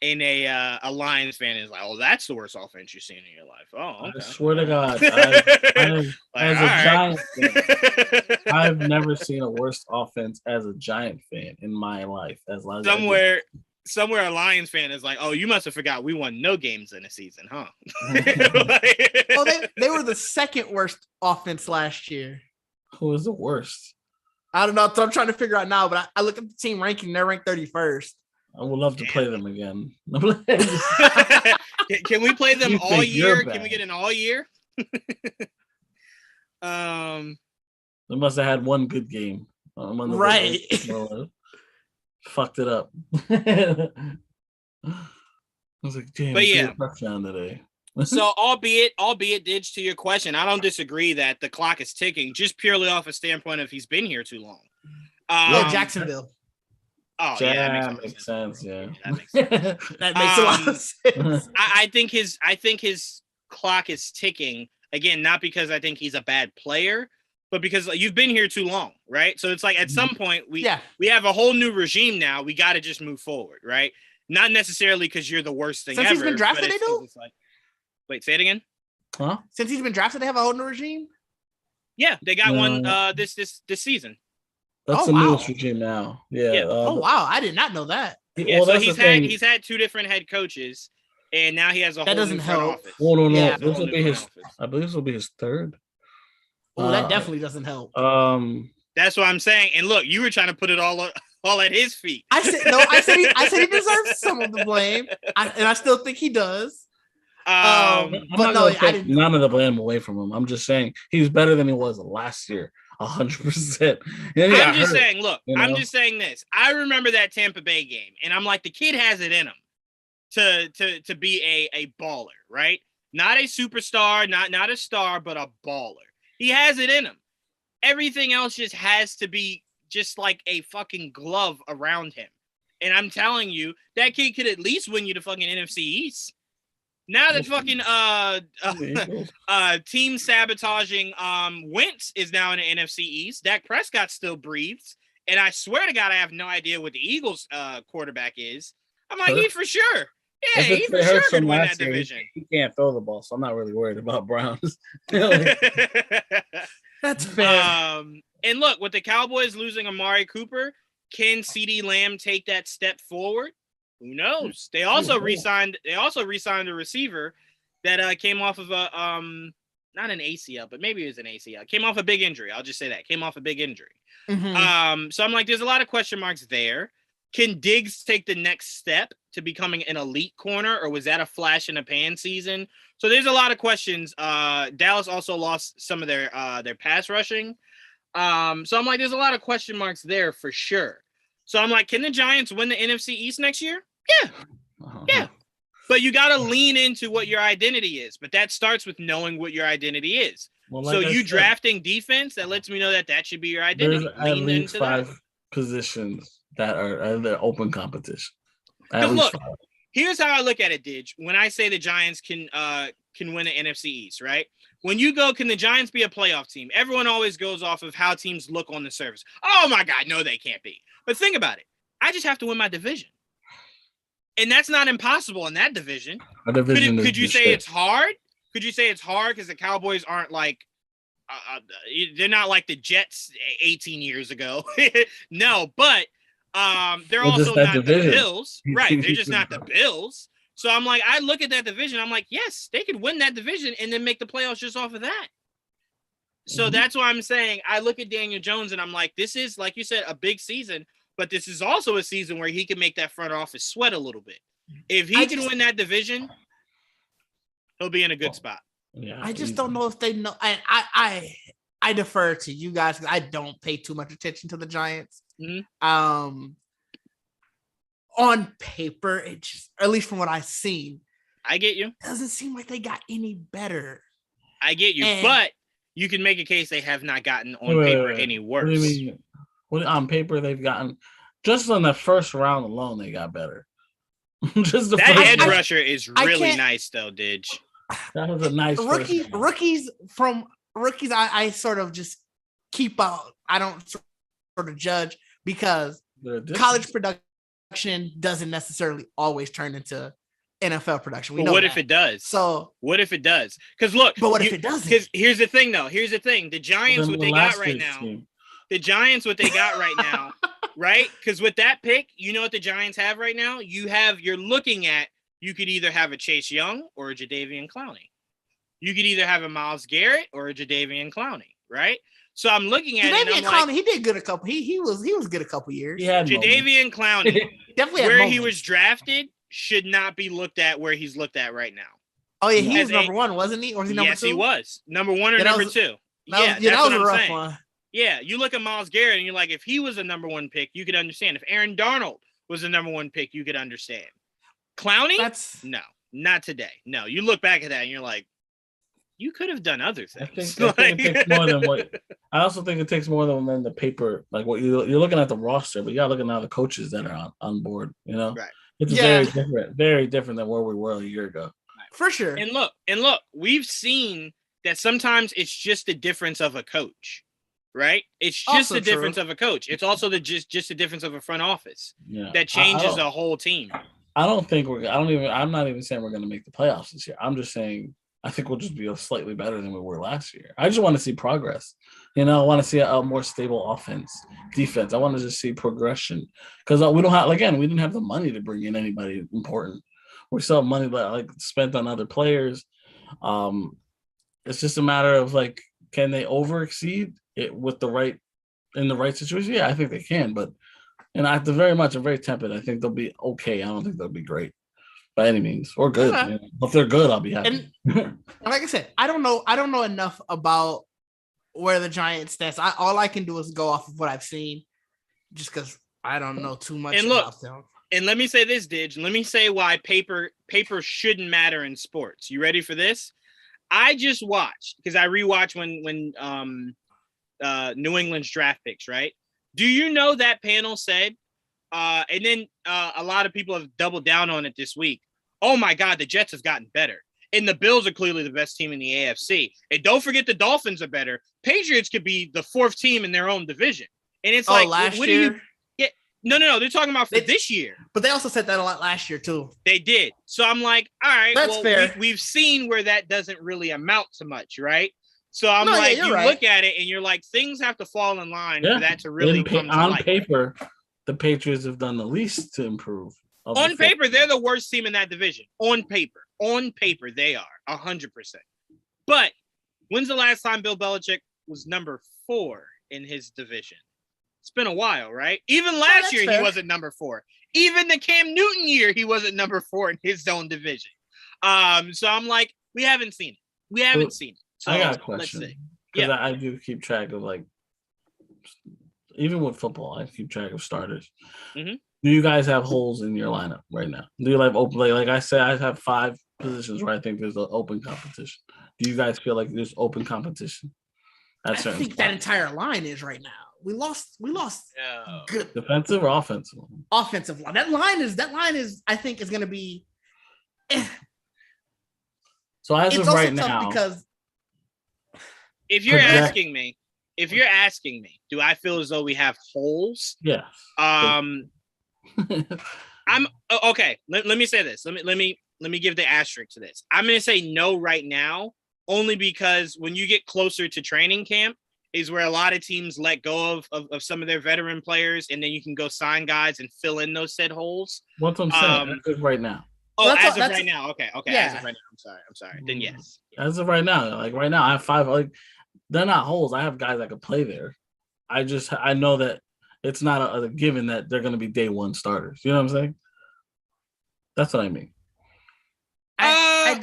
and a Lions fan is like, "Oh, that's the worst offense you've seen in your life." Oh, okay. I swear to God, as a Giant fan, I've never seen a worse offense as a Giant fan in my life. Somewhere a Lions fan is like, "Oh, you must have forgot we won no games in a season, huh?" They were the second worst offense last year. Who was the worst? I don't know. So I'm trying to figure out now, but I looked at the team ranking. They're ranked 31st. I would love to play them again. Can we play them all year? Can we get an all year? They must have had one good game. Right. Fucked it up. I was like, damn, touchdown today. So albeit Didge, to your question, I don't disagree that the clock is ticking just purely off a standpoint of he's been here too long. Jacksonville. Oh, that makes sense. Yeah, that makes sense. That makes a lot of sense. I think his clock is ticking again, not because I think he's a bad player, but because you've been here too long, right? So it's like at some point we have a whole new regime now. We got to just move forward, right? Not necessarily because you're the worst thing Since ever. He's been drafted, they do. Wait, say it again. Huh? Since he's been drafted, they have a whole new regime. Yeah, they got one this season. That's the newest regime now. Yeah. Oh wow, I did not know that. Yeah, well, so he's had two different head coaches, and now he has a whole new front office. Oh no, yeah, this will be his. I believe this will be his third. Oh, that definitely doesn't help. That's what I'm saying. And look, you were trying to put it all fall at his feet. I said he deserves some of the blame, and I still think he does. I'm but not no, gonna take none of the blame away from him. I'm just saying he's better than he was last year, 100%. I'm just saying. Look, I'm just saying this. I remember that Tampa Bay game, and I'm like, the kid has it in him to be a baller, right? Not a superstar, not a star, but a baller. He has it in him. Everything else just has to be just like a fucking glove around him. And I'm telling you, that kid could at least win you the fucking NFC East. Now that fucking team sabotaging Wentz is now in the NFC East. Dak Prescott still breathes, and I swear to God, I have no idea what the Eagles quarterback is. I'm like, he for sure, yeah, he for sure could win that division. He can't throw the ball, so I'm not really worried about Browns. That's fair. And look, with the Cowboys losing Amari Cooper, can CeeDee Lamb take that step forward? Who knows? They also re-signed a receiver that came off of a not an ACL, but maybe it was an ACL. Came off a big injury. I'll just say that. Came off a big injury. Mm-hmm. So I'm like, there's a lot of question marks there. Can Diggs take the next step to becoming an elite corner, or was that a flash in the pan season? So there's a lot of questions. Dallas also lost some of their pass rushing. So I'm like, there's a lot of question marks there for sure. So I'm like, can the Giants win the NFC East next year? Yeah. But you got to lean into what your identity is. But that starts with knowing what your identity is. Well, so you drafting defense, that lets me know that should be your identity. There's at least 5 positions that are the open competition. Because look, here's how I look at it, Didge. When I say the Giants can win the NFC East, right? When you go, can the Giants be a playoff team? Everyone always goes off of how teams look on the surface. Oh my God, no, they can't be. But think about it. I just have to win my division. And that's not impossible in that division. Could you say it's hard? Could you say it's hard because the Cowboys aren't like they're not like the Jets 18 years ago? No, but they're also not the Bills. Right. They're just not the Bills. So I'm like, I look at that division. I'm like, yes, they could win that division and then make the playoffs just off of that. So that's why I'm saying I look at Daniel Jones and I'm like, this is, like you said, a big season. But this is also a season where he can make that front office sweat a little bit. If he can win that division, he'll be in a good spot. Yeah, I just don't know if they know. I defer to you guys because I don't pay too much attention to the Giants. Mm-hmm. On paper, it just, at least from what I've seen, I get you. Doesn't seem like they got any better. I get you, but you can make a case they have not gotten on paper any worse. What do you mean? On paper, they've gotten just on the first round alone, they got better. Just the that edge rusher is really nice, though, Didge. That was a nice rookies. I sort of just keep out. I don't sort of judge because college production doesn't necessarily always turn into NFL production. But what if it does? So what if it does? Because look, but what if it doesn't? Because here's the thing, though. Here's the thing. The Giants, what they got right now. The Giants, what they got right now, right? Because with that pick, you know what the Giants have right now? You're looking at, you could either have a Chase Young or a Jadeveon Clowney. You could either have a Myles Garrett or a Jadeveon Clowney, right? So I'm looking at Jadeveon Clowney, like, he did good a couple. He was good a couple years. Jadeveon Clowney, definitely where he was drafted, should not be looked at where he's looked at right now. Oh yeah, he was number one, wasn't he? Or was he number two? Yes, he was number one or number two. That was a rough one. Yeah, you look at Myles Garrett and you're like, if he was a number one pick, you could understand. If Aaron Darnold was a number one pick, you could understand. Clowney? No, not today. No, you look back at that and you're like, you could have done other things. I think it takes more than what. I also think it takes more than the paper. Like what you're looking at the roster, but you got to look at the coaches that are on board. You know, right? It's very different than where we were a year ago. For sure. And look, we've seen that sometimes it's just the difference of a coach. Right? It's just also the difference of a coach. It's also just the difference of a front office that changes the whole team. I'm not even saying we're going to make the playoffs this year. I'm just saying I think we'll just be slightly better than we were last year. I just want to see progress. You know, I want to see a more stable defense. I want to just see progression because we didn't have the money to bring in anybody important. We still have money spent on other players. It's just a matter of can they overexceed it with in the right situation? Yeah, I think they can, but And at the very much, I'm very tepid. I think they'll be okay. I don't think they'll be great by any means or good. Okay. You know? If they're good, I'll be happy. And like I said, I don't know enough about where the Giants stats. All I can do is go off of what I've seen, just because I don't know too much about them. And let me say this, Didge. Let me say why paper shouldn't matter in sports. You ready for this? I just watched because I rewatched when New England's draft picks, right? Do you know that panel said, and then a lot of people have doubled down on it this week. Oh my God, the Jets have gotten better. And the Bills are clearly the best team in the AFC. And don't forget the Dolphins are better. Patriots could be the fourth team in their own division. And it's like, last what year? do you get? No. They're talking about for this year. But they also said that a lot last year too. They did. So I'm like, all right, that's fair. We've seen where that doesn't really amount to much, right? So I'm you right. Look at it and you're like, things have to fall in line for that to really come to light. On paper, the Patriots have done the least to improve. On paper, they're the worst team in that division. On paper, they are 100%. But when's the last time Bill Belichick was number 4 in his division? It's been a while, right? Even last year, he wasn't number 4. Even the Cam Newton year, he wasn't number 4 in his own division. So I'm like, we haven't seen it. We haven't seen it. So I got a question. Because I do keep track of, like, even with football, I keep track of starters. Mm-hmm. Do you guys have holes in your lineup right now? Do you like open? Like I said, I have 5 positions where I think there's an open competition. Do you guys feel like there's open competition? I think that entire line is right now. We lost good defensive or offensive? Offensive line. That line is I think is going to be. So as of right now, because if you're asking me, do I feel as though we have holes? Yeah. I'm okay. Let me say this. Let me give the asterisk to this. I'm going to say no right now, only because when you get closer to training camp is where a lot of teams let go of some of their veteran players, and then you can go sign guys and fill in those said holes. What's I'm saying as of right now. Oh, as of right now. Okay. Yeah. As of right now. I'm sorry. Then yes. As of right now, like right now, I have 5. Like they're not holes. I have guys that can play there. I know that it's not a given that they're going to be day one starters. You know what I'm saying? That's what I mean. I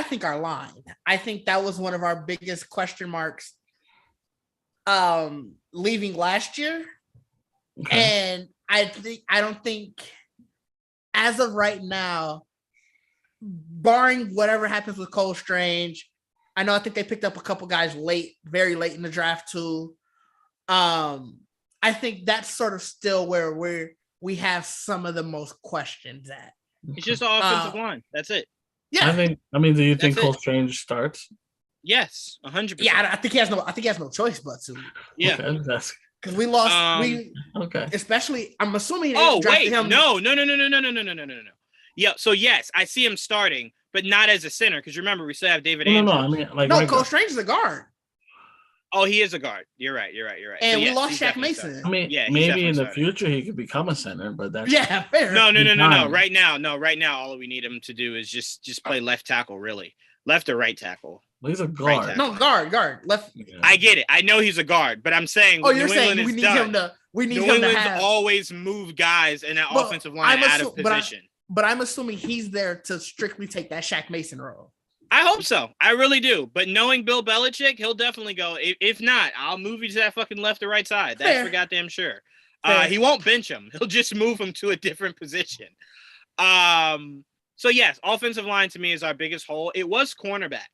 think our line. I think that was one of our biggest question marks leaving last year. Okay. And I don't think as of right now, barring whatever happens with Cole Strange, I think they picked up a couple guys very late in the draft too. I think that's sort of still where we have some of the most questions at. It's just the offensive line. That's it. Yeah. Do you think Cole Strange starts? Yes, 100%. Yeah, I think he has no choice but to. Yeah. Because we lost especially I'm assuming him. No. Yeah, so yes, I see him starting, but not as a center, because remember we still have David Andrews. Cole Strange is a guard. Oh, he is a guard. You're right. And we lost Shaq Mason. Maybe in the future he could become a center, but that's fair. No. Right now, all we need him to do is just play left tackle, really, left or right tackle. Well, he's a guard. Right no, guard, left. Yeah. I get it. I know he's a guard, but I'm saying. Oh, you're saying we need him to. New England's always move guys in that offensive line out of position. But I'm assuming he's there to strictly take that Shaq Mason role. I hope so. I really do. But knowing Bill Belichick, he'll definitely go. If not, I'll move you to that fucking left or right side. That's for goddamn sure. He won't bench him. He'll just move him to a different position. So yes, offensive line to me is our biggest hole. It was cornerback.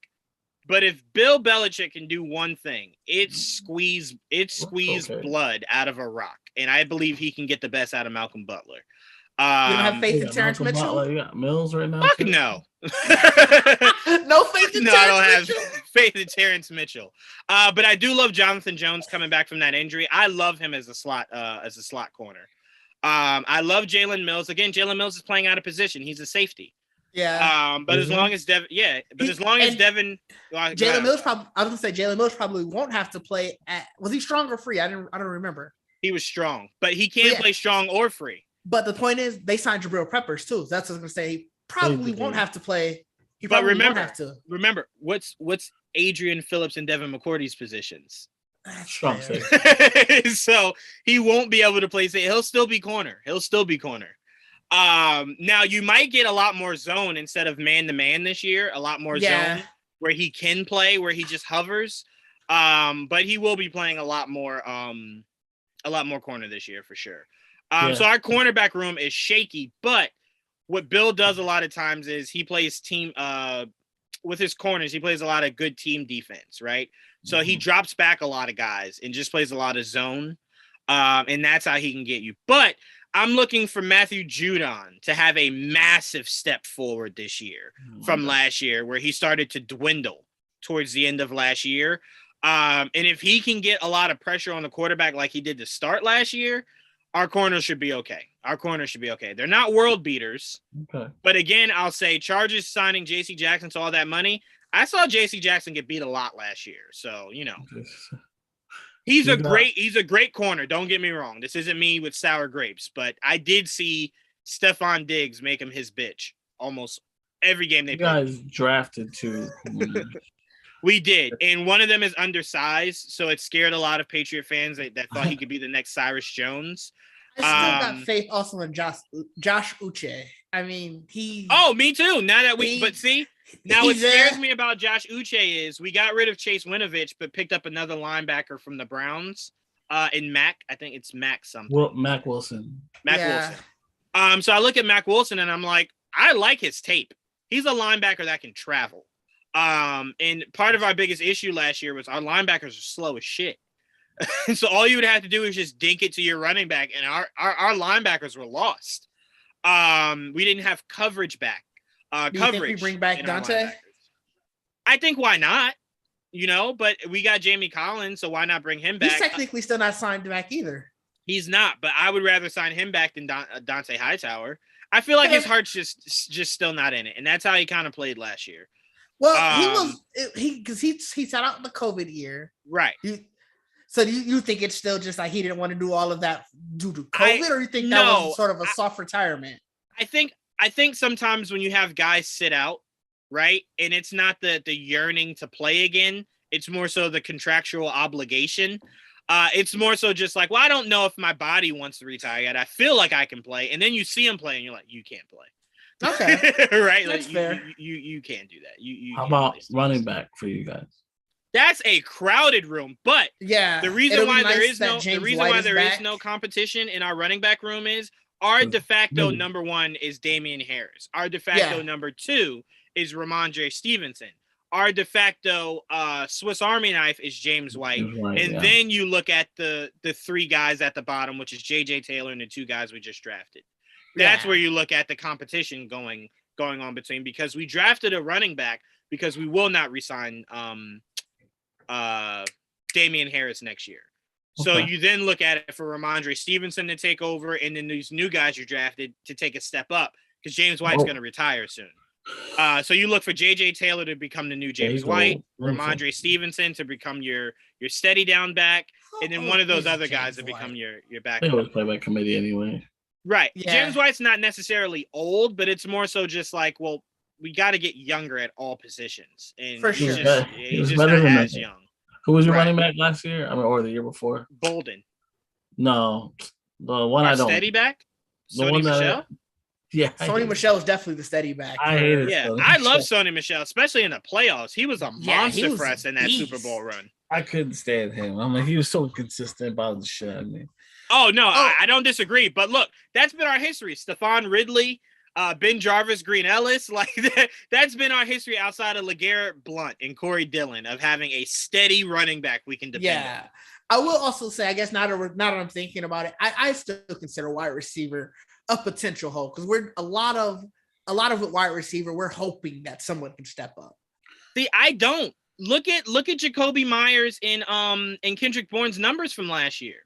But if Bill Belichick can do one thing, it's squeeze blood out of a rock. And I believe he can get the best out of Malcolm Butler. You don't have faith in Terrence Mitchell? You got Mills right now? Fuck no. No faith in Terrence Mitchell? I don't have faith in Terrence Mitchell. But I do love Jonathan Jones coming back from that injury. I love him as a slot corner. I love Jalen Mills. Again, Jalen Mills is playing out of position. He's a safety. Yeah. But as long as Devin, Jalen Mills probably. I was gonna say Jalen Mills probably won't have to play at. Was he strong or free? I don't remember. He was strong, but he can't play strong or free. But the point is, they signed Jabril Peppers too. That's what I was gonna say. He probably won't have to play. Remember, what's Adrian Phillips and Devin McCourty's positions? Strong safety. So he won't be able to play safety. He'll still be corner. Now you might get a lot more zone instead of man-to-man this year. A lot more zone where he can play, where he just hovers. But he will be playing a lot more corner this year for sure. So our cornerback room is shaky, but what Bill does a lot of times is he plays team with his corners. He plays a lot of good team defense, right? So he drops back a lot of guys and just plays a lot of zone. And that's how he can get you. But I'm looking for Matthew Judon to have a massive step forward this year from last year, where he started to dwindle towards the end of last year. And if he can get a lot of pressure on the quarterback like he did to start last year, our corners should be okay. They're not world beaters. Okay. But again, I'll say Chargers signing J.C. Jackson to all that money. I saw J.C. Jackson get beat a lot last year. So, he's a great corner. Don't get me wrong. This isn't me with sour grapes, but I did see Stephon Diggs make him his bitch almost every game they played. You guys drafted two. We did, and one of them is undersized, so it scared a lot of Patriot fans that thought he could be the next Cyrus Jones. I still got faith also in Josh Uche. I mean, he. Oh, me too. Now that what scares me about Josh Uche is we got rid of Chase Winovich, but picked up another linebacker from the Browns. In Mac, I think it's Mac something. Well, Mac Wilson. Wilson. So I look at Mac Wilson and I'm like, I like his tape. He's a linebacker that can travel. And part of our biggest issue last year was our linebackers are slow as shit. So all you would have to do is just dink it to your running back, and our linebackers were lost. We didn't have coverage back. Do you think we bring back Dante? I think why not? But we got Jamie Collins, so why not bring him back? He's technically still not signed back either. He's not, but I would rather sign him back than Dante Hightower. I feel like his heart's just still not in it, and that's how he kind of played last year. Well, because he sat out the COVID year, right? So you think it's still just like he didn't want to do all of that due to COVID, or you think that was sort of a soft retirement? I think sometimes when you have guys sit out, right, and it's not the yearning to play again, it's more so the contractual obligation. It's more so just like, well, I don't know if my body wants to retire yet. I feel like I can play, and then you see him play, and you're like, you can't play. Okay, right? That's like fair. You can't do that. You How about running back for you guys? That's a crowded room, but the reason why there is no competition in our running back room is our de facto number one is Damian Harris. Our de facto number two is Ramondre Stevenson. Our de facto Swiss Army knife is James White. Then you look at the three guys at the bottom, which is J.J. Taylor and the two guys we just drafted. That's where you look at the competition going on between, because we drafted a running back because we will not resign Damian Harris next year. So you then look at it for Ramondre Stevenson to take over, and then these new guys you drafted to take a step up because James White's going to retire soon. So you look for J.J. Taylor to become the new James White, Ramondre Stevenson to become your steady down back, and then one of those other guys to become your back. They always play by committee anyway. Right. Yeah. James White's not necessarily old, but it's more so just like, well, we got to get younger at all positions. And for sure. He's just not as young. Who was your running back last year? Or the year before? Bolden. No. The one I don't. Steady back? The one Michelle? Sony Michelle is definitely the steady back. I hate it. Yeah, I love Sony Michelle, especially in the playoffs. He was a monster for us in that Super Bowl run. I couldn't stand him. I'm like, he was so consistent about the shit. I mean. Oh, no, I don't disagree. But look, that's been our history. Stephon Ridley, Ben Jarvis, Green Ellis, like that's been our history outside of LeGarrette Blount and Corey Dillon of having a steady running back we can depend on. I will also say, I guess now that I'm thinking about it, I still consider wide receiver a potential hole because we're a lot of wide receiver. We're hoping that someone can step up. See, I don't look at Jacoby Myers and Kendrick Bourne's numbers from last year.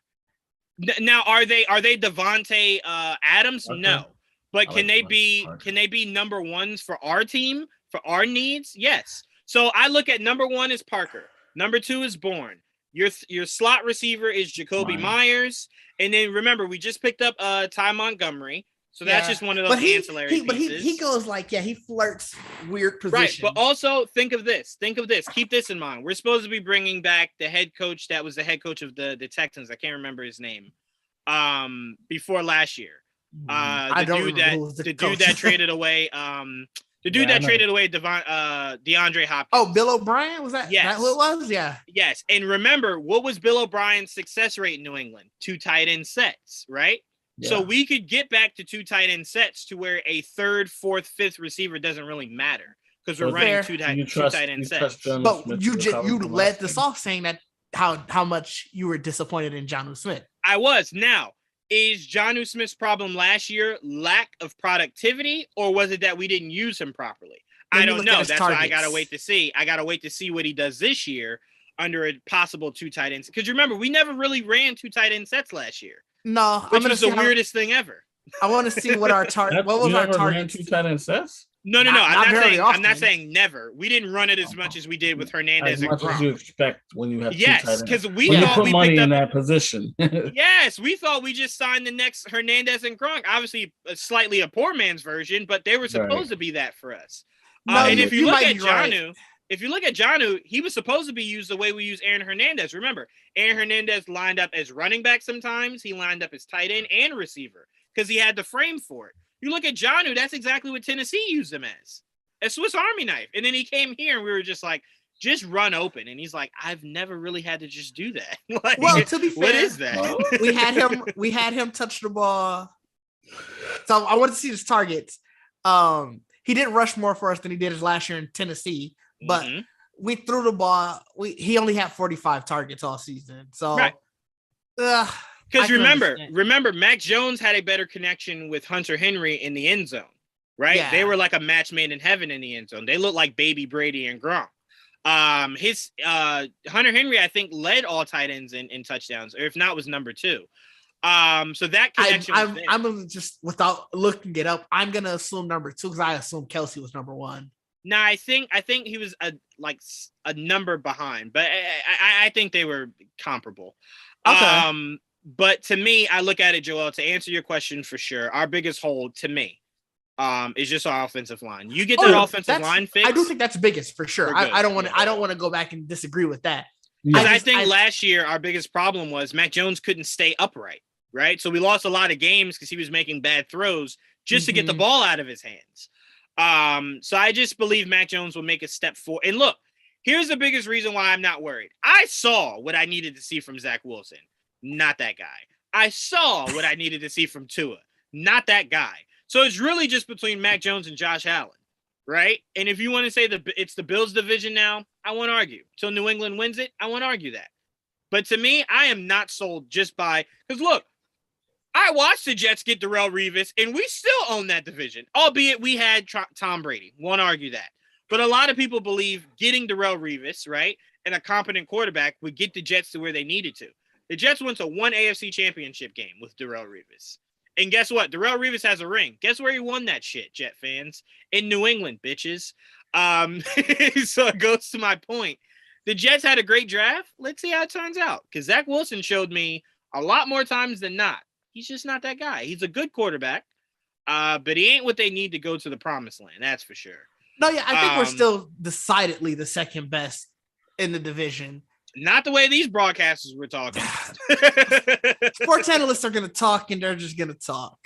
Now, are they Devontae Adams? Okay. No, but can they be number ones for our team for our needs? Yes. So I look at number one is Parker, number two is Bourne. Your slot receiver is Jacoby Myers. And then remember, we just picked up Ty Montgomery. So that's just one of those ancillary pieces. He goes like, he flirts weird positions. Right, but also think of this. Keep this in mind. We're supposed to be bringing back the head coach that was the head coach of the Texans. I can't remember his name. Before last year. The dude that traded away DeAndre Hopkins. Oh, Bill O'Brien? Was that? Yes. That who it was? Yeah. Yes. And remember, what was Bill O'Brien's success rate in New England? 2 tight end sets, right? Yeah. So we could get back to 2 tight end sets to where a 3rd, 4th, 5th receiver doesn't really matter because we're running two tight end sets. But you led this off saying that how much you were disappointed in Jonnu Smith. I was. Now, is Jonnu Smith's problem last year lack of productivity, or was it that we didn't use him properly? I don't know. That's why I gotta wait to see. I gotta wait to see what he does this year under a possible 2 tight ends. Because remember, we never really ran 2 tight end sets last year. No, which was the weirdest thing ever. I want to see what our target. What was our target? 2 tight end sets? No. I'm not saying never. We didn't run it as much as we did with Hernandez and Gronk. As much as you expect when you have 2 tight ends. Yes, because we thought put we money picked in up that position. Yes, we thought we just signed the next Hernandez and Gronk. Obviously, slightly a poor man's version, but they were supposed to be that for us. And if you look at Jonnu. If you look at Jonnu, he was supposed to be used the way we use Aaron Hernandez. Remember, Aaron Hernandez lined up as running back sometimes. He lined up as tight end and receiver because he had the frame for it. You look at Jonnu, that's exactly what Tennessee used him as. A Swiss Army knife. And then he came here and we were just like, just run open. And he's like, I've never really had to just do that. Like, well, to be fair, what is that? we had him touch the ball. So I want to see his targets. He didn't rush more for us than he did his last year in Tennessee. But we threw the ball. He only had 45 targets all season. So, because remember, Mac Jones had a better connection with Hunter Henry in the end zone, right? Yeah. They were like a match made in heaven in the end zone. They looked like baby Brady and Gronk. His Hunter Henry, I think, led all tight ends in touchdowns, or if not, was number 2. So that connection. I'm just without looking it up. I'm gonna assume number 2 because I assume Kelsey was number 1. No, I think he was a number behind, but I think they were comparable. Okay. But to me, I look at it, Joel, to answer your question for sure. Our biggest hole to me is just our offensive line. You get that offensive line fixed. I do think that's biggest for sure. I don't want to go back and disagree with that. Because I think last year our biggest problem was Mac Jones couldn't stay upright, right? So we lost a lot of games because he was making bad throws just to get the ball out of his hands. So I just believe Mac Jones will make a step forward. And look, here's the biggest reason why I'm not worried. I saw what I needed to see from Zach Wilson. Not that guy. I saw what I needed to see from Tua. Not that guy. So it's really just between Mac Jones and Josh Allen, right? And if you want to say it's the Bills division now, I won't argue. Till New England wins it, I won't argue that. But to me, I am not sold just by – because look, I watched the Jets get Darrelle Revis, and we still own that division, albeit we had Tom Brady. Won't argue that. But a lot of people believe getting Darrelle Revis, right, and a competent quarterback would get the Jets to where they needed to. The Jets went to 1 AFC championship game with Darrelle Revis. And guess what? Darrelle Revis has a ring. Guess where he won that shit, Jet fans? In New England, bitches. So it goes to my point. The Jets had a great draft. Let's see how it turns out. Because Zach Wilson showed me a lot more times than not. He's just not that guy. He's a good quarterback, but he ain't what they need to go to the promised land. That's for sure. No, yeah, I think we're still decidedly the second best in the division. Not the way these broadcasters were talking. Sports analysts are going to talk, and they're just going to talk.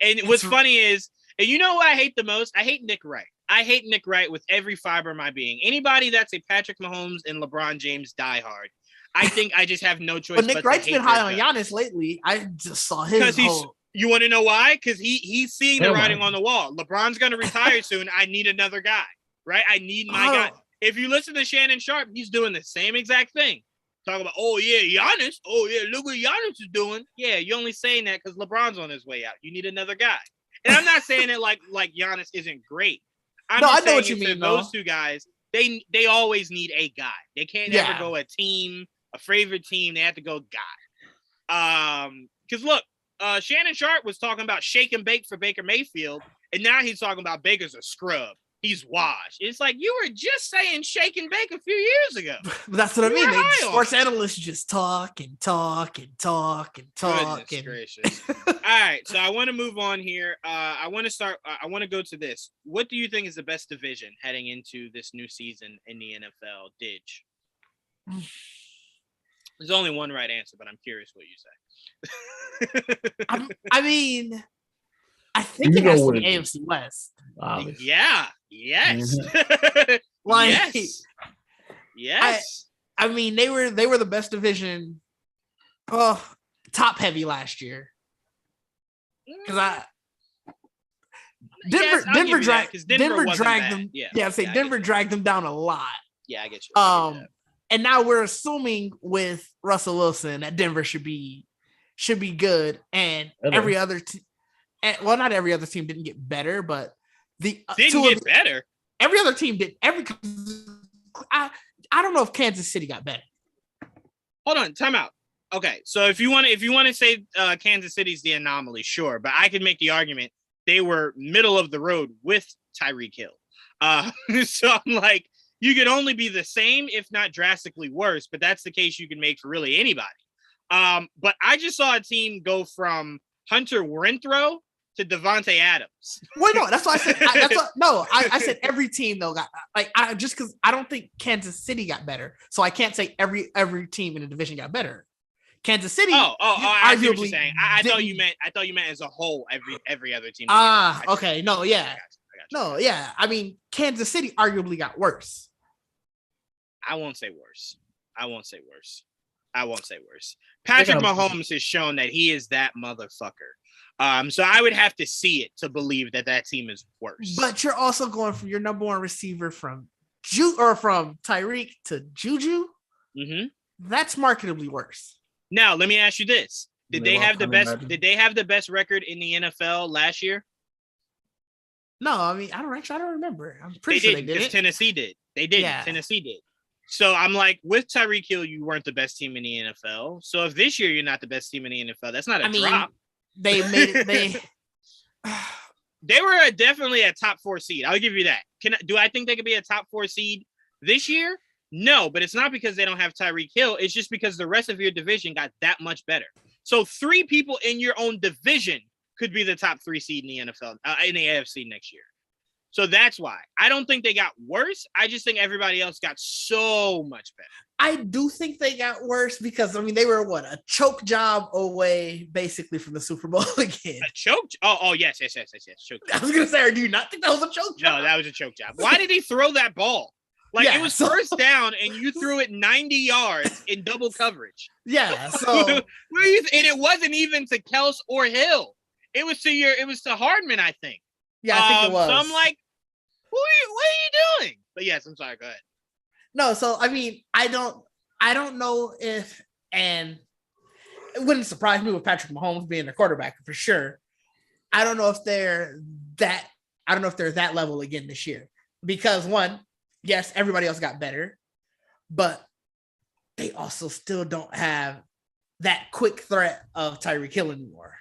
And what's funny is, and you know what I hate the most? I hate Nick Wright. I hate Nick Wright with every fiber of my being. Anybody that's a Patrick Mahomes and LeBron James diehard, I think I just have no choice. But Nick Wright's been high on Giannis lately. I just saw his whole... You want to know why? Because he's seeing the writing on the wall. LeBron's going to retire soon. I need another guy, right? I need my guy. If you listen to Shannon Sharp, he's doing the same exact thing. Talking about, oh, yeah, Giannis. Oh, yeah, look what Giannis is doing. Yeah, you're only saying that because LeBron's on his way out. You need another guy. And I'm not saying it like Giannis isn't great. I know what you mean, those two guys, they always need a guy. They can't ever go a team, a favorite team. They have to go guy. Because look, Shannon Sharp was talking about shake and bake for Baker Mayfield, and now he's talking about Baker's a scrub. he's washed. It's like you were just saying shake and bake a few years ago. But that's what I mean. Sports on. analysts just talk and talk and talk and talk. Goodness gracious. All right, so I want to move on here. I want to go to this. What do you think is the best division heading into this new season in the NFL? Didge. There's only one right answer, but I'm curious what you say. I mean, I think it has to be AFC West. Obviously. Yeah. Yes. Like, yes. I mean, they were the best division. Oh, top heavy last year. Because Denver dragged them. Denver dragged them down a lot. Yeah, I get you. And now we're assuming with Russell Wilson that Denver should be good, and every other team. Well, not every other team didn't get better, but better. Every other team did. I don't know if Kansas City got better. Hold on, time out. Okay, so if you want to say Kansas City's the anomaly, sure, but I could make the argument they were middle of the road with Tyreek Hill. So I'm like, you could only be the same, if not drastically worse, but that's the case you can make for really anybody. But I just saw a team go from Hunter Renfrow to Devontae Adams. Well, no, that's what I said. I said every team though got just because I don't think Kansas City got better, so I can't say every team in the division got better. Kansas City. I see what you're saying. I thought you meant as a whole every other team. Okay, no, yeah, I got you. No, yeah. I mean, Kansas City arguably got worse. I won't say worse. Patrick Mahomes has shown that he is that motherfucker. So I would have to see it to believe that team is worse. But you're also going from your number one receiver from Tyreek to Juju. Mm-hmm. That's marketably worse. Now, let me ask you this: Did they have the best record in the NFL last year? No, I mean I don't remember. I'm pretty sure they did. Tennessee did. They did. Yeah. Tennessee did. So I'm like, with Tyreek Hill, you weren't the best team in the NFL. So if this year you're not the best team in the NFL, that's not a drop. They made it. They were definitely a top 4 seed. I'll give you that. Do I think they could be a top 4 seed this year? No, but it's not because they don't have Tyreek Hill. It's just because the rest of your division got that much better. So 3 people in your own division could be the top 3 seed in the NFL, in the AFC next year. So that's why. I don't think they got worse. I just think everybody else got so much better. I do think they got worse because, I mean, they were, a choke job away, basically, from the Super Bowl again. A choke? Oh, yes. Choke job. I was going to say, or do you not think that was a choke job? No, that was a choke job. Why did he throw that ball? It was first down, and you threw it 90 yards in double coverage. Yeah, so... and it wasn't even to Kels or Hill. It was to Hardman, I think. Yeah, I think it was. So I'm like, what are you doing? But yes, I'm sorry. Go ahead. No, so I mean, I don't know if, and it wouldn't surprise me with Patrick Mahomes being the quarterback for sure. I don't know if they're that level again this year because one, yes, everybody else got better, but they also still don't have that quick threat of Tyreek Hill anymore.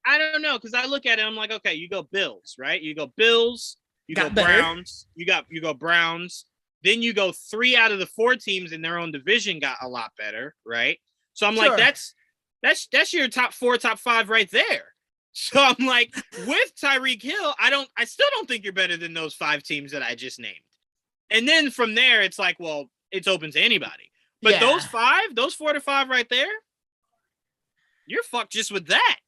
I don't know because I look at it, I'm like, okay, you go Bills, right? You go Bills, you go better. Browns, you go Browns. Then you go 3 out of the 4 teams in their own division got a lot better, right? So I'm like, that's your top 4, top 5 right there. So I'm like, with Tyreek Hill, I still don't think you're better than those 5 teams that I just named. And then from there, it's like, well, it's open to anybody. But those 4 to 5 right there, you're fucked just with that.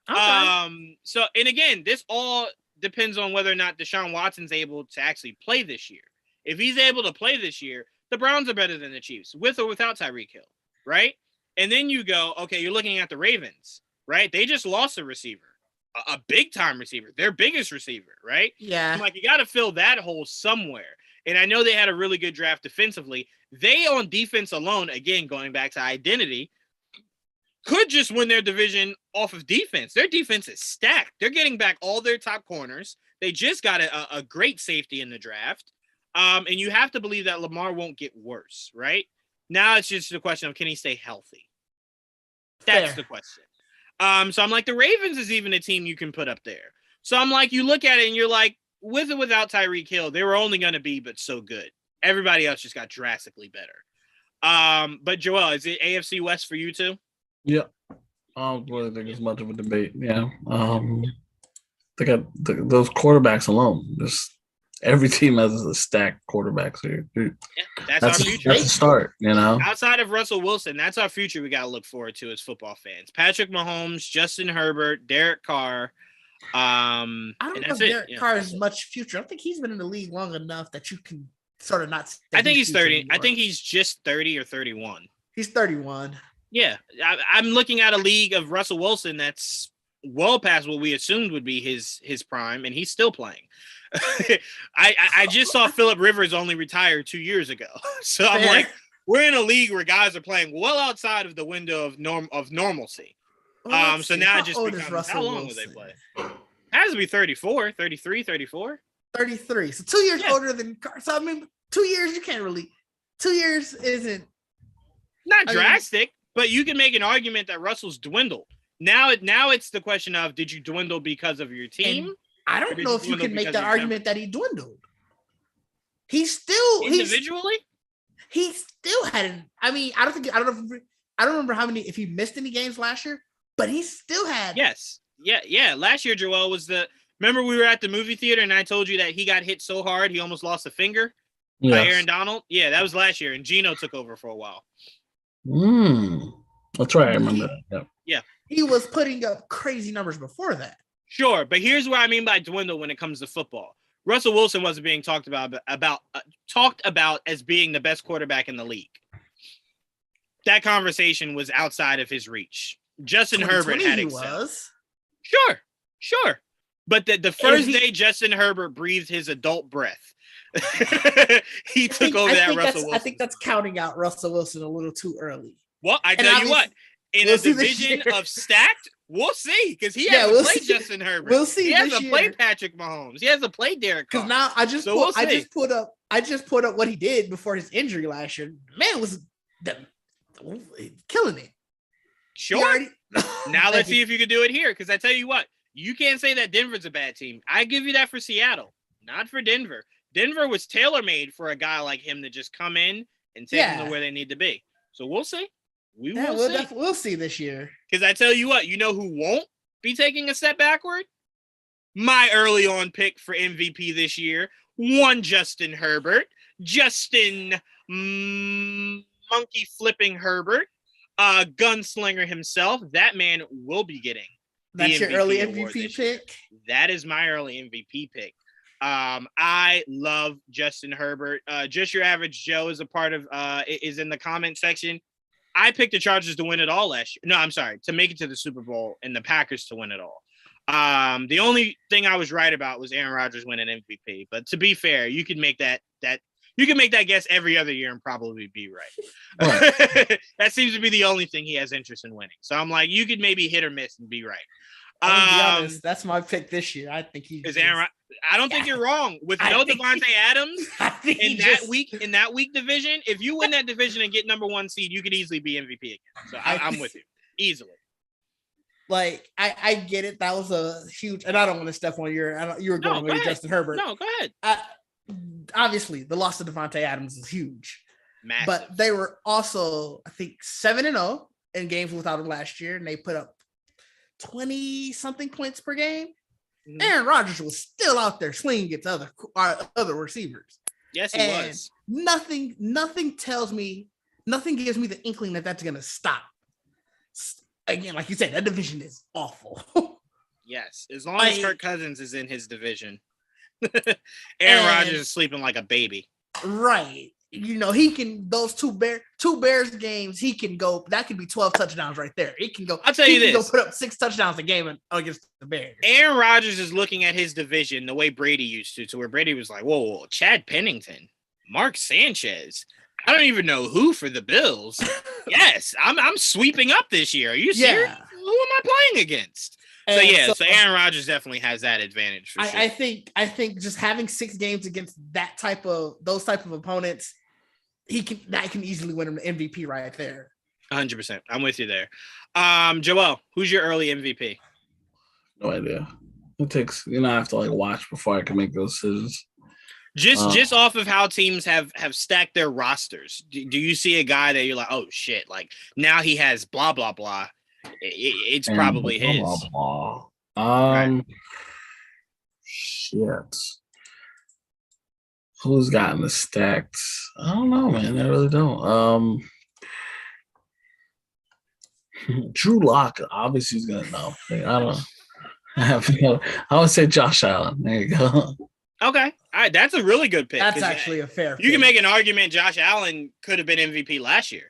Okay. So, and again, this all depends on whether or not Deshaun Watson's able to actually play this year. If he's able to play this year, the Browns are better than the Chiefs, with or without Tyreek Hill, right? And then you go, okay, you're looking at the Ravens, right? They just lost a receiver, a big-time receiver, their biggest receiver, right? Yeah. I'm like, you got to fill that hole somewhere. And I know they had a really good draft defensively. They, on defense alone, again, going back to identity, could just win their division off of defense. Their defense is stacked. They're getting back all their top corners. They just got a great safety in the draft. And you have to believe that Lamar won't get worse, right? Now it's just a question of, can he stay healthy? That's the question. So I'm like, the Ravens is even a team you can put up there. So I'm like, you look at it and you're like, with or without Tyreek Hill, they were only going to be but so good. Everybody else just got drastically better. But Joel, is it AFC West for you too? Yeah. I don't really think it's much of a debate. Yeah. They got those quarterbacks alone. Just every team has a stacked quarterbacks here. Yeah, that's our future. That's the start, you know. Outside of Russell Wilson, that's our future we got to look forward to as football fans. Patrick Mahomes, Justin Herbert, Derek Carr. I don't know if Derek Carr has much future. I don't think he's been in the league long enough that you can sort of not. I think he's 30. Anymore. I think he's just 30 or 31. He's 31. Yeah, I'm looking at a league of Russell Wilson that's well past what we assumed would be his prime, and he's still playing. I just saw Phillip Rivers only retire 2 years ago, so I'm like, we're in a league where guys are playing well outside of the window of normalcy. So now it just becomes, how long will they play? It has to be 34, 33, 34. 33. So 2 years older than Carr. So I mean, 2 years you can't really. 2 years isn't not drastic, but you can make an argument that Russell's dwindled. Now it's the question of, did you dwindle because of your team? I don't know if you can make the argument that he dwindled. He's still individually. He still hadn't. I mean, I don't remember how many, if he missed any games last year, but he still had. Yes. Yeah. Last year, Joel remember we were at the movie theater and I told you that he got hit so hard he almost lost a finger by Aaron Donald. Yeah, that was last year, and Geno took over for a while. That's right. I remember that. Yeah. He was putting up crazy numbers before that. Sure, but here's what I mean by dwindle when it comes to football. Russell Wilson wasn't being talked about as being the best quarterback in the league. That conversation was outside of his reach. Justin Herbert had excelled. Sure. But the first day Justin Herbert breathed his adult breath, he took over that Russell Wilson. I think that's counting out Russell Wilson a little too early. Well, I tell you what, in a division of stacked, we'll see, because he has to play Justin Herbert. We'll see. He has to play Patrick Mahomes. He has to play Derek Carr. Because now I just put up what he did before his injury last year. Man was killing it. Sure. Now let's see if you can do it here. Because I tell you what, you can't say that Denver's a bad team. I give you that for Seattle, not for Denver. Denver was tailor-made for a guy like him to just come in and take them to where they need to be. So we'll see. We'll see this year. Because I tell you what, you know who won't be taking a step backward? My early on pick for MVP this year, one Justin Herbert. Justin monkey flipping Herbert, gunslinger himself. That man will be getting That's your early MVP pick? That is my early MVP pick. I love Justin Herbert. Just Your Average Joe is a part of is in the comment section. I picked the Chargers to win it all last year. No, I'm sorry, to make it to the Super Bowl and the Packers to win it all. The only thing I was right about was Aaron Rodgers winning MVP. But to be fair, you can make that guess every other year and probably be right. That seems to be the only thing he has interest in winning. So I'm like, you could maybe hit or miss and be right. I'll be honest, that's my pick this year. I think he's Aaron. I don't think you're wrong. With no Devontae Adams in that weak division, if you win that division and get number one seed, you could easily be MVP again. So I'm with you easily. Like I get it. That was a huge, and I don't want to step on you were going with Justin Herbert. No, go ahead. Obviously, the loss of Devontae Adams is huge. Massive. But they were also, I think, 7-0 in games without him last year, and they put up 20-something points per game. Mm-hmm. Aaron Rodgers was still out there slinging it to other receivers. Yes, he was. Nothing gives me the inkling that that's going to stop. Again, like you said, that division is awful. Yes, as long as Kirk Cousins is in his division. Aaron Rodgers is sleeping like a baby. Right. You know, he can, those two Bears games, he can go, that could be 12 touchdowns right there. It can go, I'll tell you this. He can go put up 6 touchdowns a game against the Bears. Aaron Rodgers is looking at his division the way Brady used to where Brady was like, whoa, Chad Pennington, Mark Sanchez. I don't even know who for the Bills. Yes, I'm sweeping up this year. Are you serious? Yeah. Who am I playing against? So Aaron Rodgers definitely has that advantage for sure. I think just having 6 games against those type of opponents, that can easily win him the MVP right there. 100%. I'm with you there. Joel, who's your early MVP? No idea. It takes I have to like watch before I can make those decisions. Just off of how teams have stacked their rosters, do you see a guy that you're like, oh shit, like now he has blah blah blah? It's probably his. Blah, blah, blah. Right. Shit. Who's gotten the stacks? I don't know, man. I really don't. Drew Lock, obviously, he's gonna know. Like, I don't. I would say Josh Allen. There you go. Okay, all right, that's a really good pick. That's actually a fair. You can make an argument Josh Allen could have been MVP last year.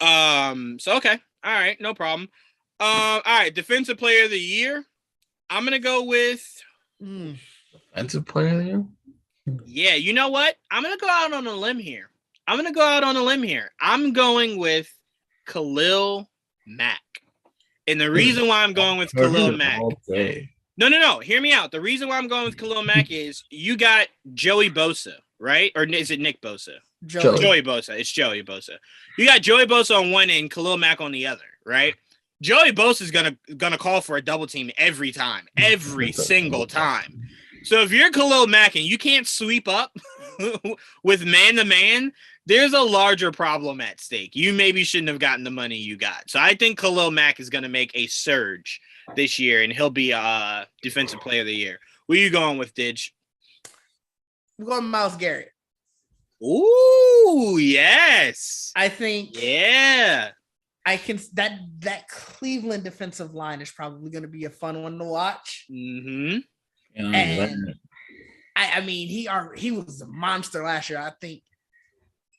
So okay, all right, no problem. All right, defensive player of the year. I'm gonna go with defensive player of the year. Yeah, you know what? I'm gonna go out on a limb here. I'm going with Khalil Mack. And the reason why I'm going with Khalil Mack. No. Hear me out. The reason why I'm going with Khalil Mack is you got Joey Bosa, right? Or is it Nick Bosa? Joey Bosa. It's Joey Bosa. You got Joey Bosa on one end, Khalil Mack on the other, right? Joey Bosa is gonna call for a double team every time, every single time. So if you're Khalil Mack and you can't sweep up with man-to-man, there's a larger problem at stake. You maybe shouldn't have gotten the money you got. So I think Khalil Mack is going to make a surge this year, and he'll be a defensive player of the year. Where are you going with, Didge? I'm going Myles Garrett. Ooh, yes. I think. Yeah. I can. That Cleveland defensive line is probably going to be a fun one to watch. Mm-hmm. And I mean, he was a monster last year. I think.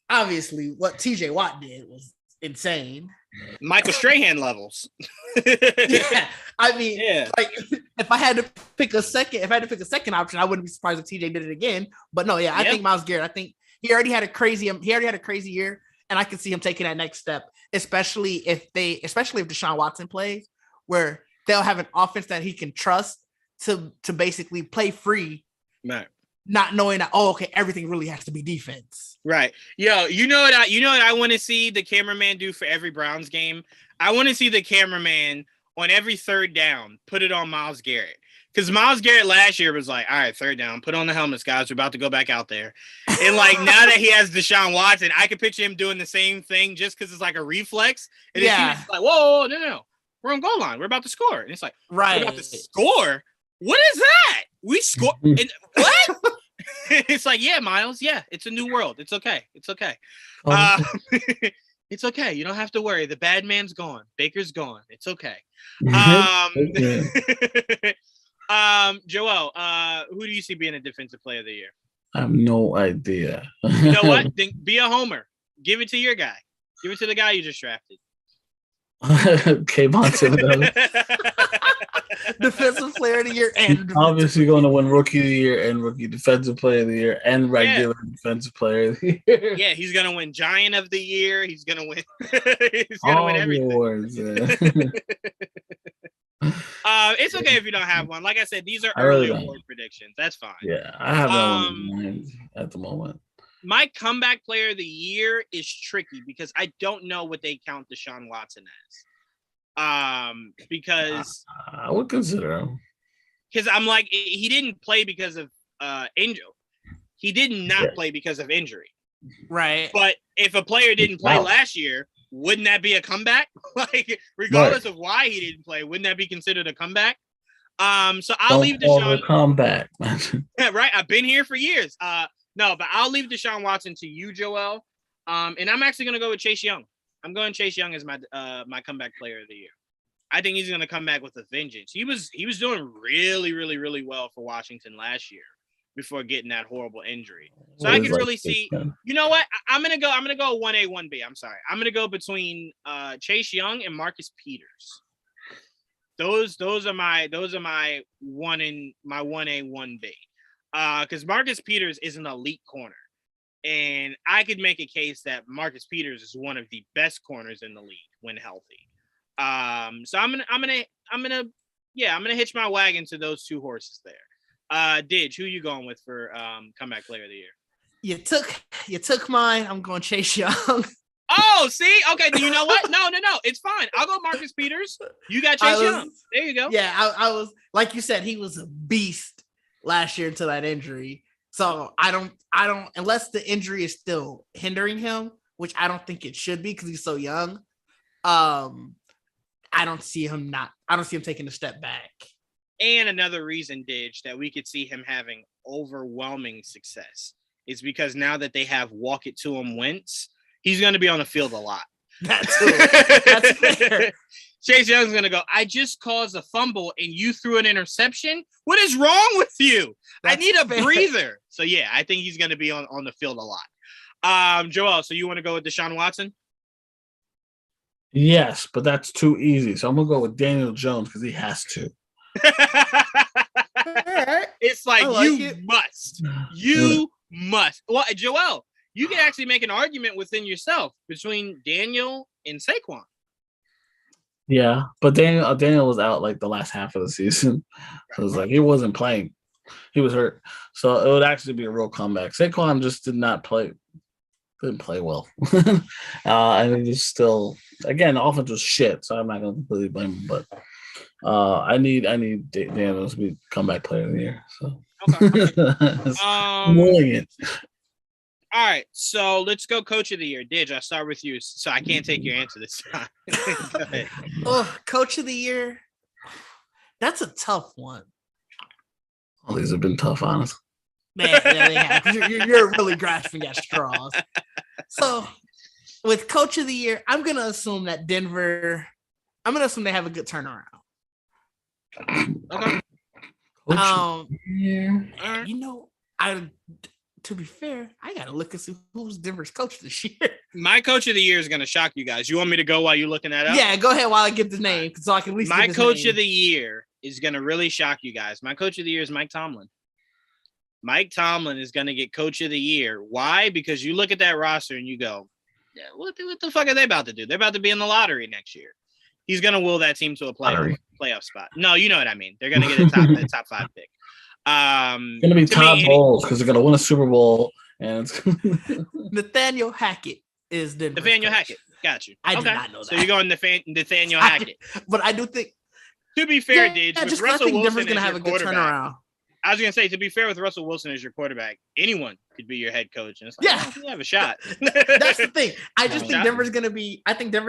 Obviously, what TJ Watt did was insane. Michael Strahan levels. Yeah, I mean, like if I had to pick a second option, I wouldn't be surprised if TJ did it again. But no, I think Myles Garrett. I think he already had a crazy year, and I can see him taking that next step, especially if Deshaun Watson plays, where they'll have an offense that he can trust to basically play free. Right. Not knowing that, everything really has to be defense. Right. Yo, you know what I want to see the cameraman do for every Browns game? I want to see the cameraman on every third down put it on Myles Garrett. Because Myles Garrett last year was like, all right, third down, put on the helmets, guys. We're about to go back out there. And like now that he has Deshaun Watson, I can picture him doing the same thing just because it's like a reflex. And it's like, whoa, no. We're on goal line. We're about to score. And it's like, right. We're about to score? What is that? We score. What? It's like, yeah, Miles. Yeah, it's a new world. It's okay. It's okay. You don't have to worry. The bad man's gone. Baker's gone. It's okay. Joel, who do you see being a defensive player of the year? I have no idea. You know what? Then be a homer. Give it to your guy. Give it to the guy you just drafted. Kayvon Thibodeau. Defensive player of the year and obviously going to win rookie of the year and rookie defensive player of the year and regular defensive player of the year. Yeah, he's going to win giant of the year. He's going to win. He's going to win everything. Awards, it's okay if you don't have one. Like I said, these are early award predictions. That's fine. Yeah, I have no one in mind at the moment. My comeback player of the year is tricky because I don't know what they count Deshaun Watson as. Because I would consider him. Because I'm like, he didn't play because of injury. He did not play because of injury. Right. But if a player didn't play last year, wouldn't that be a comeback? Like, regardless of why he didn't play, wouldn't that be considered a comeback? So I'll leave Deshaun. Comeback. Right. I've been here for years. No, but I'll leave Deshaun Watson to you, Joel. And I'm actually going to go with Chase Young. I'm going Chase Young as my comeback player of the year. I think he's going to come back with a vengeance. He was doing really, really, really well for Washington last year before getting that horrible injury. So I can really see. You know what? I'm gonna go 1A, 1B. I'm sorry. I'm gonna go between Chase Young and Marcus Peters. Those are my 1A, 1B. Because Marcus Peters is an elite corner. And I could make a case that Marcus Peters is one of the best corners in the league when healthy. So I'm gonna hitch my wagon to those two horses there. Didge, who you going with for comeback player of the year? You took mine. I'm going Chase Young. Oh, see? Okay, you know what? No. It's fine. I'll go Marcus Peters. You got Chase Young. There you go. Yeah, I was like you said, he was a beast last year until that injury. So I don't unless the injury is still hindering him, which I don't think it should be because he's so young. I don't see him taking a step back. And another reason, Didge, that we could see him having overwhelming success is because now that they have walk it to him Wentz, he's going to be on the field a lot. That's fair. Chase Young's going to go, I just caused a fumble and you threw an interception? What is wrong with you? I need a breather. So, yeah, I think he's going to be on the field a lot. Joel, so you want to go with Deshaun Watson? Yes, but that's too easy. So I'm going to go with Daniel Jones because he has to. It's like you must. Well, Joel, you can actually make an argument within yourself between Daniel and Saquon. Yeah, but Daniel was out like the last half of the season. So it was like he wasn't playing. He was hurt. So it would actually be a real comeback. Saquon just didn't play well. And it was still, again, the offense was shit, so I'm not going to completely blame him, but I need Daniel to be comeback player of the year. So I'm willing it. All right, so let's go coach of the year. Didge, I'll start with you, so I can't take your answer this time. Go ahead. Oh, coach of the year. That's a tough one. All these have been tough, honestly. Man, yeah, they have. You're really grasping at straws. So, with coach of the year, I'm going to assume that Denver. I'm going to assume they have a good turnaround. Okay. You know, to be fair, I gotta look and see who's Denver's coach this year. My coach of the year is gonna shock you guys. You want me to go while you're looking that up? Yeah, go ahead while I get the name, so I can at least. My coach of the year is gonna really shock you guys. My coach of the year is Mike Tomlin. Mike Tomlin is gonna get coach of the year. Why? Because you look at that roster and you go, yeah, what the fuck are they about to do? They're about to be in the lottery next year. He's gonna will that team to a playoff spot. No, you know what I mean. They're gonna get a top 5 pick. It's gonna be Todd Bowles because they're gonna win a Super Bowl, and it's Nathaniel Hackett is Denver's Nathaniel coach. Hackett. Got you. I did not know that. So you're going Nathaniel Hackett. But I do think, to be fair, Didge, just I think Denver's gonna have a good turnaround. I was gonna say, to be fair, with Russell Wilson as your quarterback, anyone could be your head coach, and it's like, you have a shot. That's the thing. I just think Denver's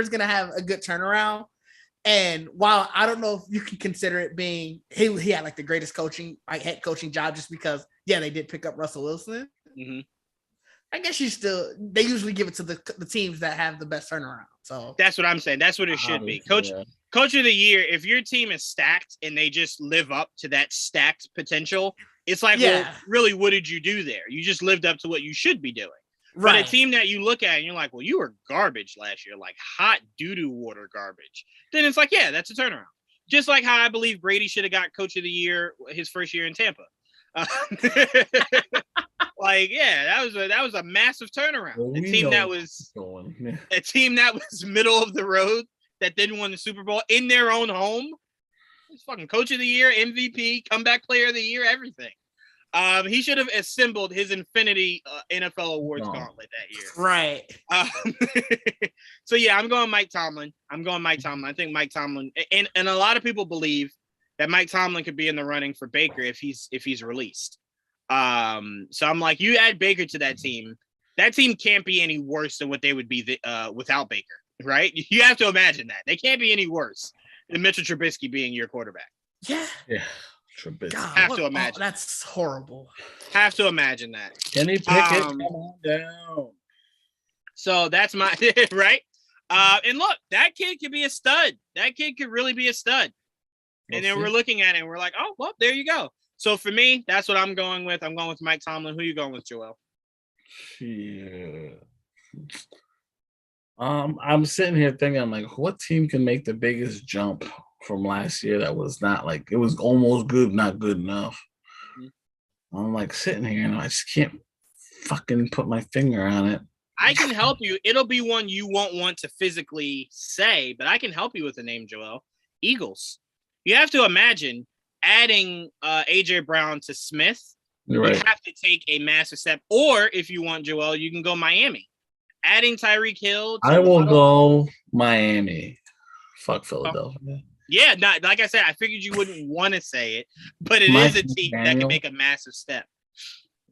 gonna have a good turnaround. And while I don't know if you can consider it being he had like the greatest head coaching job just because they did pick up Russell Wilson. Mm-hmm. I guess they usually give it to the teams that have the best turnaround. So that's what I'm saying. That's what it should be. Coach of the year. If your team is stacked and they just live up to that stacked potential, it's like, well, really, what did you do there? You just lived up to what you should be doing. Right. But a team that you look at and you're like, well, you were garbage last year, like hot doo-doo water garbage. Then it's like, yeah, that's a turnaround. Just like how I believe Brady should have got coach of the year his first year in Tampa. Like, yeah, that was a massive turnaround. A team that was middle of the road that didn't win the Super Bowl in their own home. It's fucking coach of the year, MVP, comeback player of the year, everything. He should have assembled his Infinity NFL Awards gauntlet that year. Right. So, yeah, I'm going Mike Tomlin. I think Mike Tomlin – and a lot of people believe that Mike Tomlin could be in the running for Baker if he's released. So I'm like, you add Baker to that team can't be any worse than what they would be without Baker, right? You have to imagine that. They can't be any worse than Mitchell Trubisky being your quarterback. Yeah. Trubisky. God, have to imagine. That's horrible. Have to imagine that. Kenny Pickett, come on down. So that's my right. And look, that kid could be a stud. That kid could really be a stud. And then we're looking at it and we're like, oh, well, there you go. So for me, that's what I'm going with. I'm going with Mike Tomlin. Who are you going with, Joel? Yeah. I'm sitting here thinking, I'm like, what team can make the biggest jump from last year that was not like, it was almost good, not good enough. Mm-hmm. I'm like sitting here and I just can't fucking put my finger on it. I can help you. It'll be one you won't want to physically say, but I can help you with the name, Joel. Eagles. You have to imagine adding A.J. Brown to Smith. You're right. You have to take a massive step. Or if you want, Joel, you can go Miami. adding Tyreek Hill. I will go Miami. Fuck Philadelphia. Yeah, not like I said. I figured you wouldn't want to say it, but it is a team that can make a massive step.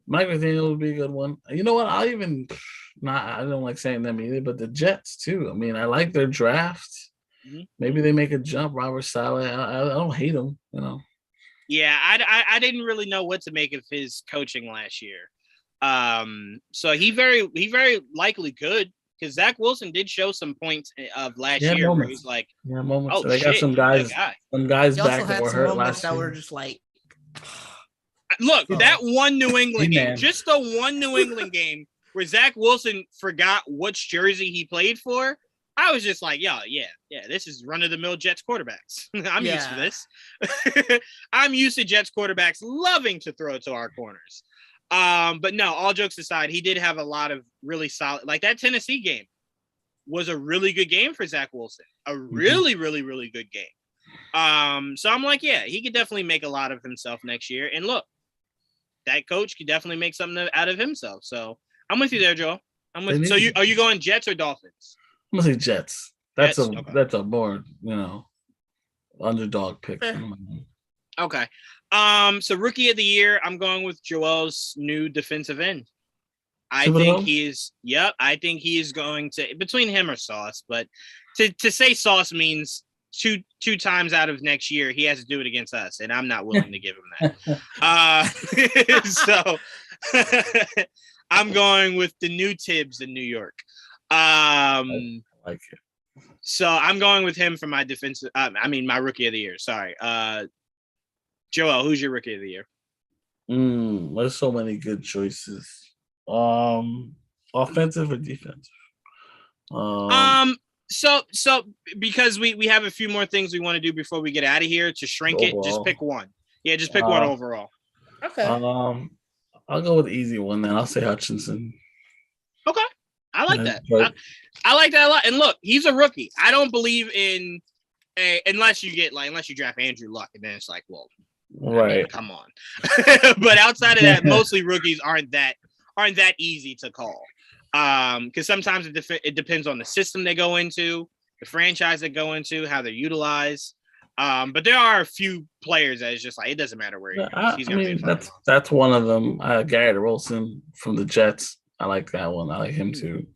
Mike McDaniel would be a good one. You know what? I don't like saying them either, but the Jets too. I mean, I like their draft. Mm-hmm. Maybe they make a jump. Robert Saleh. I don't hate him. You know. Yeah, I didn't really know what to make of his coaching last year. So he very likely could, because Zach Wilson did show some points of last year where he's like, moments. Oh, they got some guys back that were hurt last year. That were just like, look, that one New England game, just the one New England game where Zach Wilson forgot which jersey he played for. I was just like, yeah, this is run-of-the-mill Jets quarterbacks. I'm used to this. I'm used to Jets quarterbacks loving to throw to our corners. But no, all jokes aside, he did have a lot of really solid, like that Tennessee game was a really good game for Zach Wilson. A really, really, really good game. So I'm like, yeah, he could definitely make a lot of himself next year. And look, that coach could definitely make something out of himself. So I'm with you there, Joe. So are you going Jets or Dolphins? I'm gonna say Jets. That's a more, underdog pick. Okay. So rookie of the year, I'm going with Joel's new defensive end. I think he is going to, between him or Sauce, but to say Sauce means two times out of next year he has to do it against us, and I'm not willing to give him that. So I'm going with the new Tibbs in New York. I like it. So I'm going with him for my defensive. My rookie of the year. Sorry, Joel. Who's your rookie of the year? There's so many good choices. Offensive or defensive? So because we have a few more things we want to do before we get out of here. To shrink overall. Just pick one. Yeah, just pick one overall. Okay. I'll go with the easy one then. I'll say Hutchinson. Okay. I like that. I like that a lot. And look, he's a rookie. I don't believe in unless you draft Andrew Luck, and then it's like, well, right. I mean, come on. But outside of that, mostly rookies aren't that easy to call. Because sometimes it depends on the system they go into, the franchise they go into, how they're utilized. But there are a few players that it's just like it doesn't matter where he goes. He's gonna be that's one of them. Garrett Wilson from the Jets. I like that one. I like him too.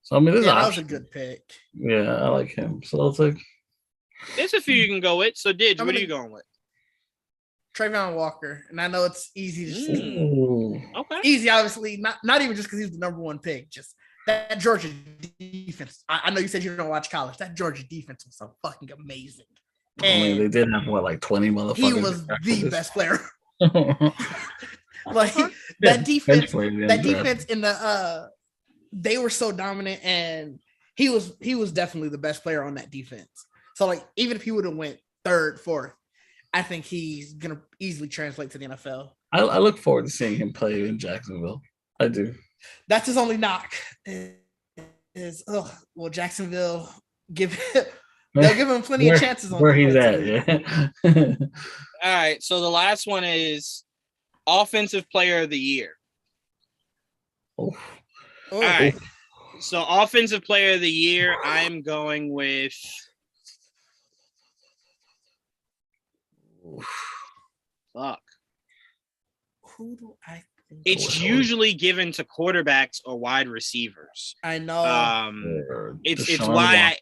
So I mean, that was a good pick. Yeah, I like him. So it's like there's a few you can go with. So Didge, what are you going with? Trayvon Walker, and I know it's easy to see. Okay, easy, obviously, not even just because he's the number one pick, just that Georgia defense. I know you said you don't watch college. That Georgia defense was so fucking amazing. And they did have 20 motherfuckers. He was the best player. Like that defense in the they were so dominant, and he was definitely the best player on that defense. So like even if he would have went third, fourth, I think he's gonna easily translate to the NFL. I look forward to seeing him play in Jacksonville. I do. That's his only knock. Jacksonville they'll give him plenty of chances on where he's at. Yeah. All right. So the last one is Offensive Player of the Year. All right. So Offensive Player of the Year, I'm going with. Fuck. Who do I think? It's usually given to quarterbacks or wide receivers. I know. It's why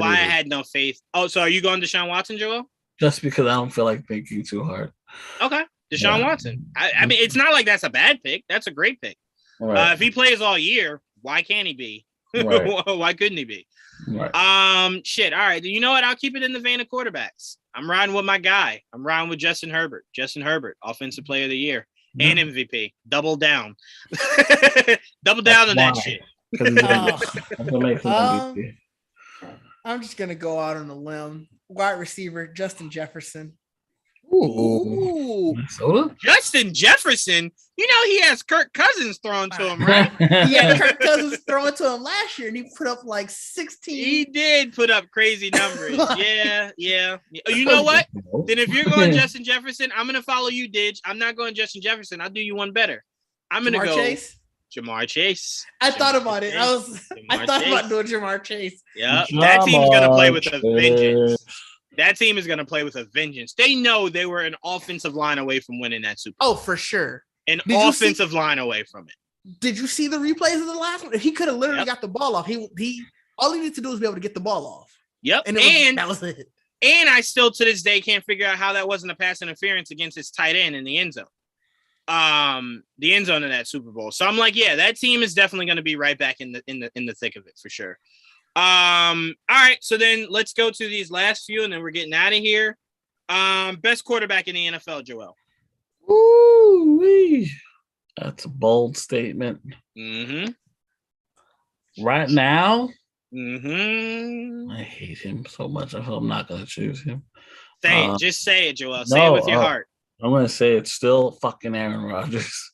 I had no faith. Oh, so are you going Deshaun Watson, Joel? Just because I don't feel like thinking too hard. Okay. Deshaun Watson. I mean, it's not like that's a bad pick. That's a great pick. Right. If he plays all year, why can't he be? Right. Why couldn't he be? Right. Shit. All right. You know what? I'll keep it in the vein of quarterbacks. I'm riding with my guy. I'm riding with Justin Herbert. Justin Herbert, Offensive Player of the Year and MVP. Double down. Double down on that shit. I'm just gonna go out on a limb. Wide receiver Justin Jefferson. Ooh, Minnesota? Justin Jefferson. You know he has Kirk Cousins thrown to him, right? Yeah, Kirk Cousins thrown to him last year, and he put up like 16. He did put up crazy numbers. Yeah. You know what? Then if you're going Justin Jefferson, I'm gonna follow you, Didge. I'm not going Justin Jefferson. I'll do you one better. I'm gonna go. Chase? Jamar Chase. I thought about it. I thought about doing Jamar Chase. Yeah, that team's gonna play with a vengeance. That team is gonna play with a vengeance. They know they were an offensive line away from winning that Super Bowl. Oh, for sure. An offensive line away from it. Did you see the replays of the last one? He could have literally got the ball off. He all he needs to do is be able to get the ball off. Yep. And that was it. And I still to this day can't figure out how that wasn't a pass interference against his tight end in the end zone. The end zone of that Super Bowl. So I'm like, yeah, that team is definitely going to be right back in the thick of it for sure. All right, so then let's go to these last few, and then we're getting out of here. Best quarterback in the NFL, Joel. Ooh-wee. That's a bold statement. Mm-hmm. Right now, mm-hmm. I hate him so much. I feel I'm not going to choose him. Say it. Just say it, Joel. Say it with your heart. I'm going to say it's still fucking Aaron Rodgers.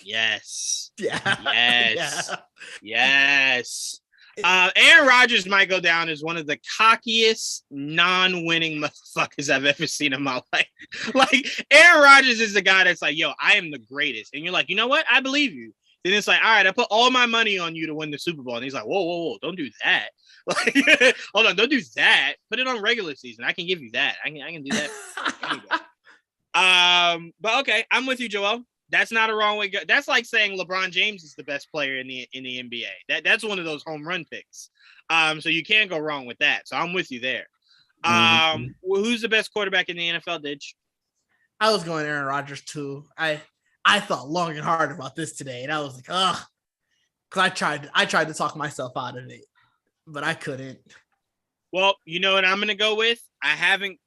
Yes. Yeah. Yes. Yeah. Yes. Aaron Rodgers might go down as one of the cockiest, non-winning motherfuckers I've ever seen in my life. Like, Aaron Rodgers is the guy that's like, yo, I am the greatest. And you're like, you know what? I believe you. Then it's like, all right, I put all my money on you to win the Super Bowl. And he's like, whoa, don't do that. Like, hold on, don't do that. Put it on regular season. I can give you that. I can do that. There you go. But okay, I'm with you, Joel. That's not a wrong way. That's like saying LeBron James is the best player in the NBA. That's one of those home run picks. So you can't go wrong with that. So I'm with you there. Well, who's the best quarterback in the NFL, Didge? I was going Aaron Rodgers too. I thought long and hard about this today, and I was like, ugh, because I tried to talk myself out of it, but I couldn't. Well, you know what I'm going to go with? I haven't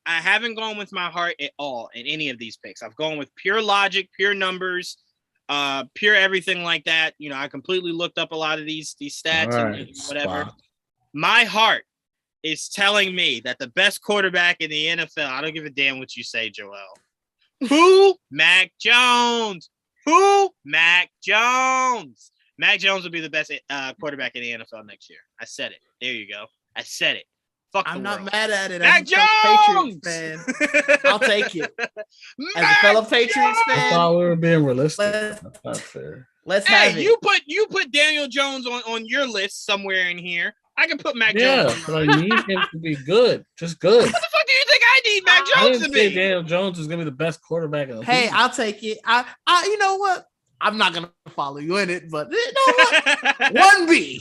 gone with my heart at all in any of these picks. I've gone with pure logic, pure numbers, pure everything like that. You know, I completely looked up a lot of these stats and whatever. Spot. My heart is telling me that the best quarterback in the NFL, I don't give a damn what you say, Joel. Who? Mac Jones. Who? Mac Jones. Mac Jones will be the best quarterback in the NFL next year. I said it. There you go. I said it. I'm not mad at it. Mac Jones! Patriots fan. I'll take it. As a fellow Patriots fan, I thought we were being realistic. That's not fair. Let's have it. You put Daniel Jones on your list somewhere in here. I can put Mac Jones. Yeah, but I need him to be good. Just good. What the fuck do you think I need Mac Jones to be? Daniel Jones is gonna be the best quarterback in the Hey, season. I'll take it. I you know what? I'm not gonna follow you in it, but you know what? 1B.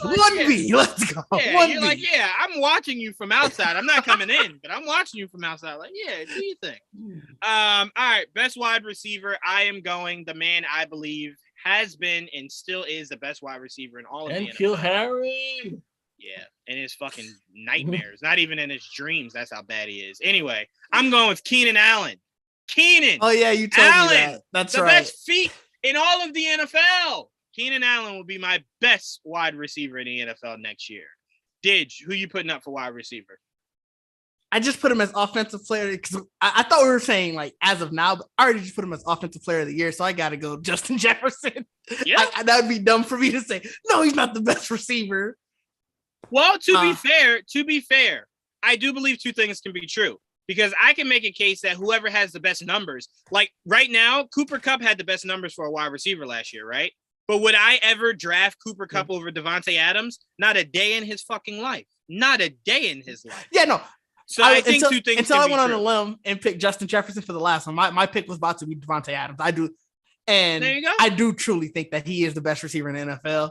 Let's go. Yeah, 1B. You're like, yeah, I'm watching you from outside. I'm not coming in, but I'm watching you from outside. Like, yeah, do you think? All right, best wide receiver. I am going the man I believe has been and still is the best wide receiver in all of the NFL. Kill Harry. Yeah, in his fucking nightmares. Not even in his dreams. That's how bad he is. Anyway, I'm going with Keenan Allen. Keenan. Oh yeah, you told me that. That's the right. best feet in all of the NFL. Keenan Allen will be my best wide receiver in the NFL next year. Didge, who you putting up for wide receiver? I just put him as offensive player because I thought we were saying like as of now, but I already just put him as offensive player of the year, so I got to go Justin Jefferson. Yeah, that would be dumb for me to say. No, he's not the best receiver. Well, to be fair, I do believe two things can be true because I can make a case that whoever has the best numbers, like right now, Cooper Kupp had the best numbers for a wide receiver last year, right? But would I ever draft Cooper Kupp over Devontae Adams? Not a day in his fucking life. Not a day in his life. Yeah, no. So I think two things. Until I went on a limb and picked Justin Jefferson for the last one, my pick was about to be Devontae Adams. I do, and there you go. I do truly think that he is the best receiver in the NFL.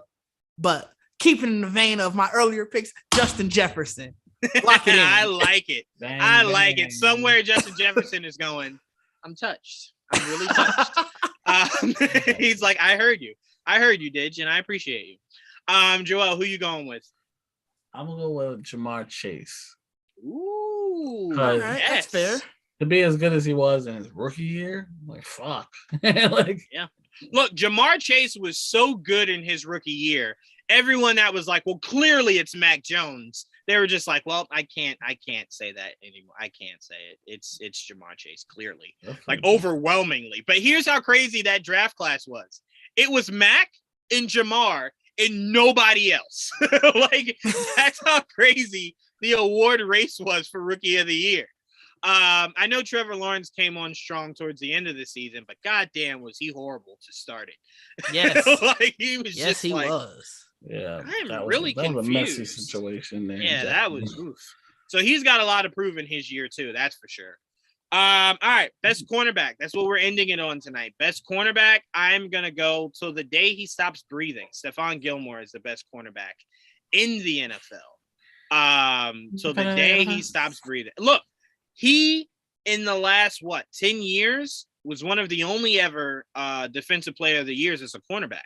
But keeping in the vein of my earlier picks, Justin Jefferson. Lock it in. I like it. Like it. Somewhere Justin Jefferson is going, I'm touched. I'm really touched. He's like, I heard you, Didge, and I appreciate you. Joel, who you going with? I'm gonna go with Jamar Chase. Ooh, all right, that's fair. To be as good as he was in his rookie year, like fuck. Like, yeah. Look, Jamar Chase was so good in his rookie year. Everyone that was like, well, clearly it's Mac Jones. They were just like, well, I can't say that anymore. I can't say it. It's Jamar Chase, clearly. Like overwhelmingly. But here's how crazy that draft class was. It was Mac and Jamar and nobody else. Like, that's how crazy the award race was for Rookie of the Year. I know Trevor Lawrence came on strong towards the end of the season, but goddamn, was he horrible to start it? Yes, like he was. Yes, he was. Yeah, I'm really confused. That was a messy situation there. Yeah, that was oof. So he's got a lot of proof in his year too. That's for sure. All right, best cornerback. That's what we're ending it on tonight. Best cornerback. I'm gonna go till the day he stops breathing. Stephon Gilmore is the best cornerback in the NFL. So the day he stops breathing. Look, he in the last 10 years was one of the only ever defensive player of the years as a cornerback.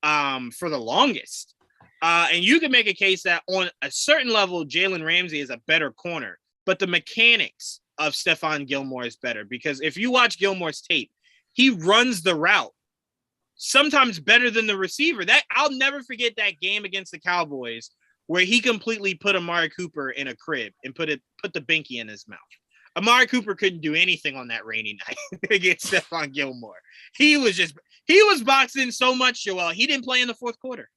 For the longest. And you can make a case that on a certain level, Jalen Ramsey is a better corner, but the mechanics of Stephon Gilmore is better because if you watch Gilmore's tape, he runs the route sometimes better than the receiver. That I'll never forget that game against the Cowboys where he completely put Amari Cooper in a crib and put the binky in his mouth. Amari Cooper couldn't do anything on that rainy night against Stephon Gilmore. He was boxed in so much, Joel. He didn't play in the fourth quarter.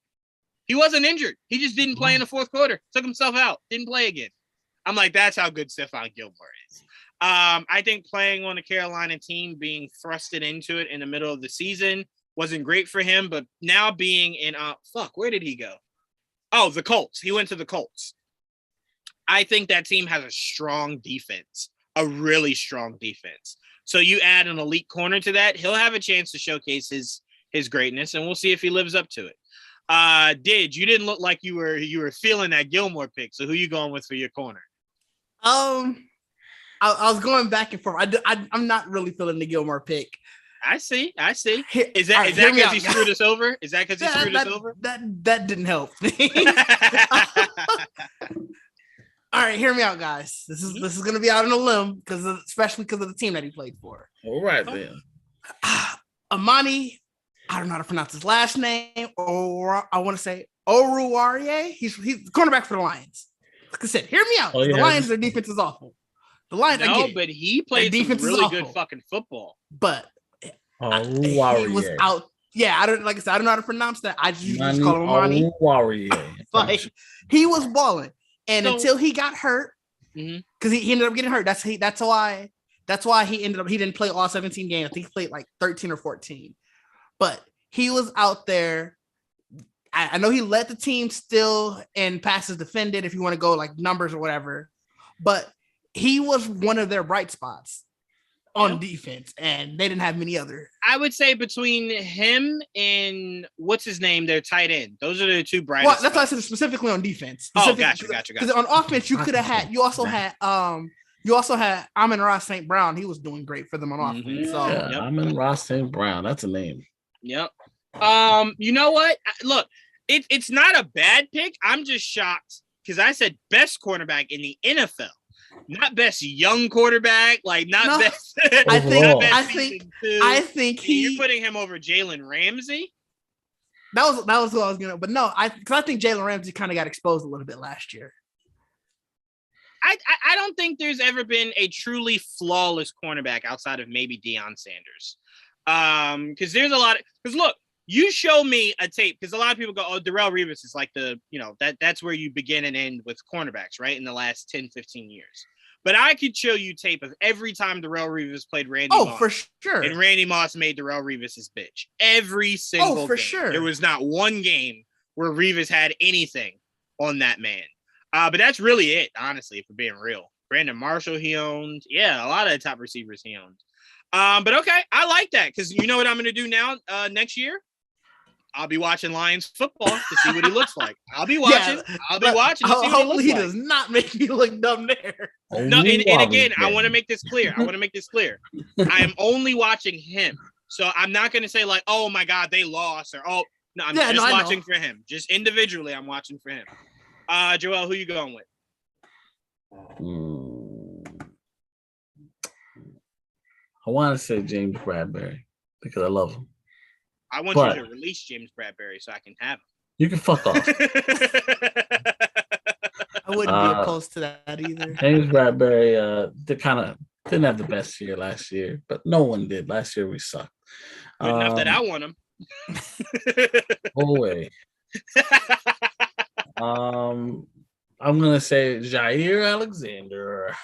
He wasn't injured. He just didn't play in the fourth quarter. Took himself out. Didn't play again. I'm like, that's how good Stephon Gilmore is. I think playing on a Carolina team, being thrusted into it in the middle of the season wasn't great for him. But now being in, where did he go? Oh, the Colts. He went to the Colts. I think that team has a strong defense, a really strong defense. So you add an elite corner to that, he'll have a chance to showcase his greatness, and we'll see if he lives up to it. Didge, you didn't look like you were feeling that Gilmore pick. So who you going with for your corner? I was going back and forth. I'm not really feeling the Gilmore pick. I see. Is that because he screwed us over? Is that because he screwed us over? That didn't help. All right, hear me out, guys. This is gonna be out on a limb especially because of the team that he played for. All right then. Amani, I don't know how to pronounce his last name, or I want to say Oruwariye. He's the cornerback for the Lions. Like I said, hear me out. The Lions, their defense is awful. The Lions, but he played some really good fucking football. But he was out. Yeah, I don't know how to pronounce that. I just call him Amani. Like he was balling, and until he got hurt, because he ended up getting hurt. That's why he ended up. He didn't play all 17 games. I think he played like 13 or 14. But he was out there. I know he led the team still in passes defended, if you want to go like numbers or whatever. But he was one of their bright spots on defense, and they didn't have many other. I would say between him and what's his name, their tight end. Those are the two brightest. Well, that's why I said specifically on defense. Gotcha. Because on offense, you could have had. You also had Amon-Ra St. Brown. He was doing great for them on offense. So Amon-Ra St. Brown. That's a name. Yep. You know what? Look, it's not a bad pick. I'm just shocked because I said best cornerback in the NFL, not best young quarterback. Like best. I think you're putting him over Jalen Ramsey. That was what I was gonna. But no, I think Jalen Ramsey kind of got exposed a little bit last year. I don't think there's ever been a truly flawless cornerback outside of maybe Deion Sanders. Because there's a lot because look, you show me a tape because a lot of people go, Darrelle Revis is like that's where you begin and end with cornerbacks, right? In the last 10, 15 years. But I could show you tape of every time Darrelle Revis played Randy Moss. Oh, for sure. And Randy Moss made Darrelle Revis his bitch. Every single game. Sure. There was not one game where Revis had anything on that man. But that's really it, honestly, if we're being real. Brandon Marshall he owned. Yeah, a lot of the top receivers he owned. But okay, I like that because you know what I'm going to do now next year? I'll be watching Lions football to see what he looks like. I'll be watching. I'll be watching. Hopefully he does not make me look dumb there. No, and again, I want to make this clear. I am only watching him. So I'm not going to say like, oh my God, they lost or I'm just watching for him. Just individually, I'm watching for him. Joel, who you going with? I want to say James Bradbury because I love him. I want you to release James Bradbury so I can have him. You can fuck off. I wouldn't be opposed to that either. James Bradbury, they kind of didn't have the best year last year, but no one did. Last year we sucked. Good enough that I want him. No way. I'm gonna say Jair Alexander.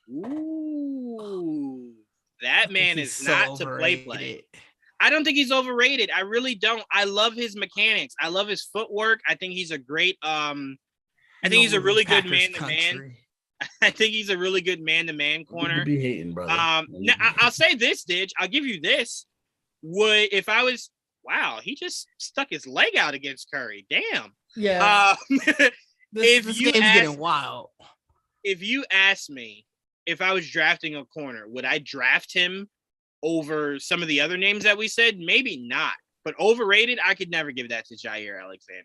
Ooh, that man is so not to play. I don't think he's overrated. I really don't. I love his mechanics. I love his footwork. I think he's a great. I think he's a really good man-to-man. I think he's a really good man-to-man corner. You be hating, brother. Now, I'll say this, Didge. I'll give you this. If I was, wow, he just stuck his leg out against Curry. Damn. Yeah. This game's getting wild. If you ask me if I was drafting a corner, would I draft him over some of the other names that we said? Maybe not. But overrated, I could never give that to Jair Alexander.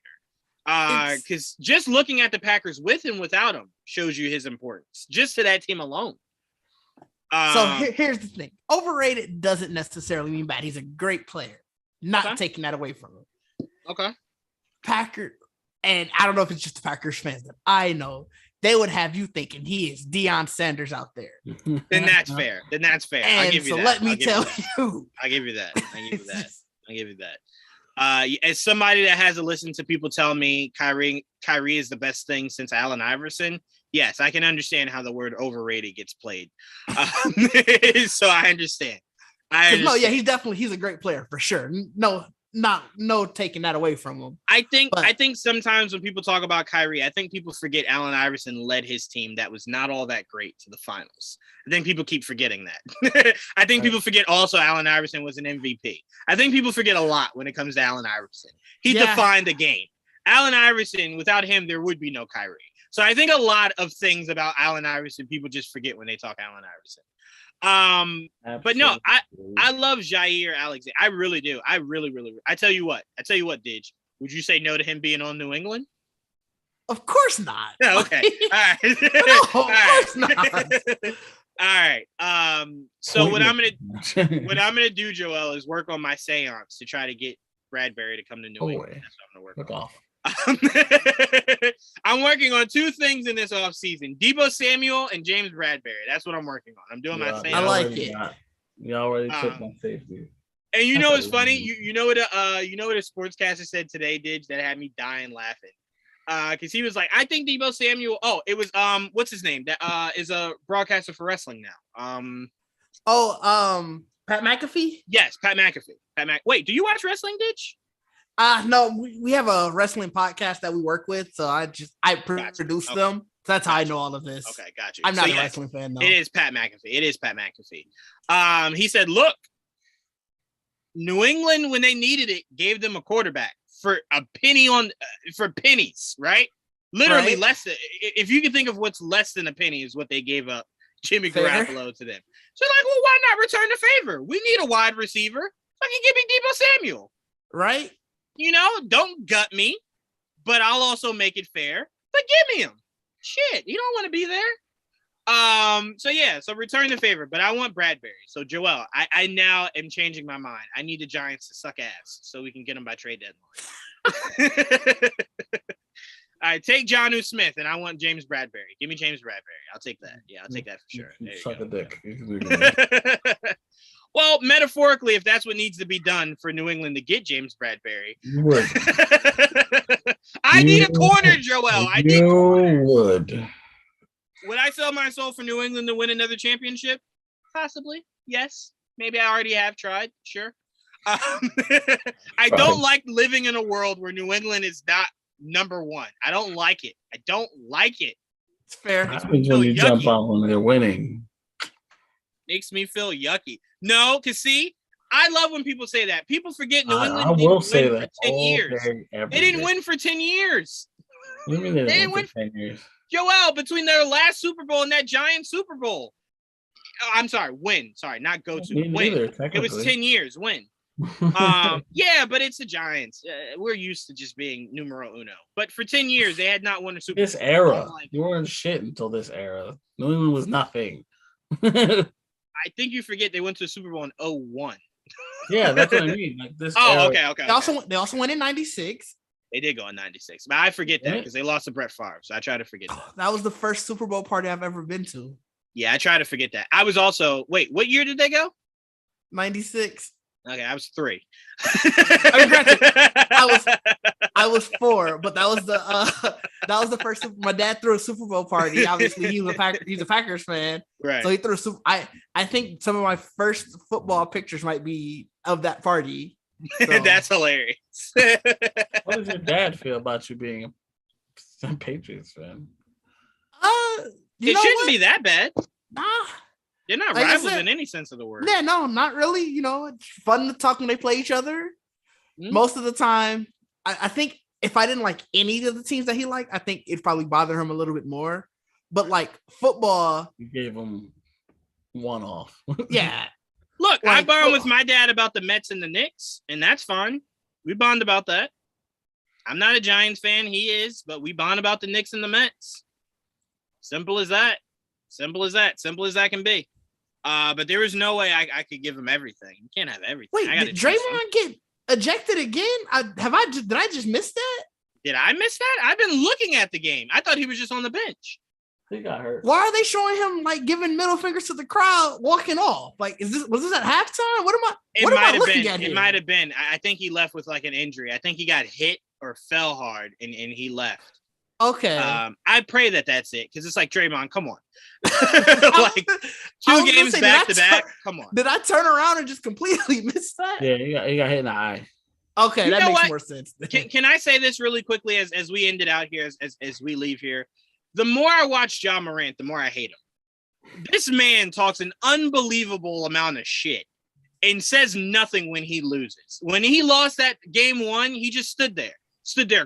Because just looking at the Packers with and without him shows you his importance, just to that team alone. So here's the thing. Overrated doesn't necessarily mean bad. He's a great player. Not taking that away from him. Okay. Packer, and I don't know if it's just the Packers fans that I know, they would have you thinking he is Deion Sanders out there. Then that's fair. And I'll give you that. Let me tell you. I'll give you that. I'll give you that. As somebody that has to listen to people tell me Kyrie is the best thing since Allen Iverson, yes, I can understand how the word overrated gets played. So I understand. No, yeah, he's a great player for sure. No taking that away from him. I think sometimes when people talk about Kyrie, I think people forget Allen Iverson led his team that was not all that great to the finals. I think people keep forgetting that. I think people forget also Allen Iverson was an MVP. I think people forget a lot when it comes to Allen Iverson. He defined the game. Allen Iverson, without him, there would be no Kyrie. So I think a lot of things about Allen Iverson, people just forget when they talk Allen Iverson. But no, I love Jair Alexander. I really do. I really. I tell you what, Didge. Would you say no to him being on New England? Of course not. No, okay. All right. No, of course not. All right. So what I'm gonna do, Joel, is work on my seance to try to get Bradbury to come to New England. That's what I'm gonna work on. I'm working on two things in this offseason: Deebo Samuel and James Bradbury. That's what I'm working on. I'm doing my seance. I like it. You already took my safety. And you know what's funny? You know what a sportscaster said today, Didge, that had me dying laughing. Because he was like, I think Deebo Samuel. Oh, it was what's his name? That is a broadcaster for wrestling now. Pat McAfee? Yes, Pat McAfee. Wait, do you watch wrestling, Didge? No, we have a wrestling podcast that we work with, so I produce them. So that's how I know all of this. Okay, got you. I'm not a wrestling fan, though. It is Pat McAfee. He said, look, New England, when they needed it, gave them a quarterback for a penny for pennies, right? Literally less than, if you can think of what's less than a penny is what they gave up Jimmy Garoppolo to them. So like, well, why not return the favor? We need a wide receiver. Fucking give me Deebo Samuel. Right? You know, don't gut me, but I'll also make it fair. But give me him. Shit, you don't want to be there. So return the favor, but I want Bradbury. So Joel, I now am changing my mind. I need the Giants to suck ass so we can get them by trade deadline. All right, take Jonnu Smith, and I want James Bradbury. Give me James Bradbury. I'll take that. Yeah, I'll take that for sure. Suck a dick. Well, metaphorically, if that's what needs to be done for New England to get James Bradbury. You would. I need a corner, Joel. Would. Would I sell my soul for New England to win another championship? Possibly. Yes. Maybe I already have tried. Sure. I don't like living in a world where New England is not number one. I don't like it. It's fair. Happens when you jump on when they're winning. Makes me feel yucky. No, because see, I love when people say that. People forget New England didn't win for 10 years. They didn't win for 10 years. What do you mean they didn't win for 10 years? Joel, between their last Super Bowl and that Giants Super Bowl. I'm sorry, win. Sorry, not go to. Win. Neither, it was 10 years. Win. Yeah, but it's the Giants. We're used to just being numero uno. But for 10 years, they had not won a Super Bowl. This era. You weren't shit until this era. New England was nothing. I think you forget they went to the Super Bowl in 2001. Yeah, that's what I mean. Like this. Okay. They also went in 96. They did go in 96. But I forget that because they lost to Brett Favre. So I try to forget that. That was the first Super Bowl party I've ever been to. Yeah, I try to forget that. I was also, wait, what year did they go? 96. Okay, I was 3. I I was 4, but that was the first. My dad threw a Super Bowl party. Obviously, he's a Packers fan, Right. So he threw a Super. I think some of my first football pictures might be of that party. So. That's hilarious. What does your dad feel about you being a Patriots fan? It shouldn't be that bad. Nah. They're not Like rivals in any sense of the word. Yeah, no, not really. It's fun to talk when they play each other. Mm. Most of the time, I think if I didn't like any of the teams that he liked, I think it'd probably bother him a little bit more. But like football, You gave him one off. yeah. Look, Like, I bond with my dad about the Mets and the Knicks, and that's fine. We bond about that. I'm not a Giants fan. He is, but we bond about the Knicks and the Mets. Simple as that. Simple as that. Simple as that can be. But there was no way I could give him everything. You can't have everything. Wait, did Draymond get ejected again? Did I just miss that? Did I miss that? I've been looking at the game. I thought he was just on the bench. He got hurt. Why are they showing him like giving middle fingers to the crowd, walking off? Like, was this at halftime? What am I looking at here? It might have been. I think he left with like an injury. I think he got hit or fell hard and he left. Okay. I pray that's it because it's like Draymond, come on. Like 2 games back to back. Come on. Did I turn around and just completely miss that? Yeah, he got hit in the eye. Okay, that makes more sense. Can I say this really quickly as we end it out here, as we leave here? The more I watch John Morant, the more I hate him. This man talks an unbelievable amount of shit and says nothing when he loses. When he lost that game 1, he just stood there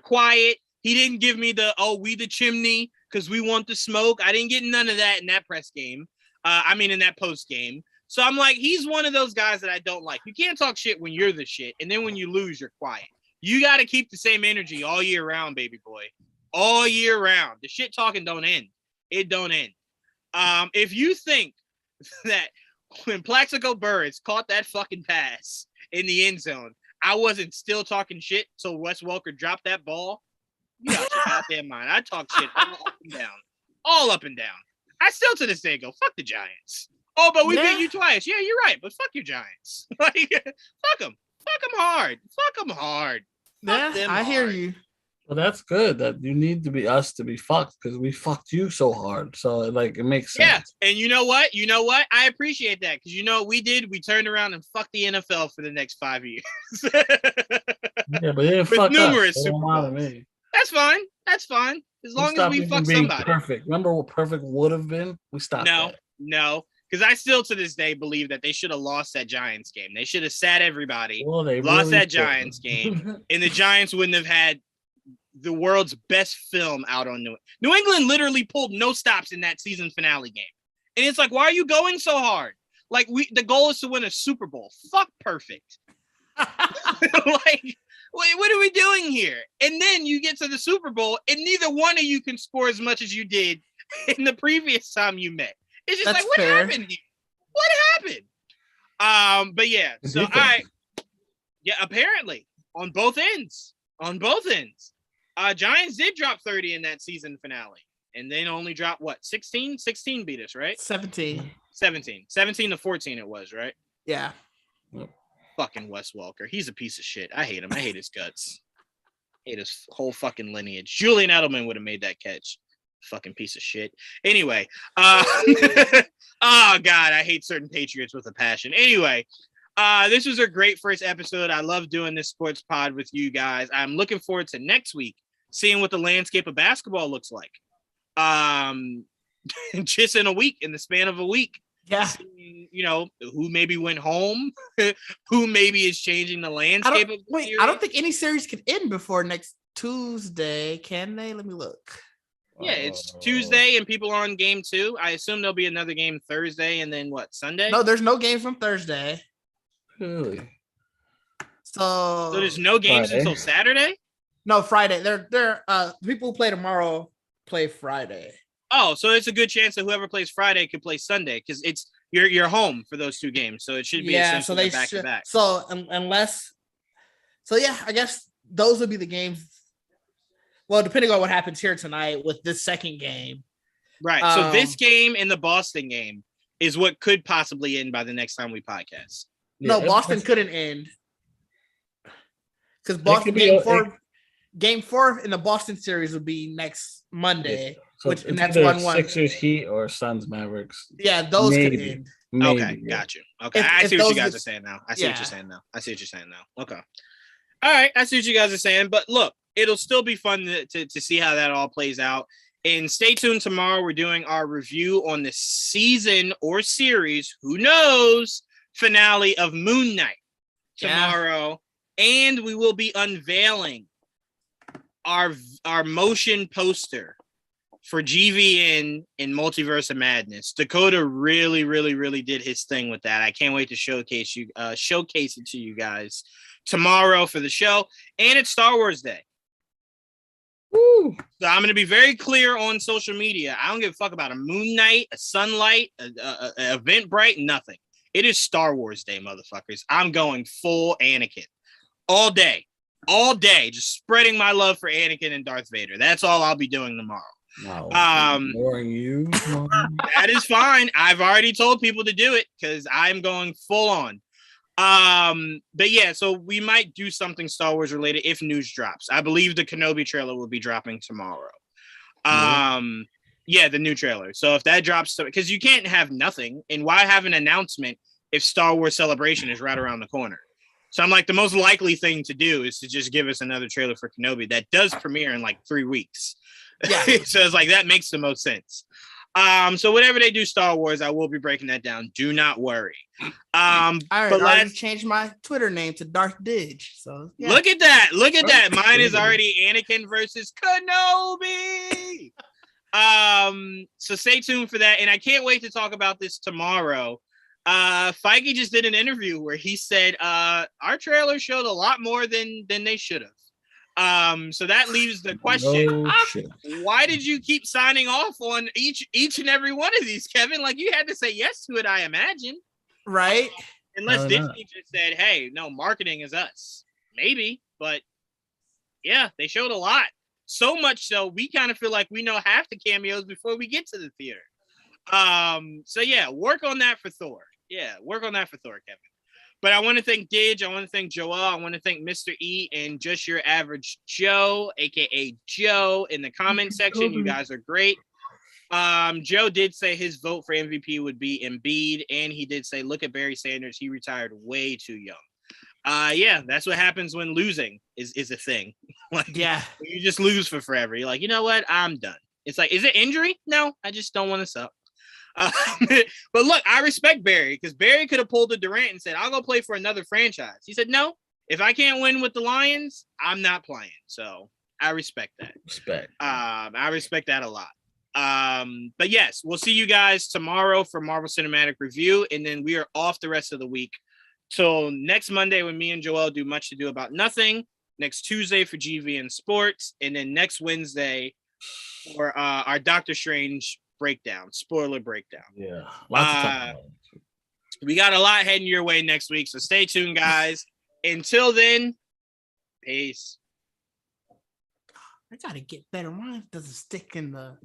quiet. He didn't give me we the chimney because we want the smoke. I didn't get none of that in that press game. In that post game. So I'm like, he's one of those guys that I don't like. You can't talk shit when you're the shit. And then when you lose, you're quiet. You got to keep the same energy all year round, baby boy. All year round. The shit talking don't end. It don't end. If you think that when Plaxico Burress caught that fucking pass in the end zone, I wasn't still talking shit till Wes Welker dropped that ball, you got your goddamn mind. I talk shit all up and down. All up and down. I still to this day go, fuck the Giants. Oh, but we beat you twice. Yeah, you're right. But fuck your Giants. Like, fuck them. Fuck them hard. Fuck them hard. Fuck them I hear hard. you. Well, that's good that you need to be us to be fucked because we fucked you so hard. So like it makes sense. Yeah, and you know what? I appreciate that because you know what we did? We turned around and fucked the NFL for the next 5 years. Yeah, but it with numerous us. Super Bowls. That's fine. That's fine. As long as we fuck somebody. Perfect. Remember what perfect would have been? We stopped. No. Because I still to this day believe that they should have lost that Giants game. They should have sat everybody, well, they lost really that Giants game, and the Giants wouldn't have had the world's best film out on New England. Literally pulled no stops in that season finale game, and it's like, why are you going so hard? Like the goal is to win a Super Bowl. Fuck perfect. Like, what are we doing here? And then you get to the Super Bowl, and neither one of you can score as much as you did in the previous time you met. It's just like, what happened here? What happened? But yeah, so apparently on both ends. Giants did drop 30 in that season finale, and then only dropped 16 beat us, right? 17 to 14 it was, right? Yeah. Fucking Wes Welker, he's a piece of shit. I hate him. I hate his guts. Hate his whole fucking lineage. Julian Edelman would have made that catch. Fucking piece of shit. Anyway, oh god, I hate certain Patriots with a passion. Anyway, this was a great first episode. I love doing this sports pod with you guys. I'm looking forward to next week, seeing what the landscape of basketball looks like. Just in the span of a week. Yeah. Seeing, who maybe went home, who maybe is changing the landscape of the series. I don't think any series can end before next Tuesday, can they? Let me look. Yeah, it's Tuesday and people are on game 2. I assume there'll be another game Thursday and then Sunday? No, there's no games from Thursday. Really? So there's no games until Saturday? No, Friday. They're people who play tomorrow play Friday. Oh, so it's a good chance that whoever plays Friday could play Sunday because it's you're home for those 2 games, so it should be essentially back to back. So I guess those would be the games. Well, depending on what happens here tonight with this second game. Right. So this game and the Boston game is what could possibly end by the next time we podcast. No, Boston couldn't end. Because Boston game 4. Game 4 in the Boston series will be next Monday, So and that's either 1-1. Sixers, Heat, or Suns, Mavericks. Yeah, those Maybe. could end. Maybe. Okay, got you. Okay, If I see what you those guys get- are saying now. I see what you're saying now. Okay. All right, I see what you guys are saying. But look, it'll still be fun to see how that all plays out. And stay tuned tomorrow. We're doing our review on the season or series, who knows, finale of Moon Knight tomorrow. And we will be unveiling our motion poster for GVN in Multiverse of Madness. Dakota really, really, really did his thing with that. I can't wait to showcase it to you guys tomorrow for the show. And it's Star Wars Day. Woo. So I'm going to be very clear on social media. I don't give a fuck about a moon night, a sunlight, a Eventbrite, nothing. It is Star Wars Day, motherfuckers. I'm going full Anakin all day, just spreading my love for Anakin and Darth Vader. That's all I'll be doing tomorrow. Wow. Ignoring you. That is fine. I've already told people to do it because I'm going full on. But yeah, so we might do something Star Wars related if news drops. I believe the Kenobi trailer will be dropping tomorrow. Yeah, the new trailer. So if that drops, because you can't have nothing, and why have an announcement if Star Wars Celebration is right around the corner? So I'm like, the most likely thing to do is to just give us another trailer for Kenobi that does premiere in like 3 weeks. Yeah. So it's like, that makes the most sense. So whatever they do Star Wars, I will be breaking that down. Do not worry. I already changed my Twitter name to Darth Didge. So yeah. Look at that. Mine is already Anakin versus Kenobi. So stay tuned for that. And I can't wait to talk about this tomorrow. Feige just did an interview where he said our trailer showed a lot more than they should have. So that leaves the question: why did you keep signing off on each and every one of these, Kevin? Like, you had to say yes to it, I imagine, right? Unless Disney just said, "Hey, no, marketing is us." Maybe, but yeah, they showed a lot. So much so we kind of feel like we know half the cameos before we get to the theater. So yeah, work on that for Thor. Kevin. But I want to thank Didge. I want to thank Joel. I want to thank Mr. E and Just Your Average Joe, aka Joe, in the comment section. You guys are great. Joe did say his vote for MVP would be Embiid, and he did say, look at Barry Sanders. He retired way too young. Yeah, that's what happens when losing is a thing. Like, yeah, you just lose for forever. You're like, you know what? I'm done. It's like, is it injury? No, I just don't want to suck. But look, I respect Barry, because Barry could have pulled the Durant and said, I'll go play for another franchise. He said, no, if I can't win with the Lions, I'm not playing. So I respect that. I respect that a lot. But yes, we'll see you guys tomorrow for Marvel Cinematic Review. And then we are off the rest of the week till next Monday when me and Joel do Much to Do About Nothing. Next Tuesday for GVN Sports. And then next Wednesday for our Doctor Strange spoiler breakdown. Yeah, lots of time. We got a lot heading your way next week, so stay tuned, guys. Until then, peace. I gotta get better. Mine doesn't stick in the.